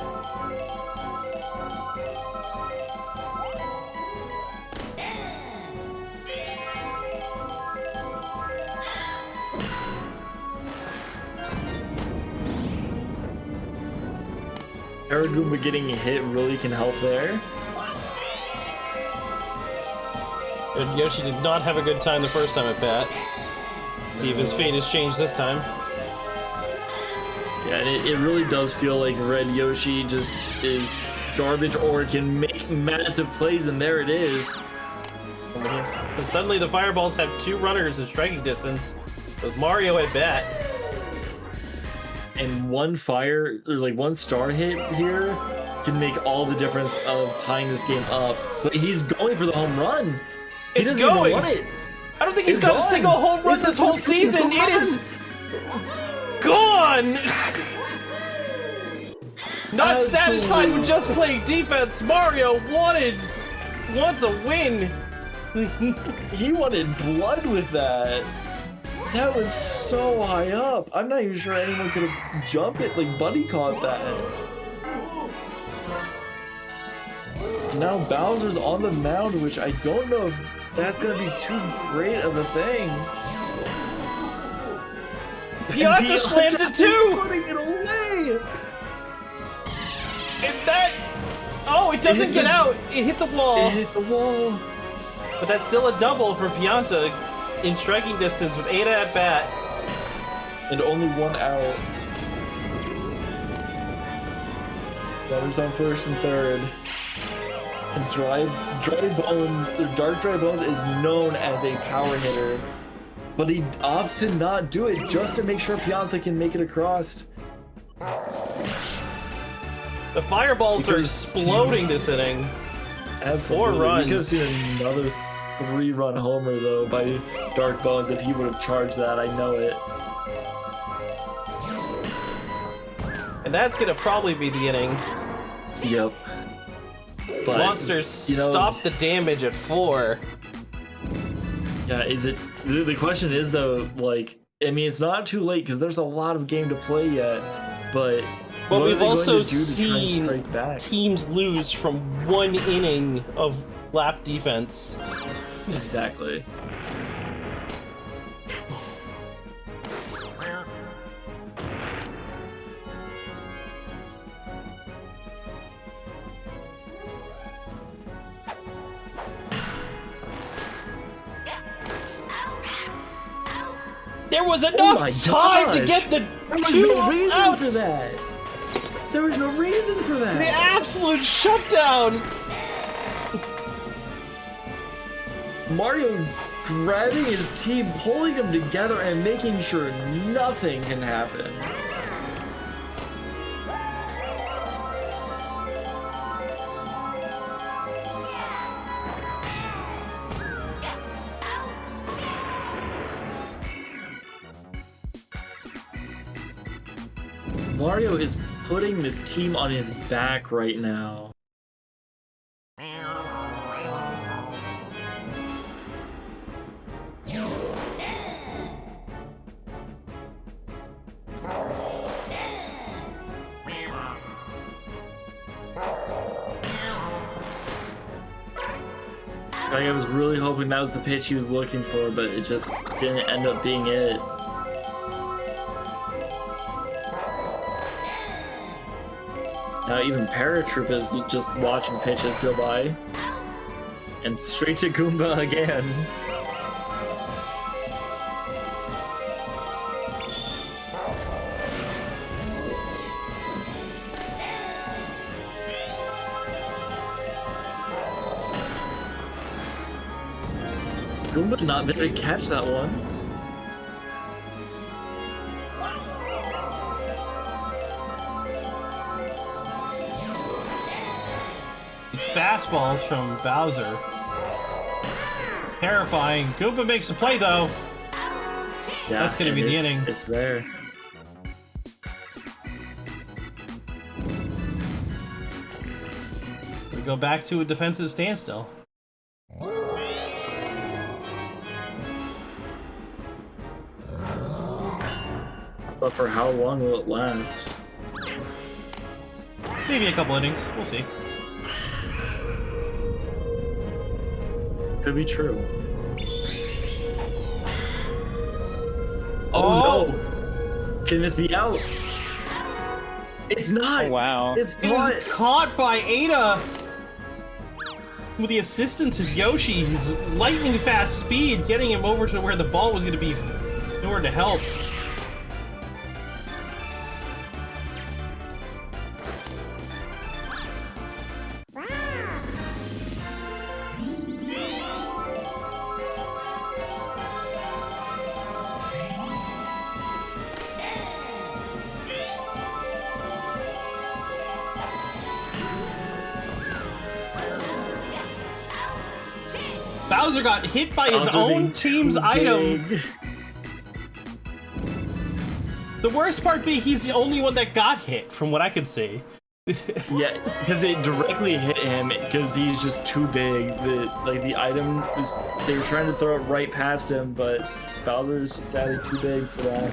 Goomba getting hit really can help there. And Yoshi did not have a good time the first time at bat. See if his fate has changed this time. Yeah, and it really does feel like Red Yoshi just is garbage or can make massive plays, and there it is. And suddenly the Fireballs have 2 runners in striking distance with Mario at bat. And one star hit here can make all the difference of tying this game up. But he's going for the home run. He doesn't even want it. I don't think he's got a single home run this whole season. It is gone. Not satisfied with just playing defense, Mario wants a win. He wanted blood with that. That was so high up. I'm not even sure anyone could have jumped it. Like, Buddy caught that. Now Bowser's on the mound, which I don't know if that's gonna be too great of a thing. Pianta slams it too! Putting it away! And that... Oh, it doesn't get out! It hit the wall! It hit the wall. But that's still a double for Pianta in striking distance with 8 at bat. And only 1 out. Runners on first and third. And Dark Dry Bones is known as a power hitter. But he opts to not do it just to make sure Pianta can make it across. The Fireballs are exploding this inning. Absolutely. 4 runs. We could have seen another 3-run homer, though, by Dark Bones if he would have charged that. I know it. And that's going to probably be the inning. Yep. But, Monsters stop the damage at 4. Yeah, is it... The question is, though, like... I mean, it's not too late, because there's a lot of game to play yet, but... But we've also seen teams lose from 1 inning of lap defense. Exactly. There was enough time to get the 2 outs! For that. There was no reason for that. The absolute shutdown! Mario grabbing his team, pulling them together, and making sure nothing can happen. Mario is putting this team on his back right now. Like, I was really hoping that was the pitch he was looking for, but it just didn't end up being it. Now even Paratroop is just watching pitches go by. And straight to Goomba again. Goomba not there to catch that one. These fastballs from Bowser. Terrifying. Goomba makes a play though. Yeah, that's gonna be the inning. It's there. We go back to a defensive standstill. But for how long will it last? Maybe a couple innings. We'll see. Could be true. Oh! No! Can this be out? It's not! Oh, wow. It's It caught! was caught by Ada! With the assistance of Yoshi, his lightning fast speed, getting him over to where the ball was going to be in order to help. Bowser got hit by his Bowser own being team's too item. big. The worst part being he's the only one that got hit, from what I could see. Yeah, because it directly hit him because he's just too big. The item was, they were trying to throw it right past him, but Bowser's just sadly too big for that.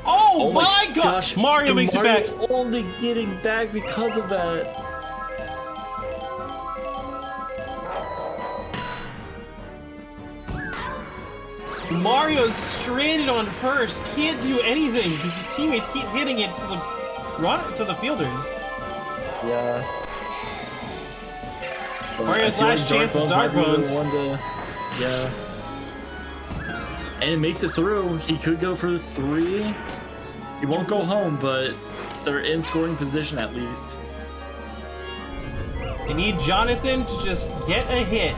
Oh my gosh! Mario makes it back. Only getting back because of that. Mario's stranded on first, can't do anything because his teammates keep hitting it to the fielders. Yeah. But Mario's I feel last chance is Dark might be the Bones. one to, yeah. And it makes it through. He could go for 3. He won't go home, but they're in scoring position at least. They need Jonathan to just get a hit.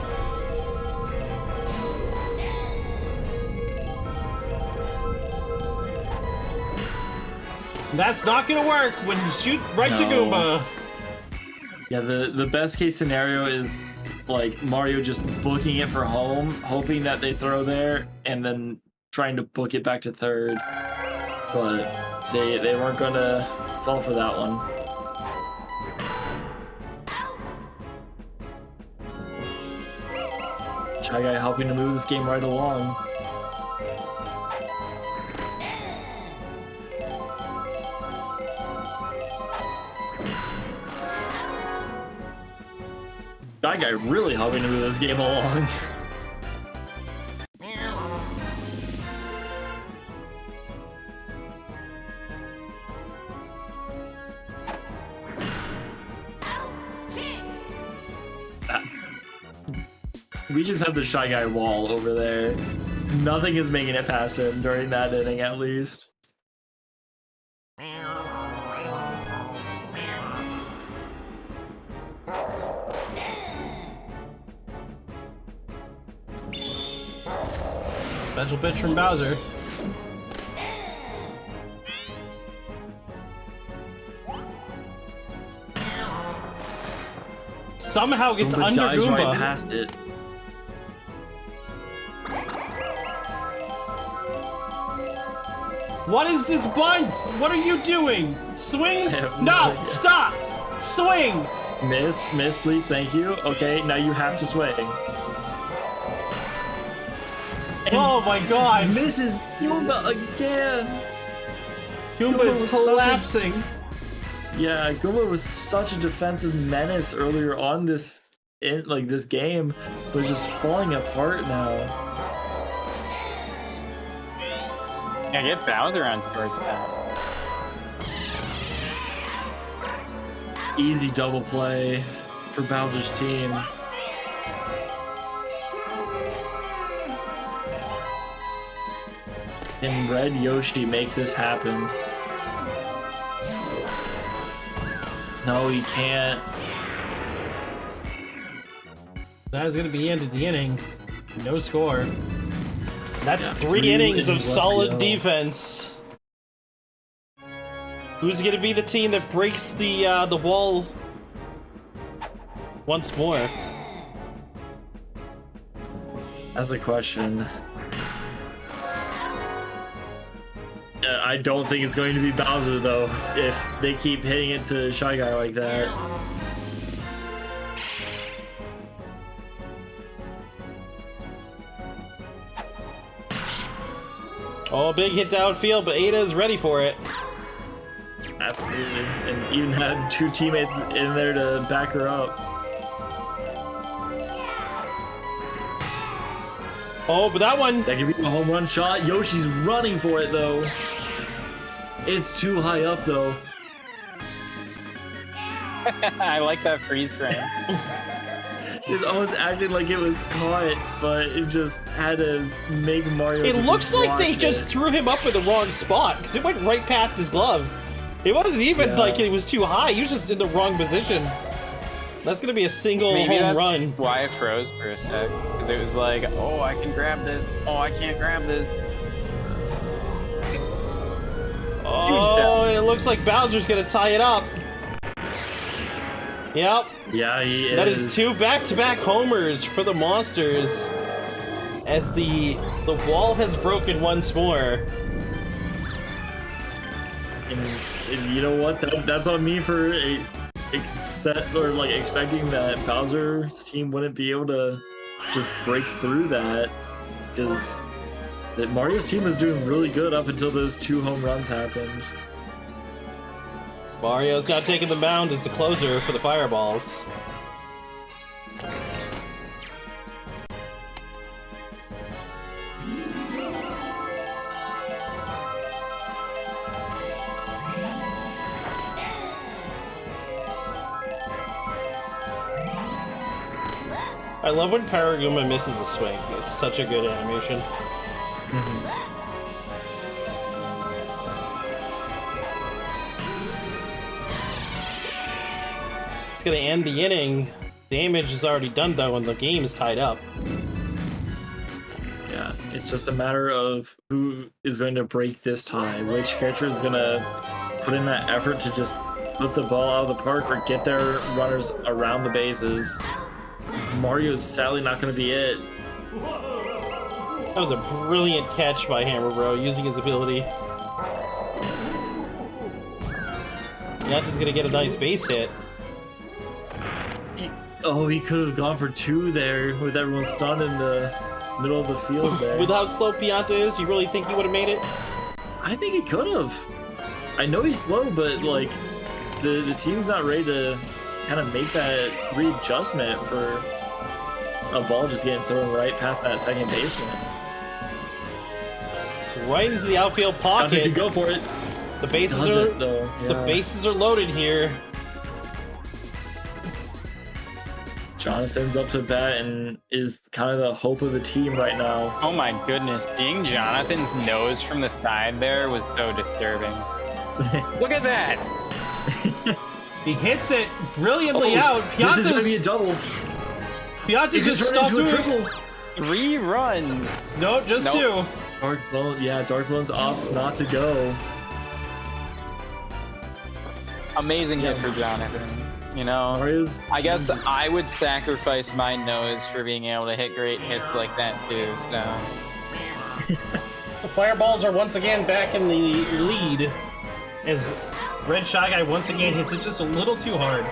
That's not gonna work when you shoot right to No. Goomba. Yeah, the best case scenario is like Mario just booking it for home, hoping that they throw there, and then trying to book it back to third. But they weren't gonna fall for that one. Shy Guy helping to move this game right along. Shy Guy really helping to move this game along. We just have the Shy Guy wall over there. Nothing is making it past him during that inning, at least. Special pitch from Bowser. somehow gets Goomba under dives Goomba. right past it. What is this bunt? What are you doing? Swing? I have No, no idea. stop! Swing! Miss, please, thank you. Okay, now you have to swing. And Oh my god! misses Goomba again. Goomba is was such a- collapsing. Yeah, Goomba was such a defensive menace earlier on this game, but just falling apart now. Yeah, get Bowser on towards that. Easy double play for Bowser's team. Can Red Yoshi make this happen? No, he can't. That is going to be the end of the inning. No score. That's Yeah, 3 innings of innings left solid to go. defense. Who's going to be the team that breaks the wall once more? That's the question. I don't think it's going to be Bowser though, if they keep hitting it to Shy Guy like that. Oh, big hit to outfield, but Ada is ready for it. Absolutely. And even had 2 teammates in there to back her up. Oh, but that one... That could be a home run shot. Yoshi's running for it though. It's too high up though. I like that freeze frame. It's almost acting like it was caught, but it just had to make Mario. It just looks like they block just it. threw him up in the wrong spot, because it went right past his glove. It wasn't even Yeah. like it was too high, he was just in the wrong position. That's gonna be a single Maybe home that's run. why it froze for a sec. Because it was like, oh, I can grab this. Oh, I can't grab this. Oh, and it looks like Bowser's gonna tie it up. Yep, Yeah, he is. that is 2 back-to-back homers for the Monsters. As the wall has broken once more. And you know what? That's on me for expecting that Bowser's team wouldn't be able to just break through that, because Mario's team was doing really good up until those 2 home runs happened. Mario's now taking the mound as the closer for the Fireballs. I love when Paraguma misses a swing. It's such a good animation. It's gonna end the inning. Damage is already done though, and the game is tied up. Yeah, it's just a matter of who is going to break this tie. Which catcher is going to put in that effort to just put the ball out of the park or get their runners around the bases. Mario's sadly not going to be it. That was a brilliant catch by Hammer Bro, using his ability. Yanta's gonna get a nice base hit. He could have gone for 2 there with everyone stunned in the middle of the field there. With how slow Pianta is, do you really think he would have made it? I think he could have. I know he's slow, but like the team's not ready to kind of make that readjustment for a ball just getting thrown right past that second baseman. Right into the outfield Dante pocket. could go for it. The bases Does are it, though? the Yeah. bases are loaded here. Jonathan's up to bat and is kind of the hope of the team right now. Oh my goodness, seeing Jonathan's nose from the side there was so disturbing. Look at that! He hits it brilliantly out. This is going to be a Pianta's double. Pianta It just just turned stops into a moving. triple. 3 runs! Nope, just Nope. 2. Dark Bones opts not to go. Amazing hit for Jonathan. You know, Mario's I guess I would sacrifice my nose for being able to hit great hits like that too. So The Fireballs are once again back in the lead as Red Shy Guy once again hits it just a little too hard.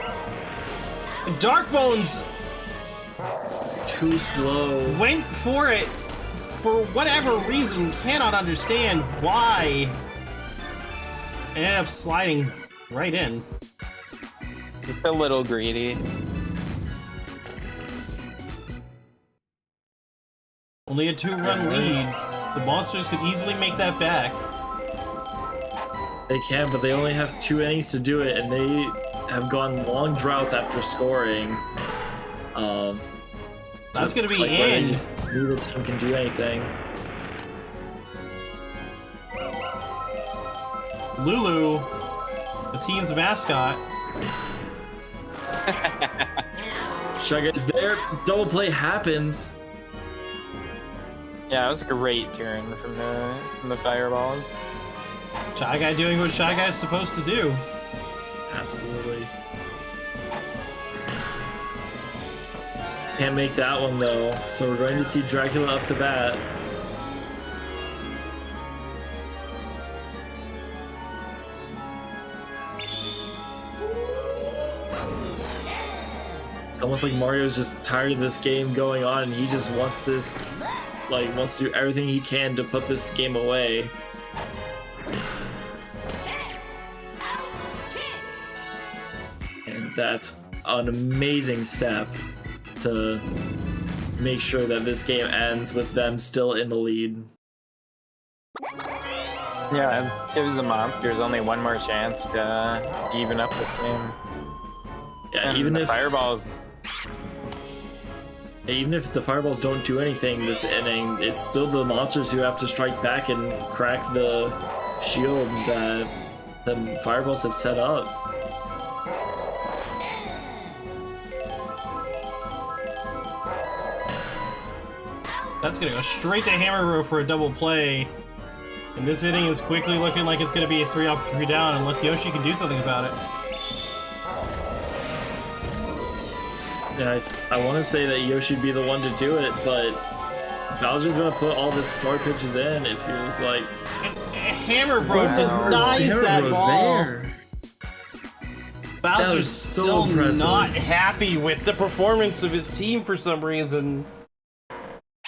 And Dark Bones It's too slow. went for it for whatever reason, cannot understand why. Ended up sliding right in. it's a little greedy. Only a 2-run lead. The Monsters could easily make that back. They can, but they only have 2 innings to do it, and they have gone long droughts after scoring. That's gonna be like, where they in. just neither team can do anything. Lulu, the team's mascot. Shy Guy's there. Double play happens. Yeah, it was a great turn from the Fireballs. Shy Guy doing what Shy Guy's supposed to do. Absolutely. Can't make that one though, so we're going to see Dracula up to bat. Almost like Mario's just tired of this game going on, and he just wants this, like, wants to do everything he can to put this game away. And that's an amazing step to make sure that this game ends with them still in the lead. Yeah, it gives the Monsters only one more chance to even up this game. Yeah, And even the if Fireballs, the Fireballs don't do anything this inning, it's still the Monsters who have to strike back and crack the shield that the Fireballs have set up. That's gonna go straight to Hammer Row for a double play. And this inning is quickly looking like it's gonna be a 3 up, 3 down unless Yoshi can do something about it. Yeah, I want to say that Yoshi'd be the one to do it, but Bowser's gonna put all the story pitches in. It feels like Hammer Bro denies that Hammer ball. Bro's there. Bowser's was so still impressive. not happy with the performance of his team for some reason.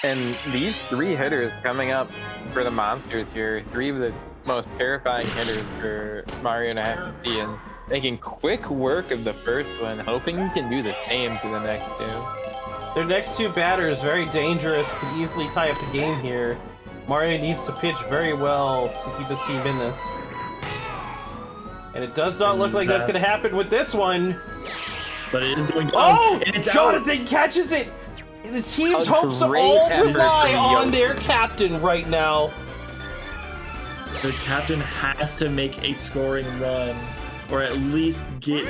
and these 3 hitters coming up for the Monsters here, 3 of the most terrifying hitters for Mario to have to see, and making quick work of the first one, hoping he can do the same to the next 2. Their next 2 batters, very dangerous, could easily tie up the game here. Mario needs to pitch very well to keep his team in this. And it does not look like that's going to happen with this one. but it is going down. Oh! And it's Jonathan catches it! The team's A hopes great all effort rely from on Yoshi. their captain right now. The captain has to make a scoring run, or at least get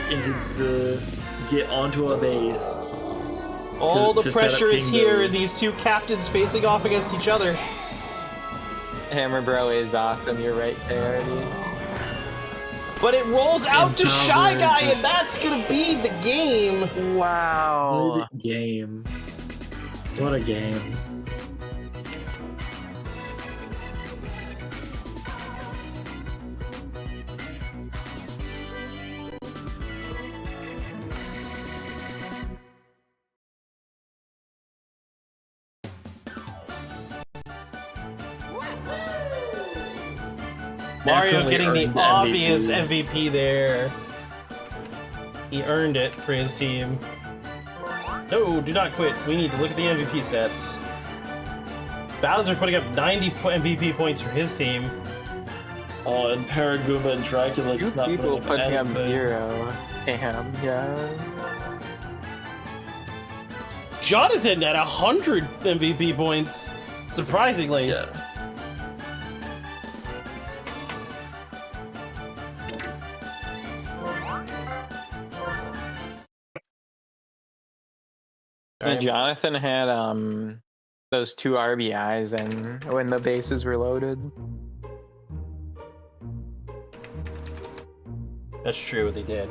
onto a base. All the to set up pressure is Kingdom. here, these 2 captains facing off against each other. Hammer Bro is awesome, you're right there, dude. But it rolls out to Bowser Shy Guy, and just- that's gonna be the game. Wow. What a game. What a game. Mario Definitely getting earned the obvious MVP. MVP there. He earned it for his team. No, do not quit. We need to look at the MVP stats. Bowser putting up 90 MVP points for his team. Oh, and Paragoomba and Dracula 2 just not people putting up anything. 0. Damn, yeah. Jonathan at 100 MVP points, surprisingly. Yeah. And Jonathan had those 2 RBIs and when the bases were loaded. That's true, they did.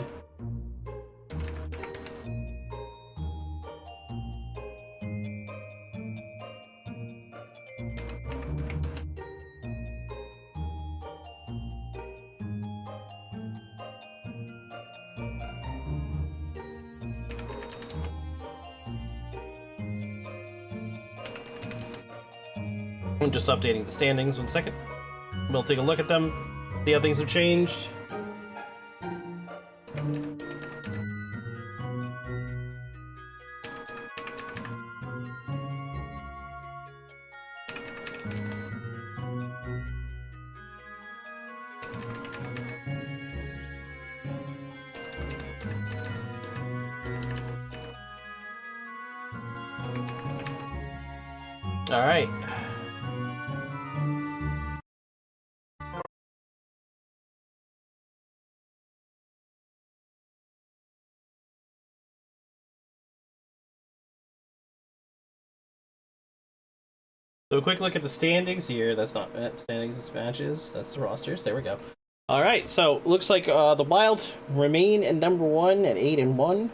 I'm just updating the standings. 1 second. We'll take a look at them, see how things have changed. All right. So a quick look at the standings here. That's not standings, it's matches. That's the rosters. There we go. All right. So looks like the Wild remain at number 1 at 8-1.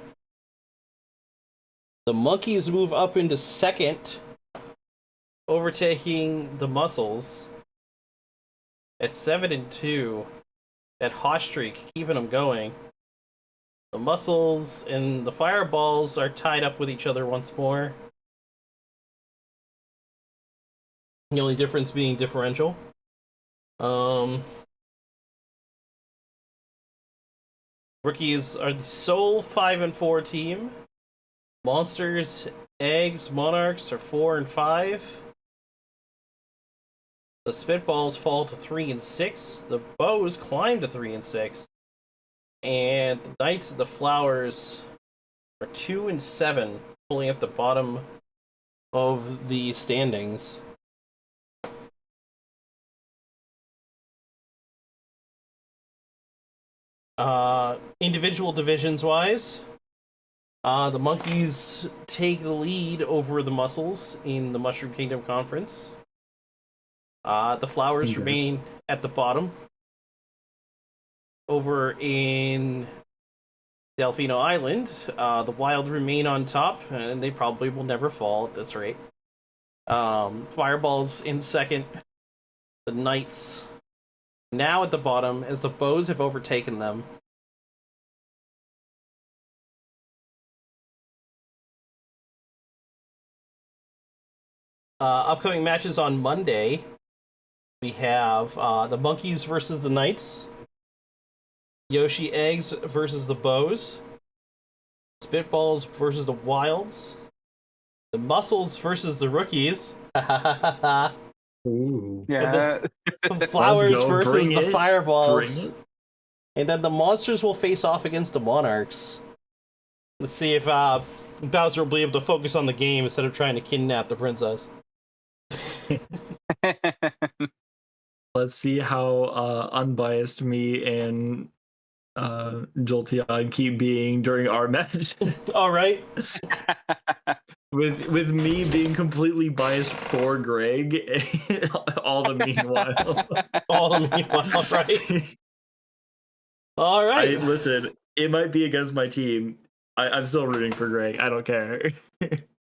The Monkeys move up into second, overtaking the Muscles at 7-2. That hot streak, keeping them going. The Muscles and the Fireballs are tied up with each other once more. The only difference being differential. Rookies are the sole 5-4 team. Monsters, Eggs, Monarchs are 4-5. The Spitballs fall to 3-6. The Bows climb to 3-6. And the Knights of the Flowers are 2-7, pulling up the bottom of the standings. Individual divisions wise, the Monkeys take the lead over the Muscles in the Mushroom Kingdom Conference. The Flowers remain at the bottom. Over in Delfino Island, the Wild remain on top, and they probably will never fall at this rate. Fireballs in second. The Knights now at the bottom, as the Bows have overtaken them. Upcoming matches on Monday, we have the Monkeys versus the Knights, Yoshi Eggs versus the Bows, Spitballs versus the Wilds, the Muscles versus the Rookies, Ooh. Yeah. the Flowers versus Bring the it. Fireballs, Bring it. and then the Monsters will face off against the Monarchs. Let's see if Bowser will be able to focus on the game instead of trying to kidnap the princess. Let's see how unbiased me and Jolteon keep being during our match. All right. with me being completely biased for Greg, all the meanwhile. All the meanwhile, right? All right. Listen, it might be against my team. I'm still rooting for Greg. I don't care.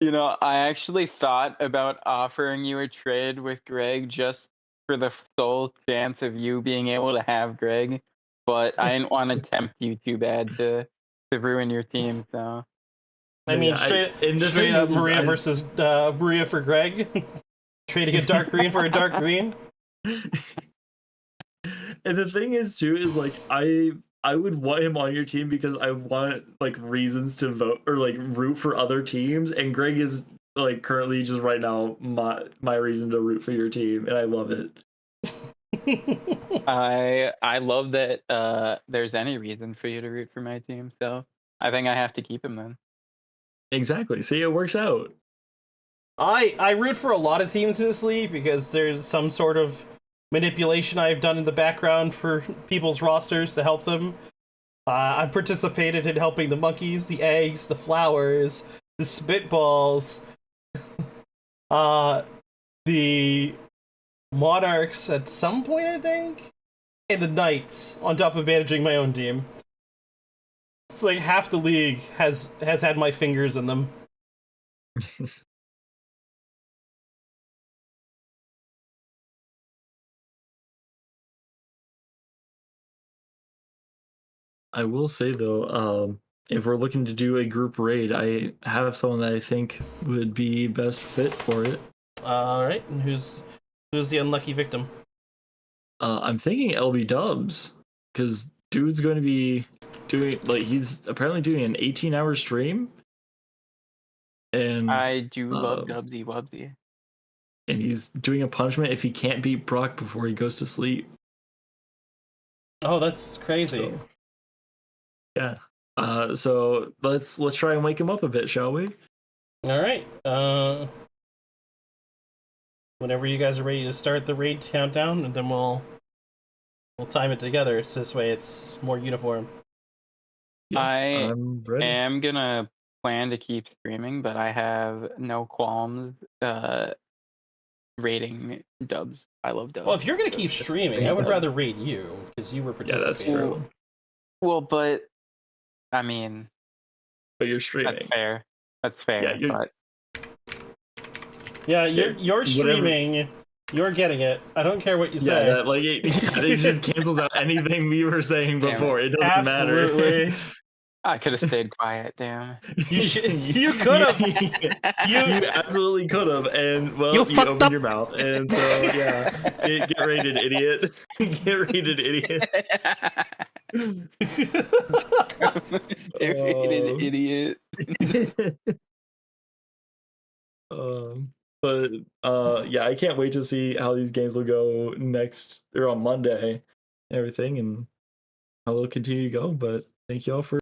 You know, I actually thought about offering you a trade with Greg just for the sole chance of you being able to have Greg, but I didn't want to tempt you too bad to ruin your team. So I mean, straight up Maria versus Maria for Greg. Trading a dark green for a dark green. And the thing is, too, is like I would want him on your team because I want like reasons to vote or like root for other teams, and Greg is like currently just right now my reason to root for your team, and I love it. I love that there's any reason for you to root for my team, so I think I have to keep him then. Exactly. See, it works out. I root for a lot of teams in this league because there's some sort of manipulation I've done in the background for people's rosters to help them. I participated in helping the Monkeys, the Eggs, the Flowers, the Spitballs, the Monarchs at some point, I think, and the Knights, on top of managing my own team. It's like half the league has had my fingers in them. I will say though, if we're looking to do a group raid, I have someone that I think would be best fit for it. All right, and Who's the unlucky victim? I'm thinking LB Dubs, because dude's going to be doing he's apparently doing an 18-hour stream, and I do love Dubsy Wubsy. And he's doing a punishment if he can't beat Brock before he goes to sleep. Oh, that's crazy. So, yeah. So let's try and wake him up a bit, shall we? All right. Whenever you guys are ready to start the raid countdown, and then we'll time it together, so this way it's more uniform. Yeah, I am gonna plan to keep streaming, but I have no qualms raiding Dubs. I love Dubs. Well, if you're gonna keep streaming, I would rather raid you because you were participating. Yeah, that's true. Well, but I mean, but you're streaming. That's fair. That's fair. Yeah, but yeah, you're streaming. Whatever. You're getting it. I don't care what you say. Yeah, it just cancels out anything we were saying before. It doesn't Absolutely. matter. I could have stayed quiet, damn. You could have. You absolutely could have, and well, you opened up your mouth, and so yeah, get rated, idiot. Get rated, idiot. Get rated, idiot. But yeah, I can't wait to see how these games will go next or on Monday and everything, and how they'll continue to go. But thank you all for